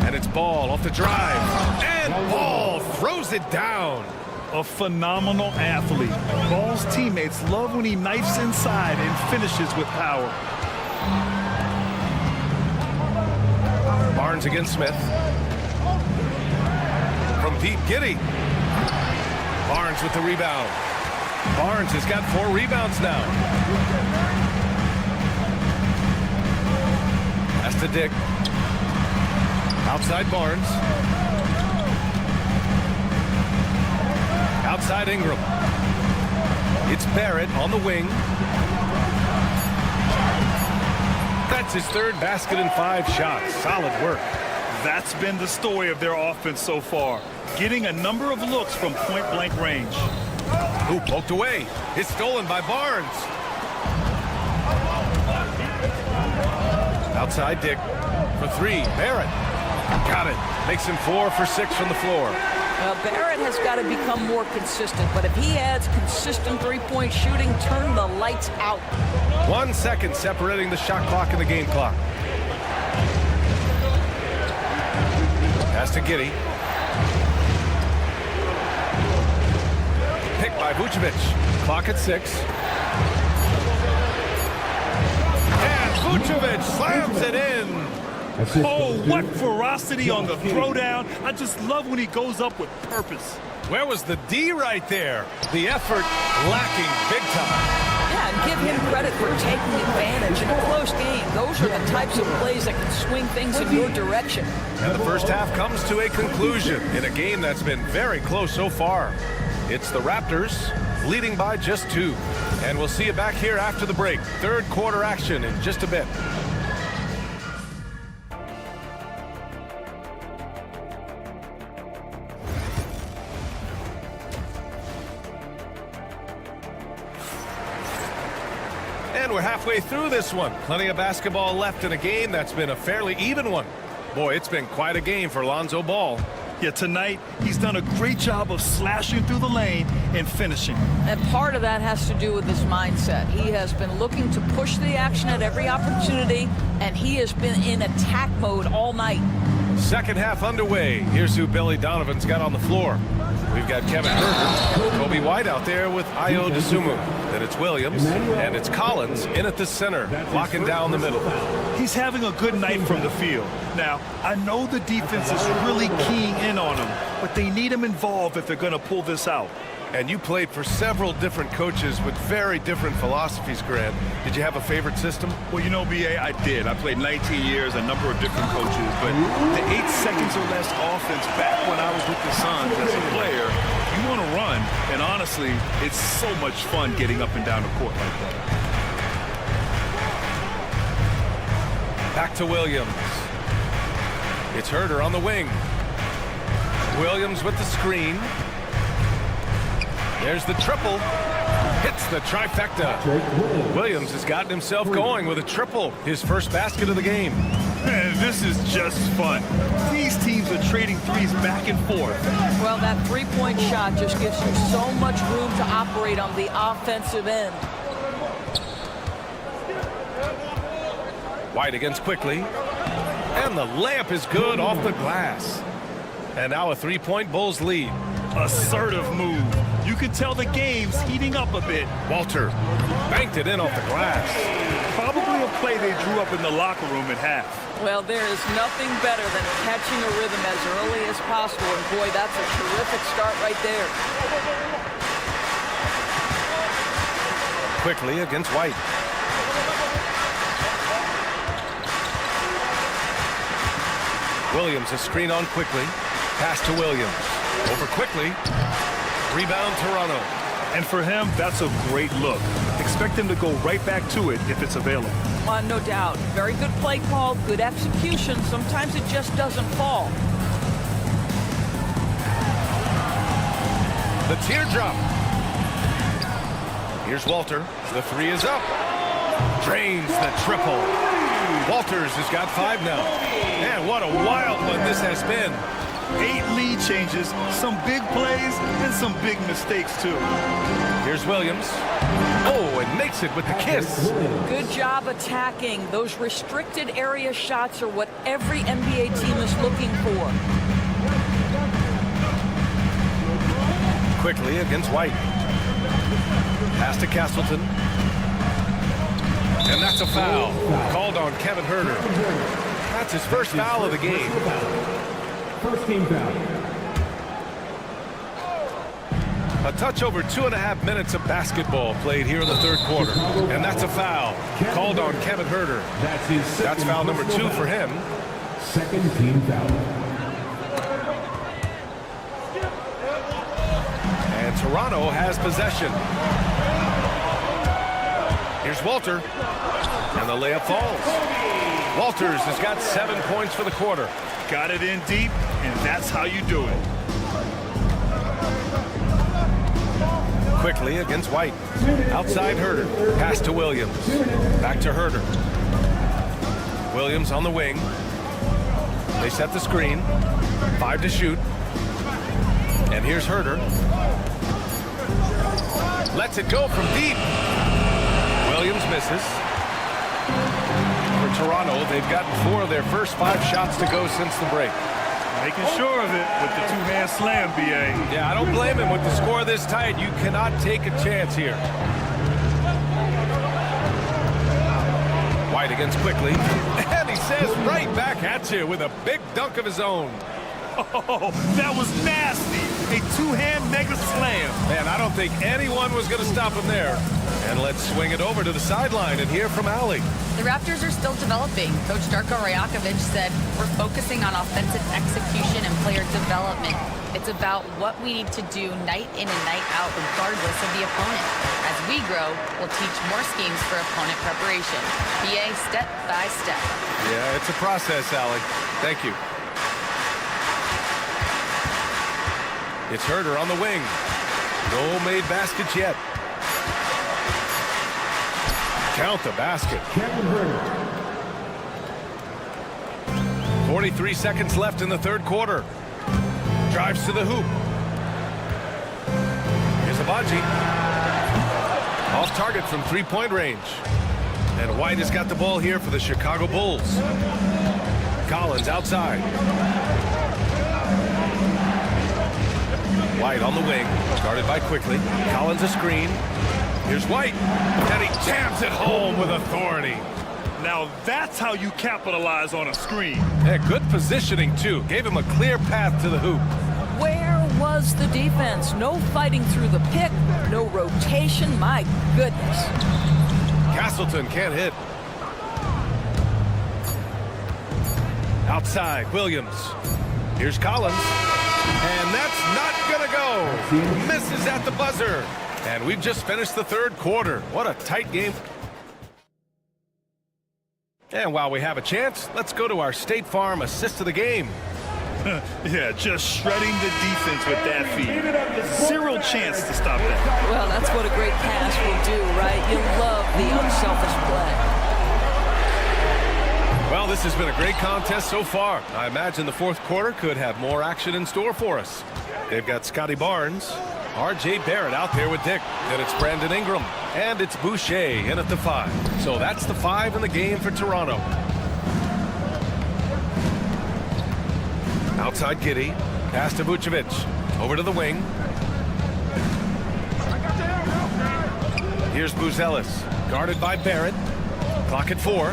And it's Ball off the drive. And Ball throws it down. A phenomenal athlete. Ball's teammates love when he knifes inside and finishes with power. Barnes against Smith. From deep, Giddey. Barnes with the rebound. Barnes has got 4 rebounds now. That's to Dick. Outside Barnes. Outside Ingram. It's Barrett on the wing. That's his 3rd basket in 5 shots. Solid work. That's been the story of their offense so far. Getting a number of looks from point-blank range. Who poked away? It's stolen by Barnes. Outside Dick for 3. Barrett. Got it. Makes him 4 for 6 from the floor. Well, Barrett has got to become more consistent, but if he adds consistent three-point shooting, turn the lights out. 1 second separating the shot clock and the game clock. Pass to Giddey. Picked by Vucevic. Clock at 6. And Vucevic slams it in. Oh, what ferocity on the throwdown. I just love when he goes up with purpose. Where was the D right there? The effort lacking big time. Yeah, and give him credit for taking advantage in a close game. Those are the types of plays that can swing things in your direction. And the first half comes to a conclusion in a game that's been very close so far. It's the Raptors leading by just 2. And we'll see you back here after the break. 3rd quarter action in just a bit. And we're halfway through this one. Plenty of basketball left in a game that's been a fairly even one. Boy, it's been quite a game for Lonzo Ball. Yeah, tonight, he's done a great job of slashing through the lane and finishing. And part of that has to do with his mindset. He has been looking to push the action at every opportunity, and he has been in attack mode all night. Second half underway. Here's who Billy Donovan's got on the floor. We've got Kevin Herter, Kobe White out there with Ayo Dosunmu. Then it's Williams, and it's Collins in at the center, locking down the middle. He's having a good night from the field. Now, I know the defense is really keying in on him, but they need him involved if they're going to pull this out. And you played for several different coaches with very different philosophies, Grant. Did you have a favorite system? Well, you know, B.A., I did. I played 19 years, a number of different coaches, but the 8 seconds or less offense back when I was with the Suns as a player, you want to run, and honestly, it's so much fun getting up and down the court like that. Back to Williams. It's Herter on the wing. Williams with the screen. There's the triple. Hits the trifecta. Williams has gotten himself going with a triple. His first basket of the game. Man, this is just fun. These teams are trading threes back and forth. Well, that three-point shot just gives you so much room to operate on the offensive end. White against Quickly. And the layup is good off the glass. And now a 3-point Bulls lead. Assertive move. You can tell the game's heating up a bit. Walter banked it in off the glass. Probably a play they drew up in the locker room at half. Well, there is nothing better than catching a rhythm as early as possible. And boy, that's a terrific start right there. Quickly against White. Williams a screen on Quickly. Pass to Williams. Over Quickly. Rebound Toronto. And for him, that's a great look. Expect him to go right back to it if it's available. No doubt. Very good play call, good execution. Sometimes it just doesn't fall. The teardrop. Here's Walter. The 3 is up. Drains the triple. Walters has got 5 now. Man, what a wild one this has been. 8 lead changes, some big plays, and some big mistakes, too. Here's Williams. Oh, and makes it with the kiss. Good job attacking. Those restricted area shots are what every NBA team is looking for. Quickly against White. Pass to Castleton. And that's a foul. Called on Kevin Herter. That's his first foul of the game. First team foul. A touch over 2.5 minutes of basketball played here in the third quarter. And that's a foul. Called on Kevin Herter. That's foul number 2 for him. Second team foul. And Toronto has possession. Here's Walter. And the layup falls. Walters has got 7 points for the quarter. Got it in deep, and that's how you do it. Quickly against White. Outside Herter. Pass to Williams. Back to Herter. Williams on the wing. They set the screen. 5 to shoot. And here's Herter. Lets it go from deep. Williams misses. For Toronto, they've gotten 4 of their first 5 shots to go since the break. Making sure of it with the two-hand slam, B.A. Yeah, I don't blame him. With the score this tight, you cannot take a chance here. White against Quickly. And he says right back at you with a big dunk of his own. Oh, that was nasty. A two-hand mega slam. Man, I don't think anyone was going to stop him there. And let's swing it over to the sideline and hear from Allie. The Raptors are still developing. Coach Darko Rajakovic said, we're focusing on offensive execution and player development. It's about what we need to do night in and night out, regardless of the opponent. As we grow, we'll teach more schemes for opponent preparation. PA step by step. Yeah, it's a process, Allie. Thank you. It's Herter on the wing. No made baskets yet. Count the basket. 43 seconds left in the third quarter. Drives to the hoop. Here's Abaji. Off target from three-point range. And White has got the ball here for the Chicago Bulls. Collins outside. White on the wing. Guarded by Quickly. Collins a screen. Here's White, and he jams it home with authority. Now that's how you capitalize on a screen. Yeah, good positioning, too. Gave him a clear path to the hoop. Where was the defense? No fighting through the pick, no rotation. My goodness. Castleton can't hit. Outside, Williams. Here's Collins. And that's not gonna go. Misses at the buzzer. And we've just finished the third quarter. What a tight game. And while we have a chance, let's go to our State Farm assist of the game. Yeah, just shredding the defense with that feed. Zero chance to stop that. Well, that's what a great pass will do, right? You love the unselfish play. Well, this has been a great contest so far. I imagine the fourth quarter could have more action in store for us. They've got Scotty Barnes, R.J. Barrett out there with Dick. Then it's Brandon Ingram. And it's Boucher in at the 5. So that's the 5 in the game for Toronto. Outside Giddey. Pass to Vucevic. Over to the wing. Here's Buzelis. Guarded by Barrett. Clock at 4.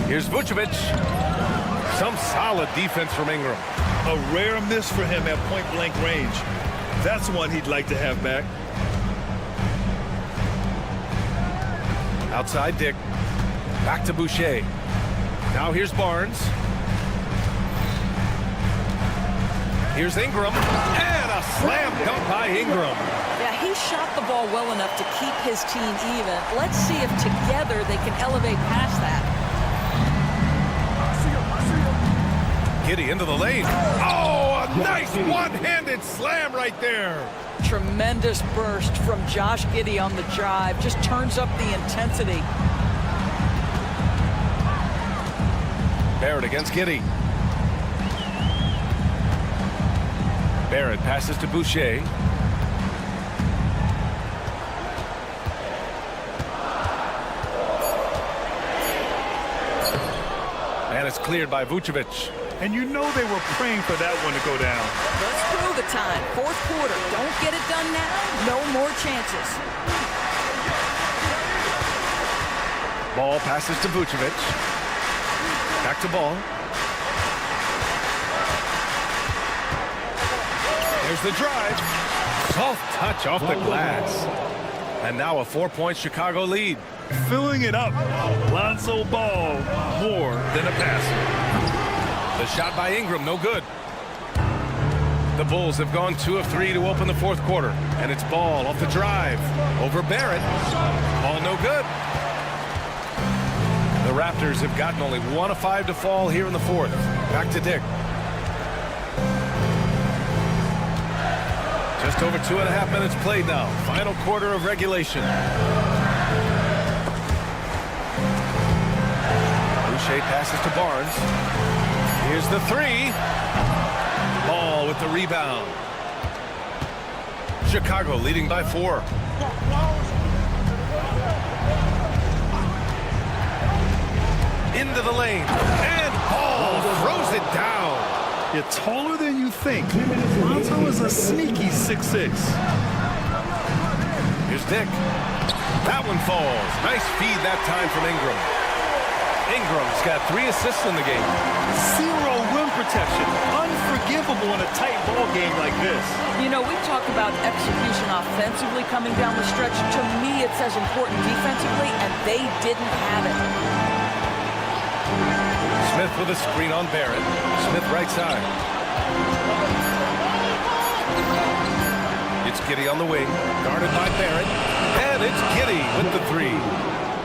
Here's Vucevic. Some solid defense from Ingram. A rare miss for him at point-blank range. That's one he'd like to have back. Outside Dick. Back to Boucher. Now here's Barnes. Here's Ingram. And a slam dunk by Ingram. Yeah, he shot the ball well enough to keep his team even. Let's see if together they can elevate past that. Giddey into the lane. Oh, a nice one-handed slam right there. Tremendous burst from Josh Giddey on the drive. Just turns up the intensity. Barrett against Giddey. Barrett passes to Boucher. And it's cleared by Vucevic. And you know they were praying for that one to go down. Let's prove the time. Fourth quarter. Don't get it done now. No more chances. Ball passes to Vucevic. Back to Ball. There's the drive. Soft touch off the glass. And now a 4-point Chicago lead. Filling it up. Lonzo Ball, more than a passer. The shot by Ingram, no good. The Bulls have gone 2 of 3 to open the fourth quarter. And it's Ball off the drive. Over Barrett. Ball no good. The Raptors have gotten only 1 of 5 to fall here in the fourth. Back to Dick. Just over 2.5 minutes played now. Final quarter of regulation. Boucher passes to Barnes. Here's the 3. Ball with the rebound. Chicago leading by 4. Into the lane. And Ball throws it down. You're taller than you think. Lonzo is a sneaky 6'6". Here's Dick. That one falls. Nice feed that time from Ingram. Ingram's got 3 assists in the game. 0 rim protection. Unforgivable in a tight ball game like this. You know, we talk about execution offensively coming down the stretch. To me, it's as important defensively, and they didn't have it. Smith with a screen on Barrett. Smith right side. It's Giddey on the wing, guarded by Barrett. And it's Giddey with the 3.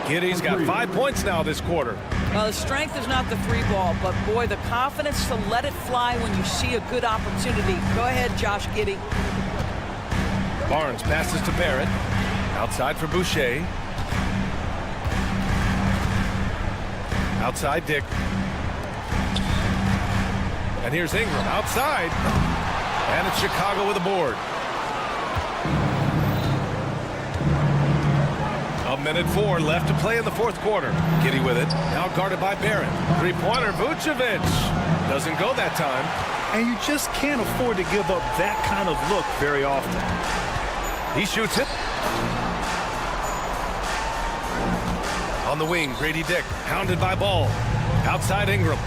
Giddey's got 5 points now this quarter. Well, the strength is not the 3 ball, but boy, the confidence to let it fly when you see a good opportunity. Go ahead, Josh Giddey. Barnes passes to Barrett. Outside for Boucher. Outside Dick. And here's Ingram outside. And it's Chicago with a board. 1:04 left to play in the fourth quarter. Giddey with it. Now guarded by Barrett. 3-pointer Vucevic. Doesn't go that time. And you just can't afford to give up that kind of look very often. He shoots it. On the wing, Grady Dick. Hounded by Ball. Outside Ingram.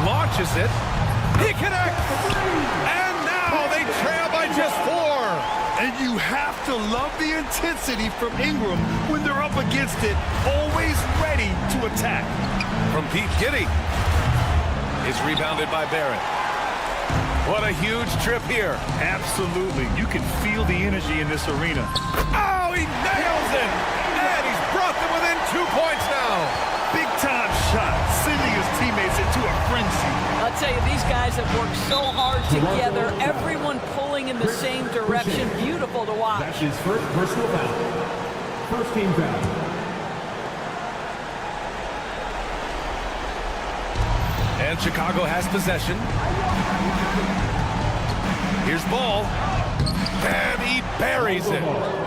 Launches it. He connects. And now they trail by just 4. And you have to love the intensity from Ingram when they're up against it, always ready to attack. From Pete Giddey. Is rebounded by Barrett. What a huge trip here. Absolutely. You can feel the energy in this arena. Oh, he nails it. And he's brought them within 2 points now. Big time shot, sending his teammates into a frenzy. I'll tell you, these guys have worked so hard together. Everyone pulling in the same direction. Beautiful to watch. That's his first personal foul. First team foul. And Chicago has possession. Here's Ball. And he buries it.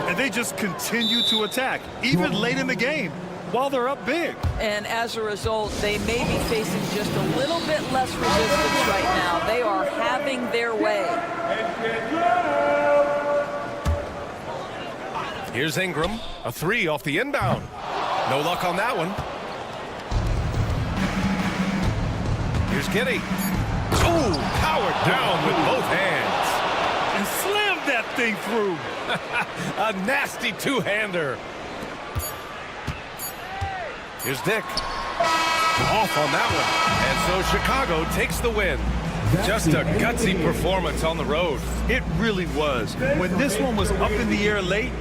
And they just continue to attack, even late in the game, while they're up big. And as a result, they may be facing just a little bit less resistance right now. They are having their way. Here's Ingram. A 3 off the inbound. No luck on that one. Here's Giddey. Oh, powered down with both hands. And slammed that thing through. A nasty 2-hander. Here's Dick. Off on that one. And so Chicago takes the win. Just a gutsy performance on the road. It really was. When this one was up in the air late,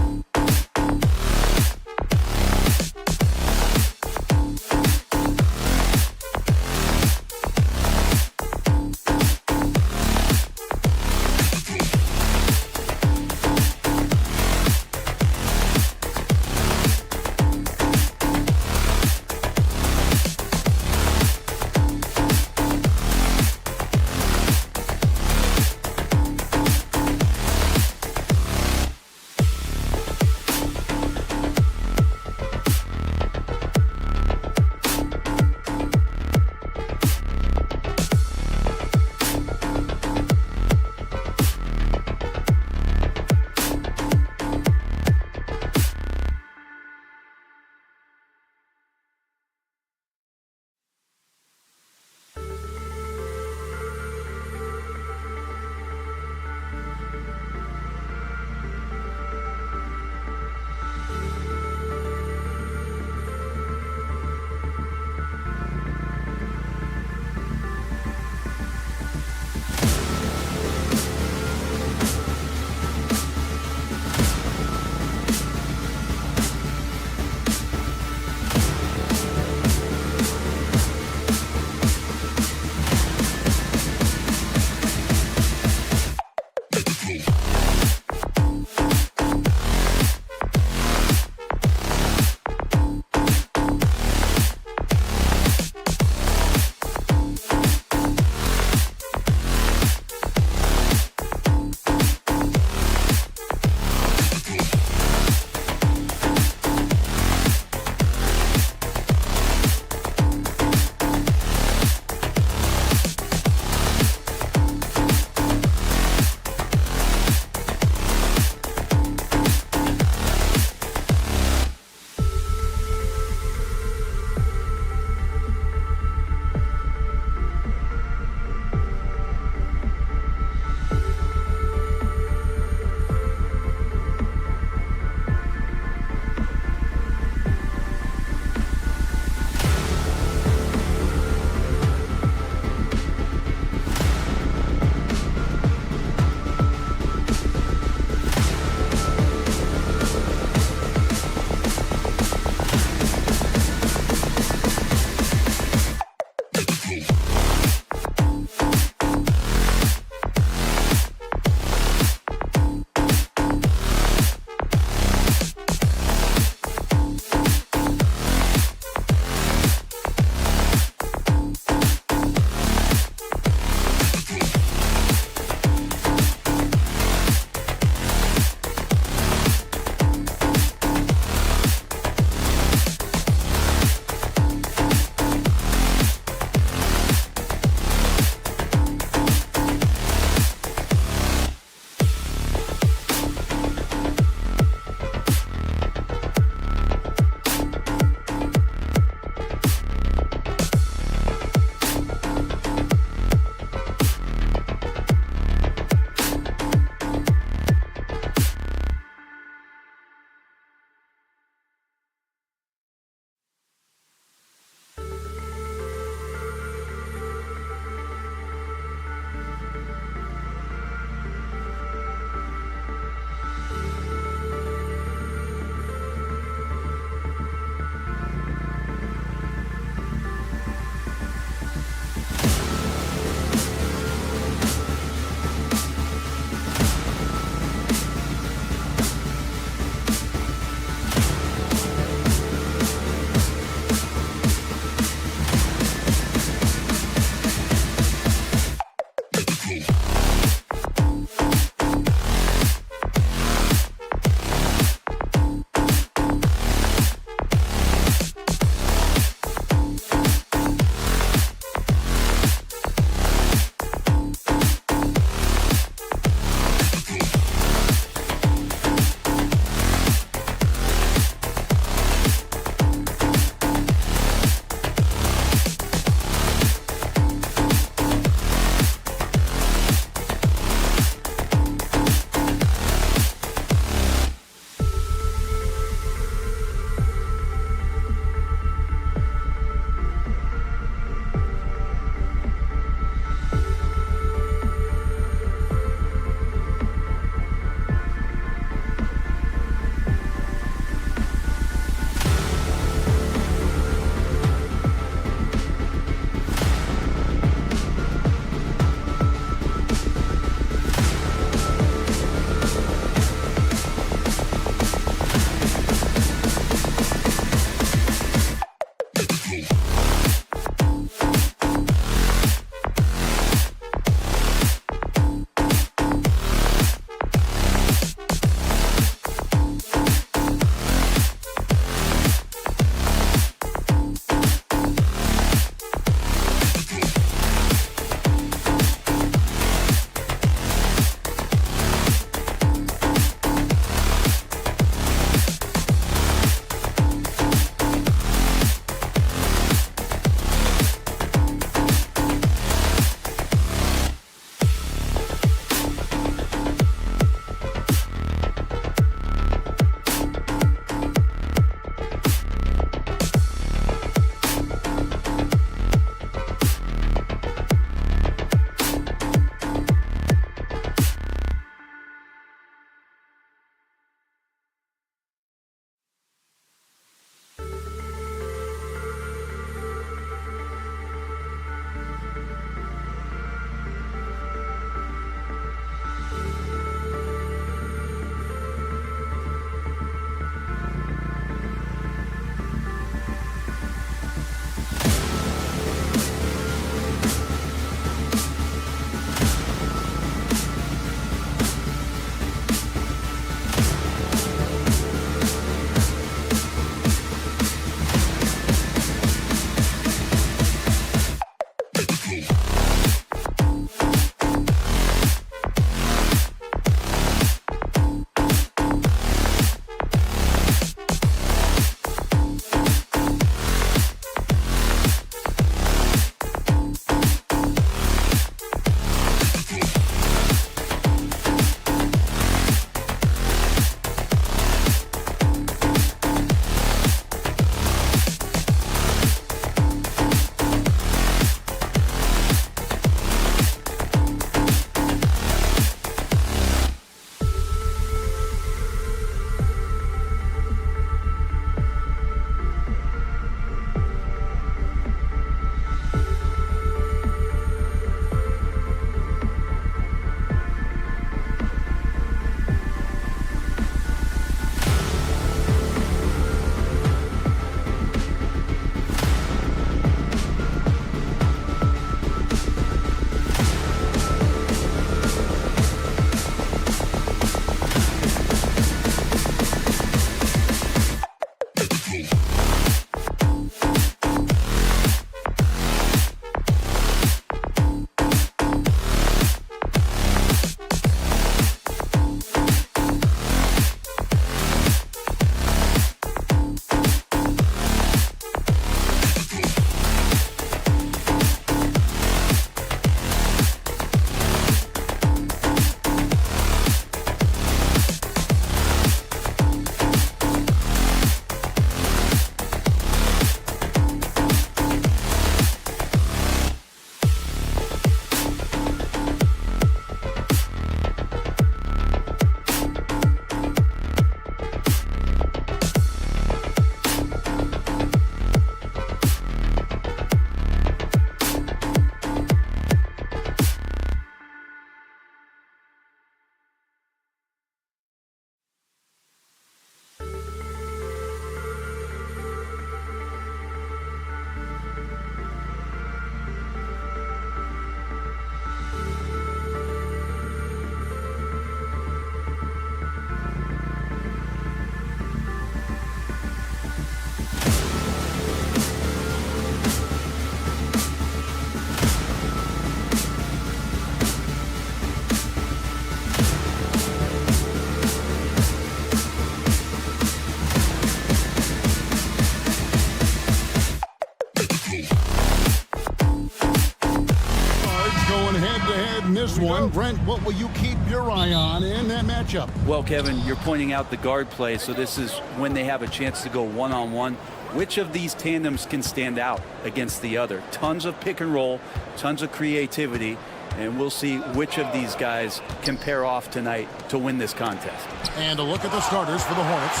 one. Brent, what will you keep your eye on in that matchup? Well, Kevin, you're pointing out the guard play, so this is when they have a chance to go one-on-one. Which of these tandems can stand out against the other? Tons of pick and roll, tons of creativity, and we'll see which of these guys can pair off tonight to win this contest. And a look at the starters for the Hornets.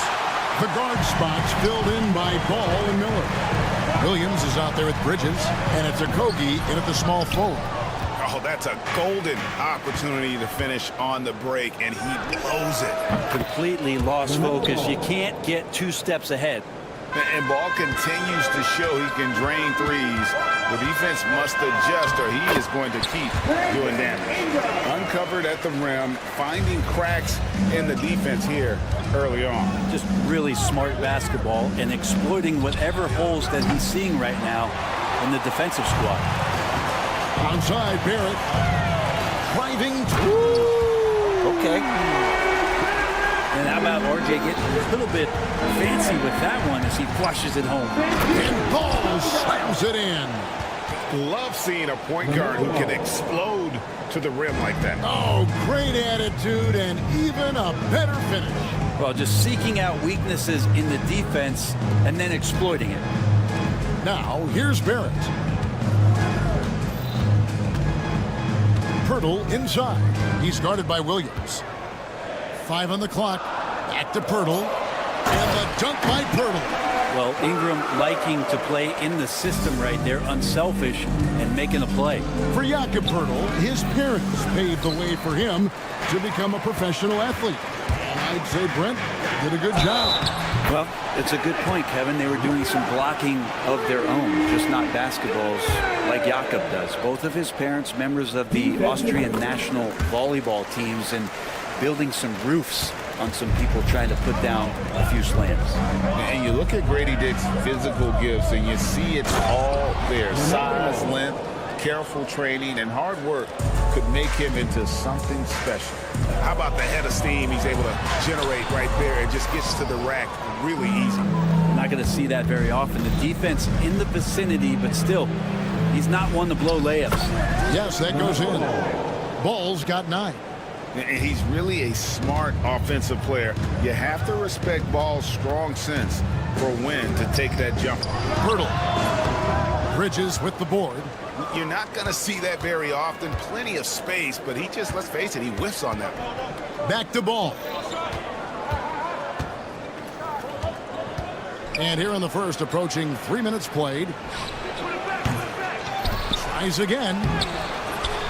The guard spots filled in by Ball and Miller. Williams is out there with Bridges, and it's Okogie in at the small forward. Oh, that's a golden opportunity to finish on the break, and he blows it. Completely lost focus. You can't get 2 steps ahead. And Ball continues to show he can drain threes. The defense must adjust or he is going to keep doing damage. Uncovered at the rim, finding cracks in the defense here early on. Just really smart basketball and exploiting whatever holes that he's seeing right now in the defensive squad. Outside, Barrett. Driving through. Okay. And how about RJ getting a little bit fancy with that one as he flushes it home. And Ball slams it in. Love seeing a point guard who can explode to the rim like that. Oh, great attitude and even a better finish. Well, just seeking out weaknesses in the defense and then exploiting it. Now, here's Barrett. Pirtle inside. He's guarded by Williams. 5 on the clock. Back to Pirtle. And the dunk by Pirtle. Well, Ingram liking to play in the system right there, unselfish and making a play. For Jakob Pirtle, his parents paved the way for him to become a professional athlete. And I'd say Brent did a good job. Well, it's a good point, Kevin. They were doing some blocking of their own, just not basketballs like Jakob does. Both of his parents, members of the Austrian national volleyball teams, and building some roofs on some people trying to put down a few slams. And you look at Grady Dick's physical gifts and you see it's all there. Size, length, careful training, and hard work could make him into something special. How about the head of steam he's able to generate right there and just gets to the rack really easy. Not going to see that very often. The defense in the vicinity, but still, he's not one to blow layups. Yes, that goes in. Ball's got 9. And he's really a smart offensive player. You have to respect Ball's strong sense for when to take that jump. Pirtle. Bridges with the board. You're not going to see that very often. Plenty of space, but he just, let's face it, he whiffs on that. Back to Ball. And here in the first, approaching 3 minutes played. Tries again.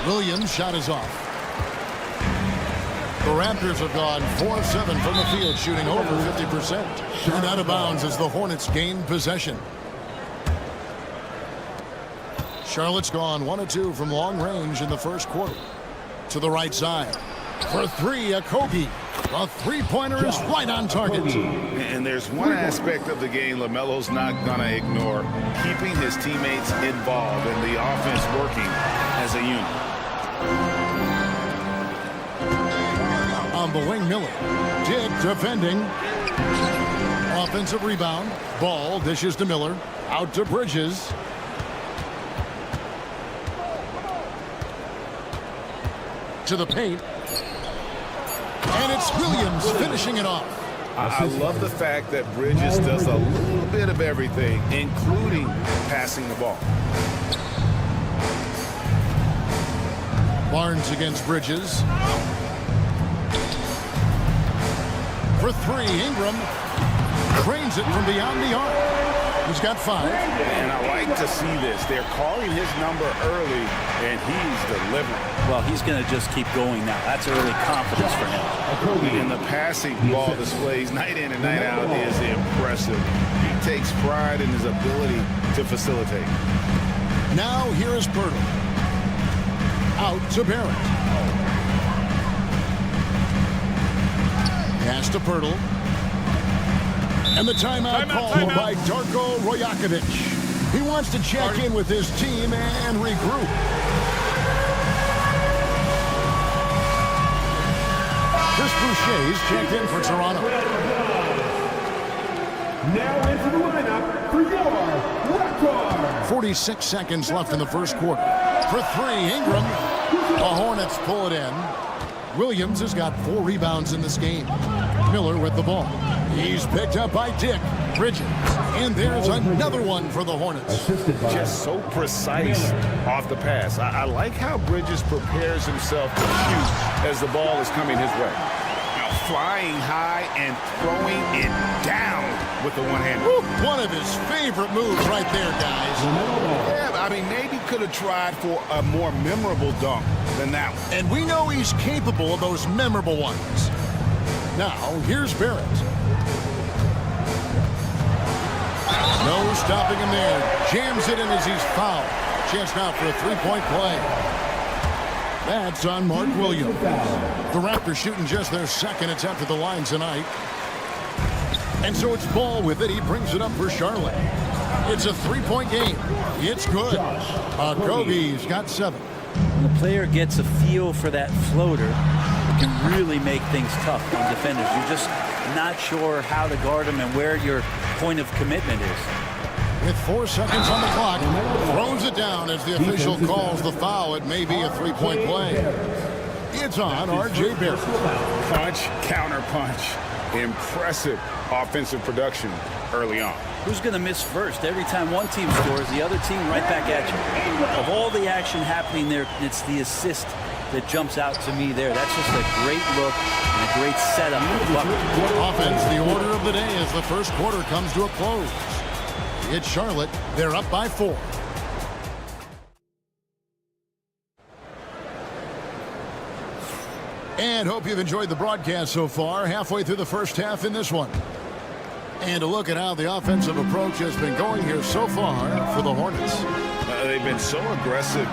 Williams' shot is off. The Raptors have gone 4-7 from the field, shooting over 50%. And out of bounds as the Hornets gain possession. Charlotte's gone 1 of 2 from long range in the first quarter. To the right side. For 3, Okogie. The three-pointer is right on target. And there's one aspect of the game LaMelo's not going to ignore. Keeping his teammates involved and the offense working as a unit. On the wing, Miller. Dick defending. Offensive rebound. Ball dishes to Miller. Out to Bridges. To the paint. And it's Williams finishing it off. I love the fact that Bridges does a little bit of everything, including passing the ball. Barnes against Bridges. For 3, Ingram cranes it from beyond the arc. He's got 5. And I like to see this. They're calling his number early, and he's delivering. Well, he's going to just keep going now. That's early confidence for him. And the passing ball displays night in and night out is impressive. He takes pride in his ability to facilitate. Now here is Pirtle. Out to Barrett. Pass to Pirtle. And the timeout called by Darko Rojakovic. He wants to check in with his team and regroup. Chris Boucher's checked in for Toronto. Now into the lineup for your Raptors. 46 seconds left in the first quarter. For 3, Ingram. The Hornets pull it in. Williams has got 4 rebounds in this game. Miller with the ball. He's picked up by Dick. Bridges. And there's another one for the Hornets. Just so precise off the pass. I like how Bridges prepares himself to shoot as the ball is coming his way. Now flying high and throwing it down with the one hand. One of his favorite moves right there, guys. Yeah, I mean, maybe could have tried for a more memorable dunk than that one. And we know he's capable of those memorable ones. Now, here's Barrett. No stopping him there. Jams it in as he's fouled. Chance now for a three-point play. That's on Mark Williams. The Raptors shooting just their second attempt at the line tonight. And so it's Ball with it. He brings it up for Charlotte. It's a three-point game. It's good. Kobe's got 7. When the player gets a feel for that floater, it can really make things tough on defenders. You're just not sure how to guard them and where your point of commitment is. With 4 seconds on the clock, throws it down as the official calls the foul. It may be a three-point play. It's on R.J. Barrett. Punch, counter punch. Impressive offensive production early on. Who's going to miss first? Every time one team scores, the other team right back at you. Of all the action happening there, it's the assist that jumps out to me there. That's just a great look and a great setup for the bucket. Offense, the order of the day as the first quarter comes to a close. It's Charlotte. They're up by 4. And hope you've enjoyed the broadcast so far. Halfway through the first half in this one. And a look at how the offensive approach has been going here so far for the Hornets. They've been so aggressive,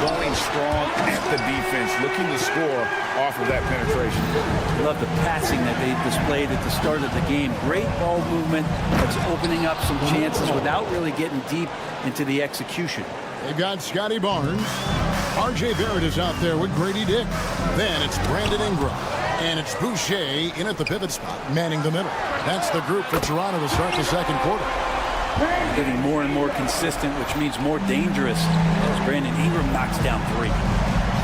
going strong at the defense, looking to score off of that penetration. I love the passing that they displayed at the start of the game. Great ball movement that's opening up some chances without really getting deep into the execution. They've got Scotty Barnes. R.J. Barrett is out there with Grady Dick. Then it's Brandon Ingram. And it's Boucher in at the pivot spot, manning the middle. That's the group for Toronto to start the second quarter. Getting more and more consistent, which means more dangerous as Brandon Ingram knocks down 3.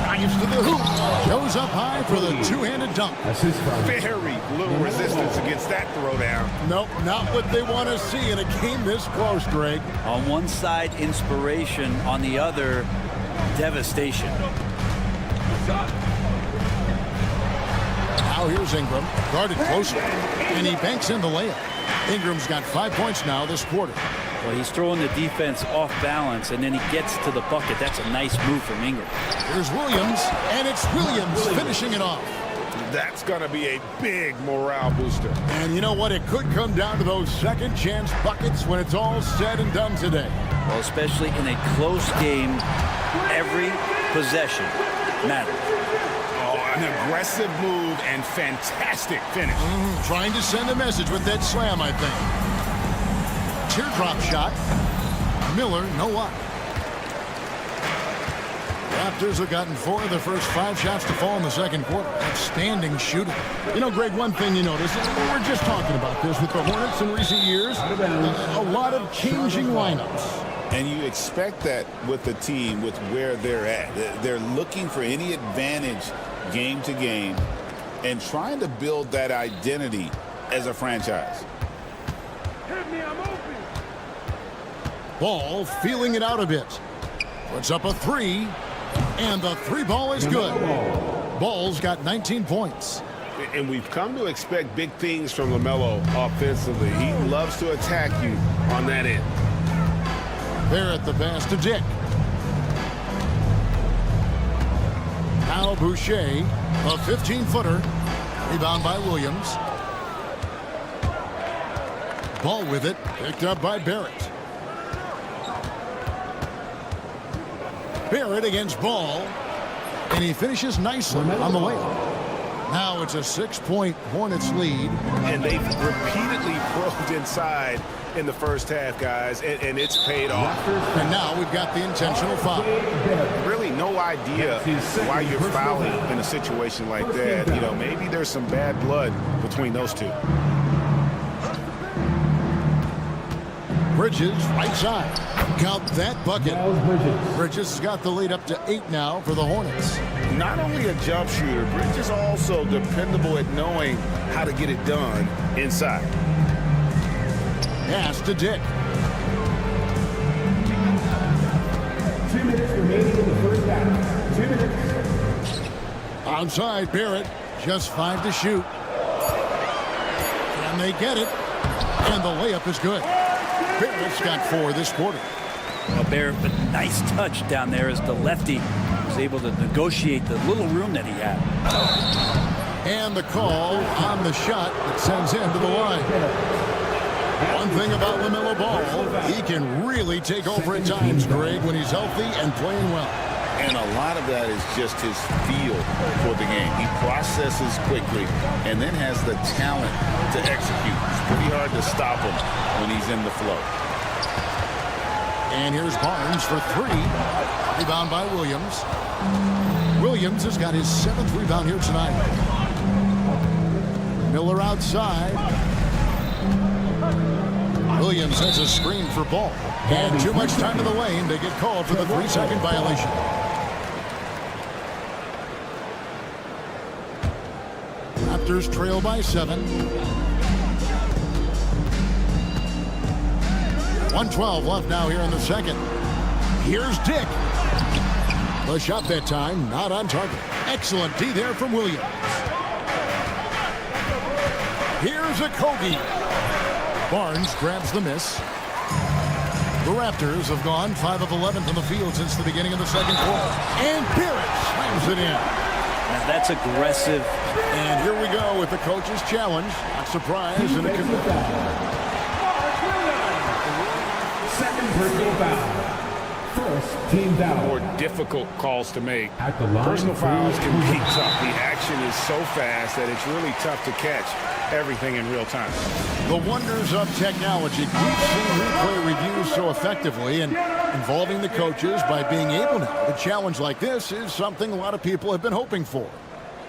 Drives to the hoop. Goes up high for the two-handed dunk. Very little resistance against that throwdown. Nope, not what they want to see in a game this close, Greg. On one side, inspiration. On the other, devastation. Now here's Ingram, guarded closely, and he banks in the layup. Ingram's got 5 points now this quarter. Well, he's throwing the defense off balance, and then he gets to the bucket. That's a nice move from Ingram. Here's Williams, and it's Williams finishing it off. That's going to be a big morale booster. And you know what? It could come down to those second chance buckets when it's all said and done today. Well, especially in a close game, every possession matters. An aggressive move and fantastic finish. Trying to send a message with that slam, I think. Teardrop shot. Miller, no up. Raptors have gotten 4 of their first 5 shots to fall in the second quarter. Outstanding shooting. You know, Greg, one thing you notice, we're just talking about this with the Hornets in recent years, a lot of changing lineups. And you expect that with the team, with where they're at. They're looking for any advantage game to game and trying to build that identity as a franchise. Ball feeling it out a bit. Puts up a 3, and the 3 ball is good. Ball's got 19 points. And we've come to expect big things from LaMelo offensively. He loves to attack you on that end. Barrett the pass to Dick. Now Boucher, a 15-footer. Rebound by Williams. Ball with it, picked up by Barrett. Barrett against Ball, and he finishes nicely on the layup. Now it's a 6-point Hornets lead. And they've repeatedly probed inside in the first half, guys, and it's paid off. And now we've got the intentional foul. Really no idea why you're fouling in a situation like that. You know, maybe there's some bad blood between those two. Bridges, right side. Count that bucket. Bridges has got the lead up to 8 now for the Hornets. Not only a jump shooter, Bridges also dependable at knowing how to get it done inside. Pass to Dick. 2 minutes remaining in the first half. 2 minutes. Outside, Barrett. Just 5 to shoot. And they get it. And the layup is good. Barrett's got 4 this quarter. Well, Barrett, but nice touch down there as the lefty was able to negotiate the little room that he had. And the call on the shot that sends him to the line. One thing about LaMelo Ball, he can really take over at times, Greg, when he's healthy and playing well. And a lot of that is just his feel for the game. He processes quickly and then has the talent to execute. It's pretty hard to stop him when he's in the flow. And here's Barnes for 3. Rebound by Williams. Williams has got his 7th rebound here tonight. Miller outside. Williams has a screen for Ball. And too much time in the lane. They get called for the 3-second violation. Raptors trail by 7. 1:12 left now here in the second. Here's Dick. The shot that time, not on target. Excellent D there from Williams. Here's a Kogi. Barnes grabs the miss. The Raptors have gone 5 of 11 from the field since the beginning of the second quarter. And Barrett slams it in. Now that's aggressive. And here we go with the coach's challenge. Not surprised and a commit. Second personal foul. First team foul. More difficult calls to make. At the line, personal fouls can be tough. The action is so fast that it's really tough to catch everything in real time. The wonders of technology. We've seen replay reviews so effectively, and involving the coaches by being able now to challenge like this is something a lot of people have been hoping for.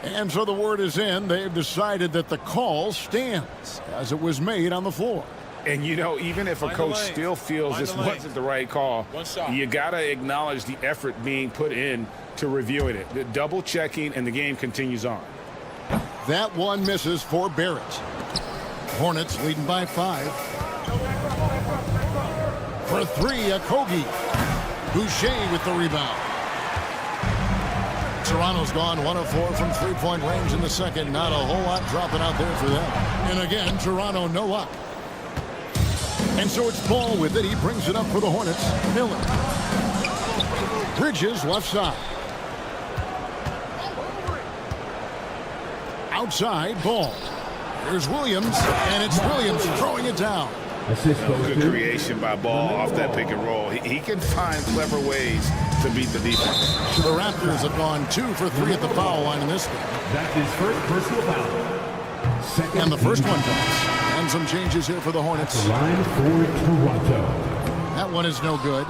And so the word is in. They've decided that the call stands as it was made on the floor. And, you know, even if a coach still feels this wasn't the right call, you got to acknowledge the effort being put in to reviewing it. The double checking, and the game continues on. That one misses for Barrett. Hornets leading by 5. For 3, a Kogi. Boucher with the rebound. Toronto's gone 1 of 4 from 3-point range in the second. Not a whole lot dropping out there for them. And again, Toronto no luck. And so it's Ball with it. He brings it up for the Hornets. Miller. Bridges left side. Outside, Ball. Here's Williams, and it's Williams throwing it down. Good creation by Ball off that pick and roll. He can find clever ways to beat the defense. The Raptors have gone 2 for 3 at the foul line in this game. That's his first personal foul. And the first one comes. And some changes here for the Hornets. The line for Toronto. That one is no good.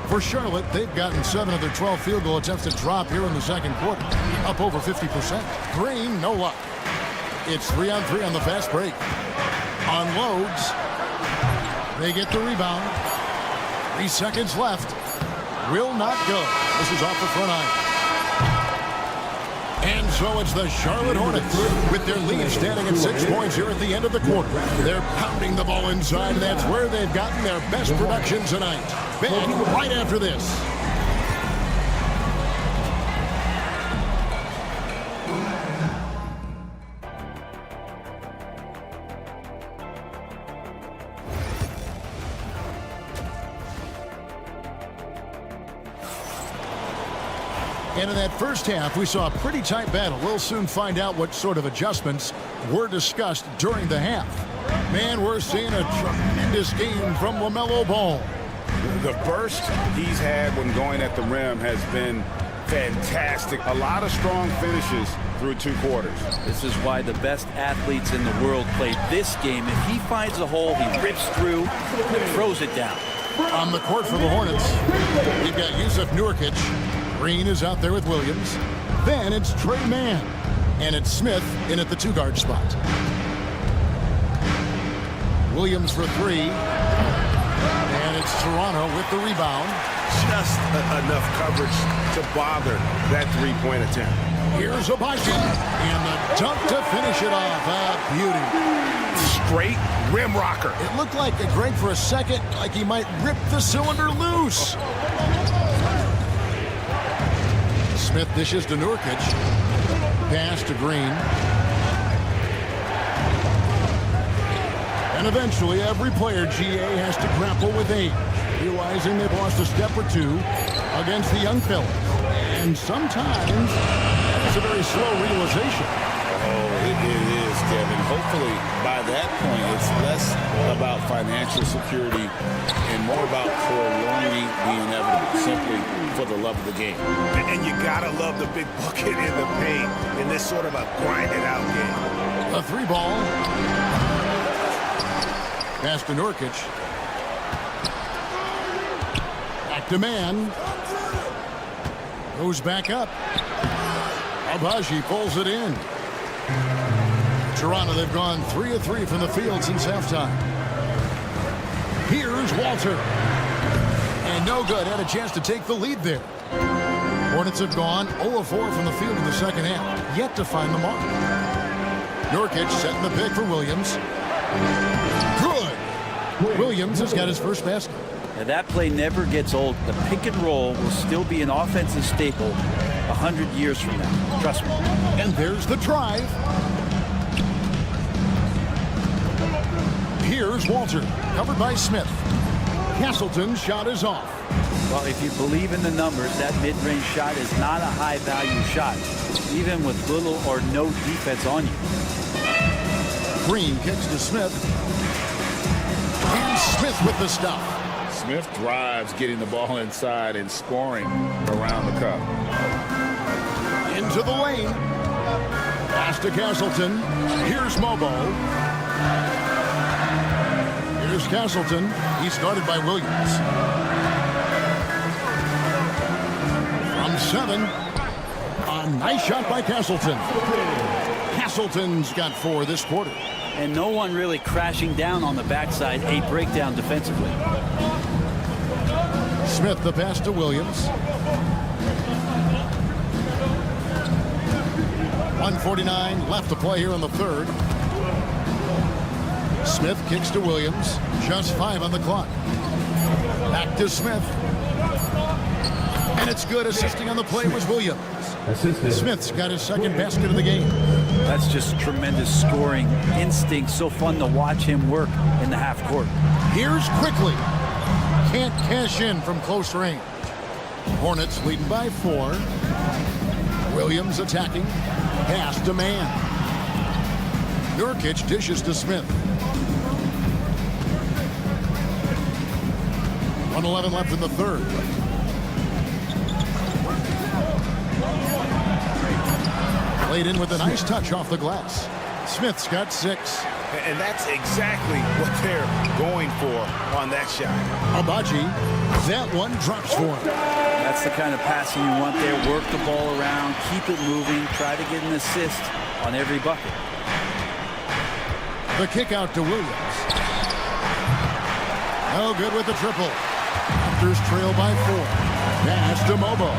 For Charlotte, they've gotten 7 of their 12 field goal attempts to drop here in the second quarter. Up over 50%. Green, no luck. It's 3-on-3 on the fast break. Unloads. They get the rebound. 3 seconds left. Will not go. This is off the front iron. And so it's the Charlotte Hornets with their lead standing at 6 points here at the end of the quarter. They're pounding the ball inside, and that's where they've gotten their best production tonight. Back right after this. And in that first half, we saw a pretty tight battle. We'll soon find out what sort of adjustments were discussed during the half. Man, we're seeing a tremendous game from LaMelo Ball. The burst he's had when going at the rim has been fantastic. A lot of strong finishes through 2 quarters. This is why the best athletes in the world play this game. If he finds a hole, he rips through and throws it down. On the court for the Hornets, we've got Yusuf Nurkic. Green is out there with Williams. Then it's Trey Mann. And it's Smith in at the 2-guard spot. Williams for 3. And it's Toronto with the rebound. Just enough coverage to bother that three-point attempt. Here's Abaji, and the dunk to finish it off. Beauty. Straight rim rocker. It looked like Greg for a second, like he might rip the cylinder loose. Smith dishes to Nurkic. Pass to Green. And eventually, every player GA has to grapple with age, realizing they've lost a step or two against the young fellas. And sometimes it's a very slow realization. Oh, it is, Kevin. Hopefully, by that point, it's less about financial security and more about prolonging the inevitable, simply for the love of the game. And you gotta love the big bucket in the paint in this sort of a grinded-out game. A three ball. Pass to Nurkic. Back to man. Goes back up. Abaji pulls it in. Toronto, they've gone 3 of 3 from the field since halftime. Here's Walter. And no good. Had a chance to take the lead there. Hornets have gone 0 of 4 from the field in the second half. Yet to find the mark. Nurkic setting the pick for Williams. Good. Williams has got his first basket. Now that play never gets old. The pick and roll will still be an offensive staple 100 years from now. Trust me. And there's the drive. Here's Walter, covered by Smith. Castleton's shot is off. Well, if you believe in the numbers, that mid-range shot is not a high-value shot, even with little or no defense on you. Green kicks to Smith. And Smith with the stop. Smith drives, getting the ball inside and scoring around the cup. Into the lane. Pass to Castleton. Here's Mobo. Here's Castleton. He's guarded by Williams. From 7. A nice shot by Castleton. Castleton's got 4 this quarter. And no one really crashing down on the backside. A breakdown defensively. Smith the pass to Williams. 1:49 left to play here in the third. Smith kicks to Williams. Just 5 on the clock. Back to Smith. And it's good. Assisting on the play was Williams. Smith's got his second basket of the game. That's just tremendous scoring instinct. So fun to watch him work in the half court. Here's Quickly. Can't cash in from close range. Hornets leading by 4. Williams attacking. Pass to man. Nurkic dishes to Smith. 1:11 left in the third. Played in with a nice touch off the glass. Smith's got 6. And that's exactly what they're going for on that shot. Abaji, that one drops for him. That's the kind of passing you want there. Work the ball around, keep it moving, try to get an assist on every bucket. The kick out to Williams. No good with the triple. Raptors trail by 4. Pass to Mobo.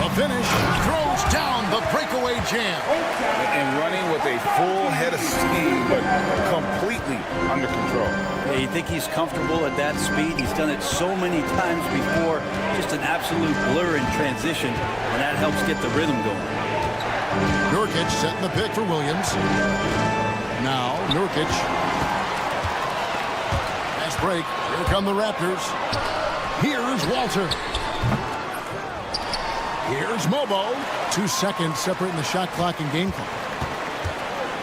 The finish, throws down the breakaway jam. And running with a full head of steam, but completely under control. Yeah, you think he's comfortable at that speed? He's done it so many times before. Just an absolute blur in transition, and that helps get the rhythm going. Nurkic setting the pick for Williams. Now, Nurkic. Fast break. Here come the Raptors. Here's Walter. Here's Mobo. 2 seconds separating the shot clock and game clock.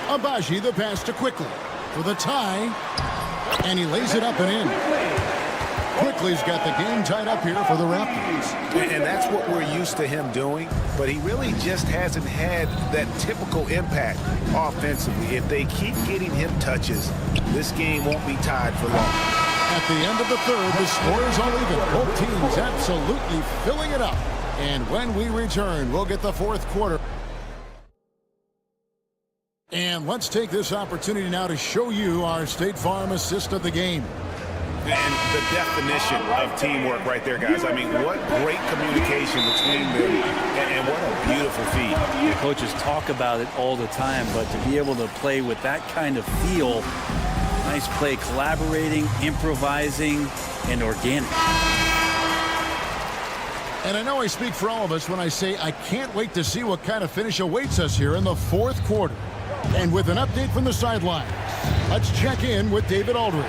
Abaji the pass to Quickly for the tie. And he lays it up and in. Quickly's got the game tied up here for the Raptors. And that's what we're used to him doing, but he really just hasn't had that typical impact offensively. If they keep getting him touches, this game won't be tied for long. At the end of the third, the score is all even. Both teams absolutely filling it up. And when we return, we'll get the fourth quarter. And let's take this opportunity now to show you our State Farm assist of the game. And the definition of teamwork right there, guys. I mean, what great communication between them, and what a beautiful feed. The coaches talk about it all the time, but to be able to play with that kind of feel, nice play, collaborating, improvising, and organic. And I know I speak for all of us when I say I can't wait to see what kind of finish awaits us here in the fourth quarter. And with an update from the sideline, let's check in with David Aldridge.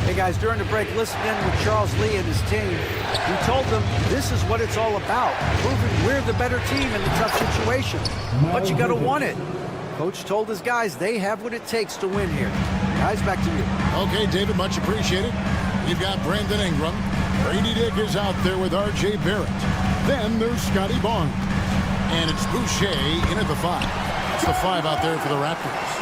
Hey guys, during the break, listen in with Charles Lee and his team. He told them this is what it's all about, proving we're the better team in a tough situation. But you got to want it. Coach told his guys they have what it takes to win here. Guys, back to you. Okay, David, much appreciated. We've got Brandon Ingram. Brady Dick is out there with R.J. Barrett. Then there's Scotty Barnes. And it's Boucher in at the 5. That's the 5 out there for the Raptors.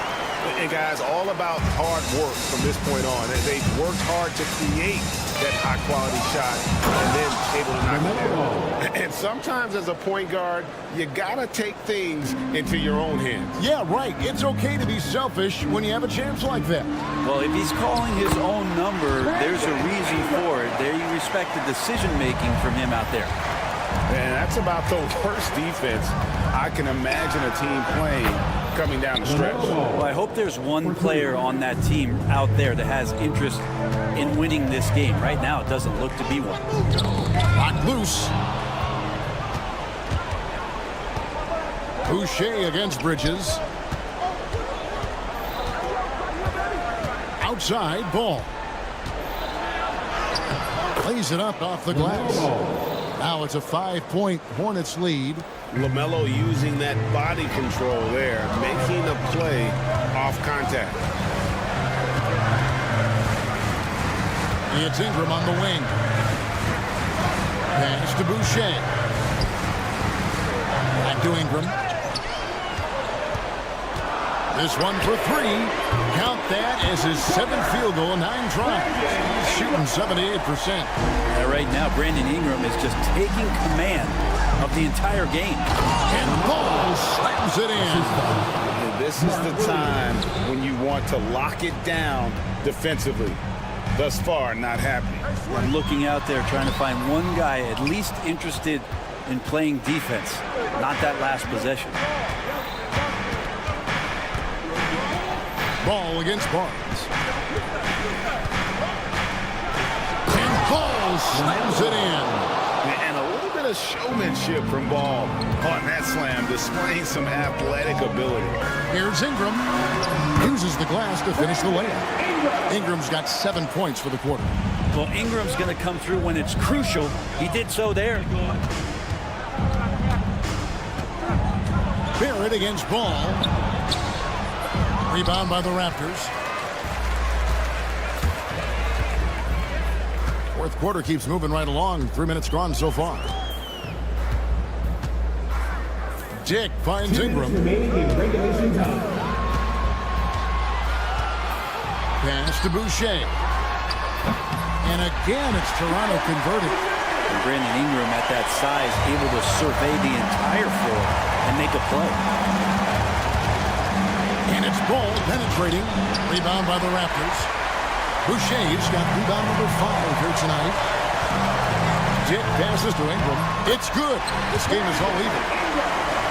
And guys, all about hard work from this point on. They've worked hard to create that high-quality shot and then able to knock it down. And sometimes as a point guard, you got to take things into your own hands. Yeah, right. It's okay to be selfish when you have a chance like that. Well, if he's calling his own number, there's a reason for it. There you respect the decision-making from him out there. And that's about the worst defense I can imagine a team playing coming down the stretch. Well, I hope there's one player on that team out there that has interest in winning this game. Right now, it doesn't look to be one. Locked loose. Boucher against Bridges. Outside ball. Plays it up off the glass. Now it's a 5-point Hornets lead. LaMelo using that body control there, making a play off contact. It's Ingram on the wing. Pass to Boucher. Back to Ingram. This one for 3. Count that as his 7th field goal in 9 tries. He's shooting 78%. Right now, Brandon Ingram is just taking command of the entire game. And Ball slams it in. And this is the time when you want to lock it down defensively. Thus far, not happening. I'm looking out there trying to find one guy at least interested in playing defense, not that last possession. Ball against Barnes. And Ball slams it in. And a little bit of showmanship from Ball on that slam, displaying some athletic ability. Here's Ingram. Uses the glass to finish the layup. Ingram's got 7 points for the quarter. Well, Ingram's going to come through when it's crucial. He did so there. Barrett against Ball. Rebound by the Raptors. Fourth quarter keeps moving right along. 3 minutes gone so far. Dick finds Ingram. Pass to Boucher. And again, it's Toronto converted. And Brandon Ingram at that size able to survey the entire floor and make a play. And it's Ball penetrating. Rebound by the Raptors. Boucher's got rebound number 5 here tonight. Dick passes to Ingram. It's good. This game is all even.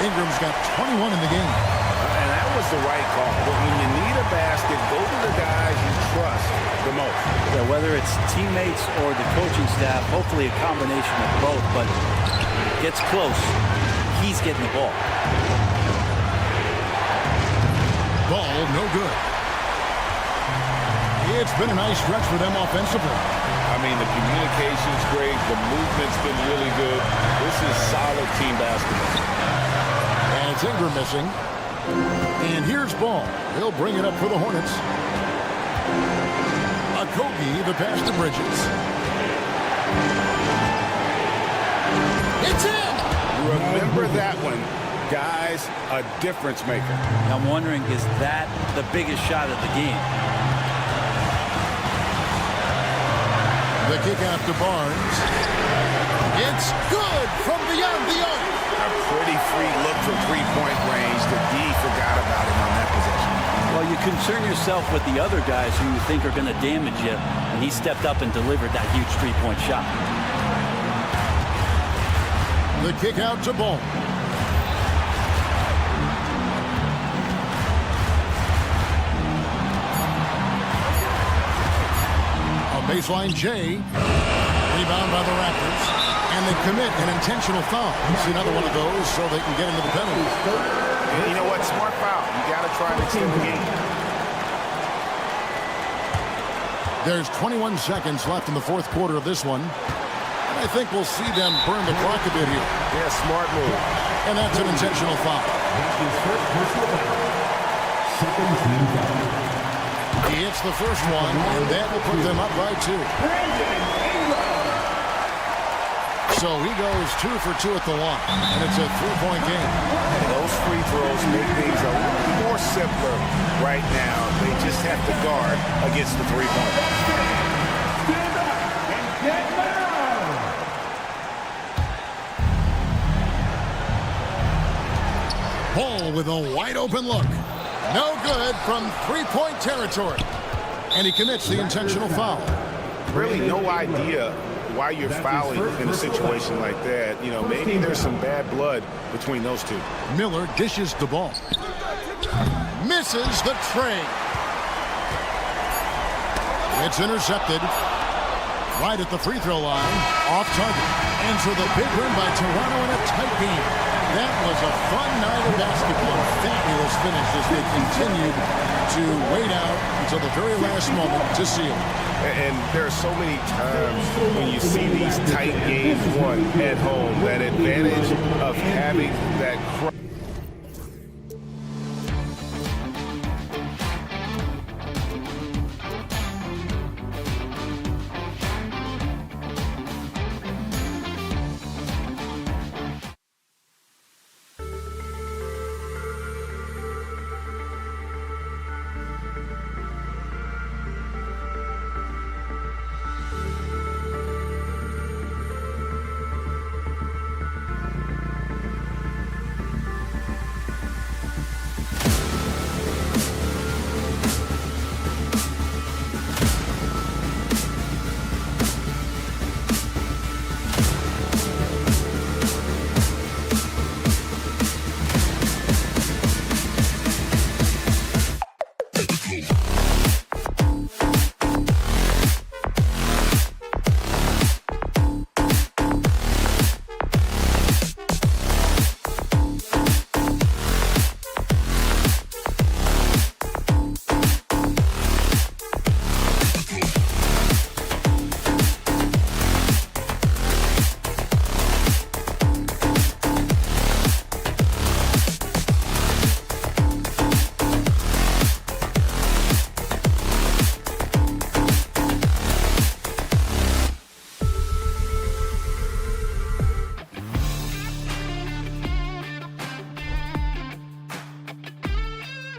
Ingram's got 21 in the game. And that was the right call. But when you need a basket, go to the guys you trust the most. Yeah, whether it's teammates or the coaching staff, hopefully a combination of both, but gets close, he's getting the ball. Ball, no good. It's been a nice stretch for them offensively. I mean, the communication's great. The movement's been really good. This is solid team basketball. And it's Ingram missing. And here's Ball. He'll bring it up for the Hornets. Okogie, the pass to Bridges. It's in! Remember that one. Guys, a difference maker. I'm wondering, is that the biggest shot of the game? The kick out to Barnes. It's good from beyond the arc. A pretty free look from three-point range. The D forgot about him on that possession. Well, you concern yourself with the other guys who you think are going to damage you, and he stepped up and delivered that huge three-point shot. The kick out to Ball. A baseline J. Rebound by the Raptors. And they commit an intentional foul. See another one of those so they can get into the penalty. And you know what? Smart foul. You got to try and extend the game. There's 21 seconds left in the fourth quarter of this one. And I think we'll see them burn the clock a bit here. Yeah, smart move. And that's an intentional foul. He hits the first one, and that will put them up by 2. So he goes 2 for 2 at the line, and it's a 3-point game. And those free throws make things a little more simpler right now. They just have to guard against the three-pointer. Ball with a wide open look. No good from three-point territory. And he commits the intentional foul. Really no idea why you're fouling in a situation like that. You know, maybe there's some bad blood between those two. Miller dishes the ball. Misses the tray. It's intercepted. Right at the free throw line. Off target. Enter the big win by Toronto in a tight game. That was a fun night of basketball. Fabulous finish as they continued to wait out until the very last moment to seal. And there are so many times when you see these tight games won at home, that advantage of having that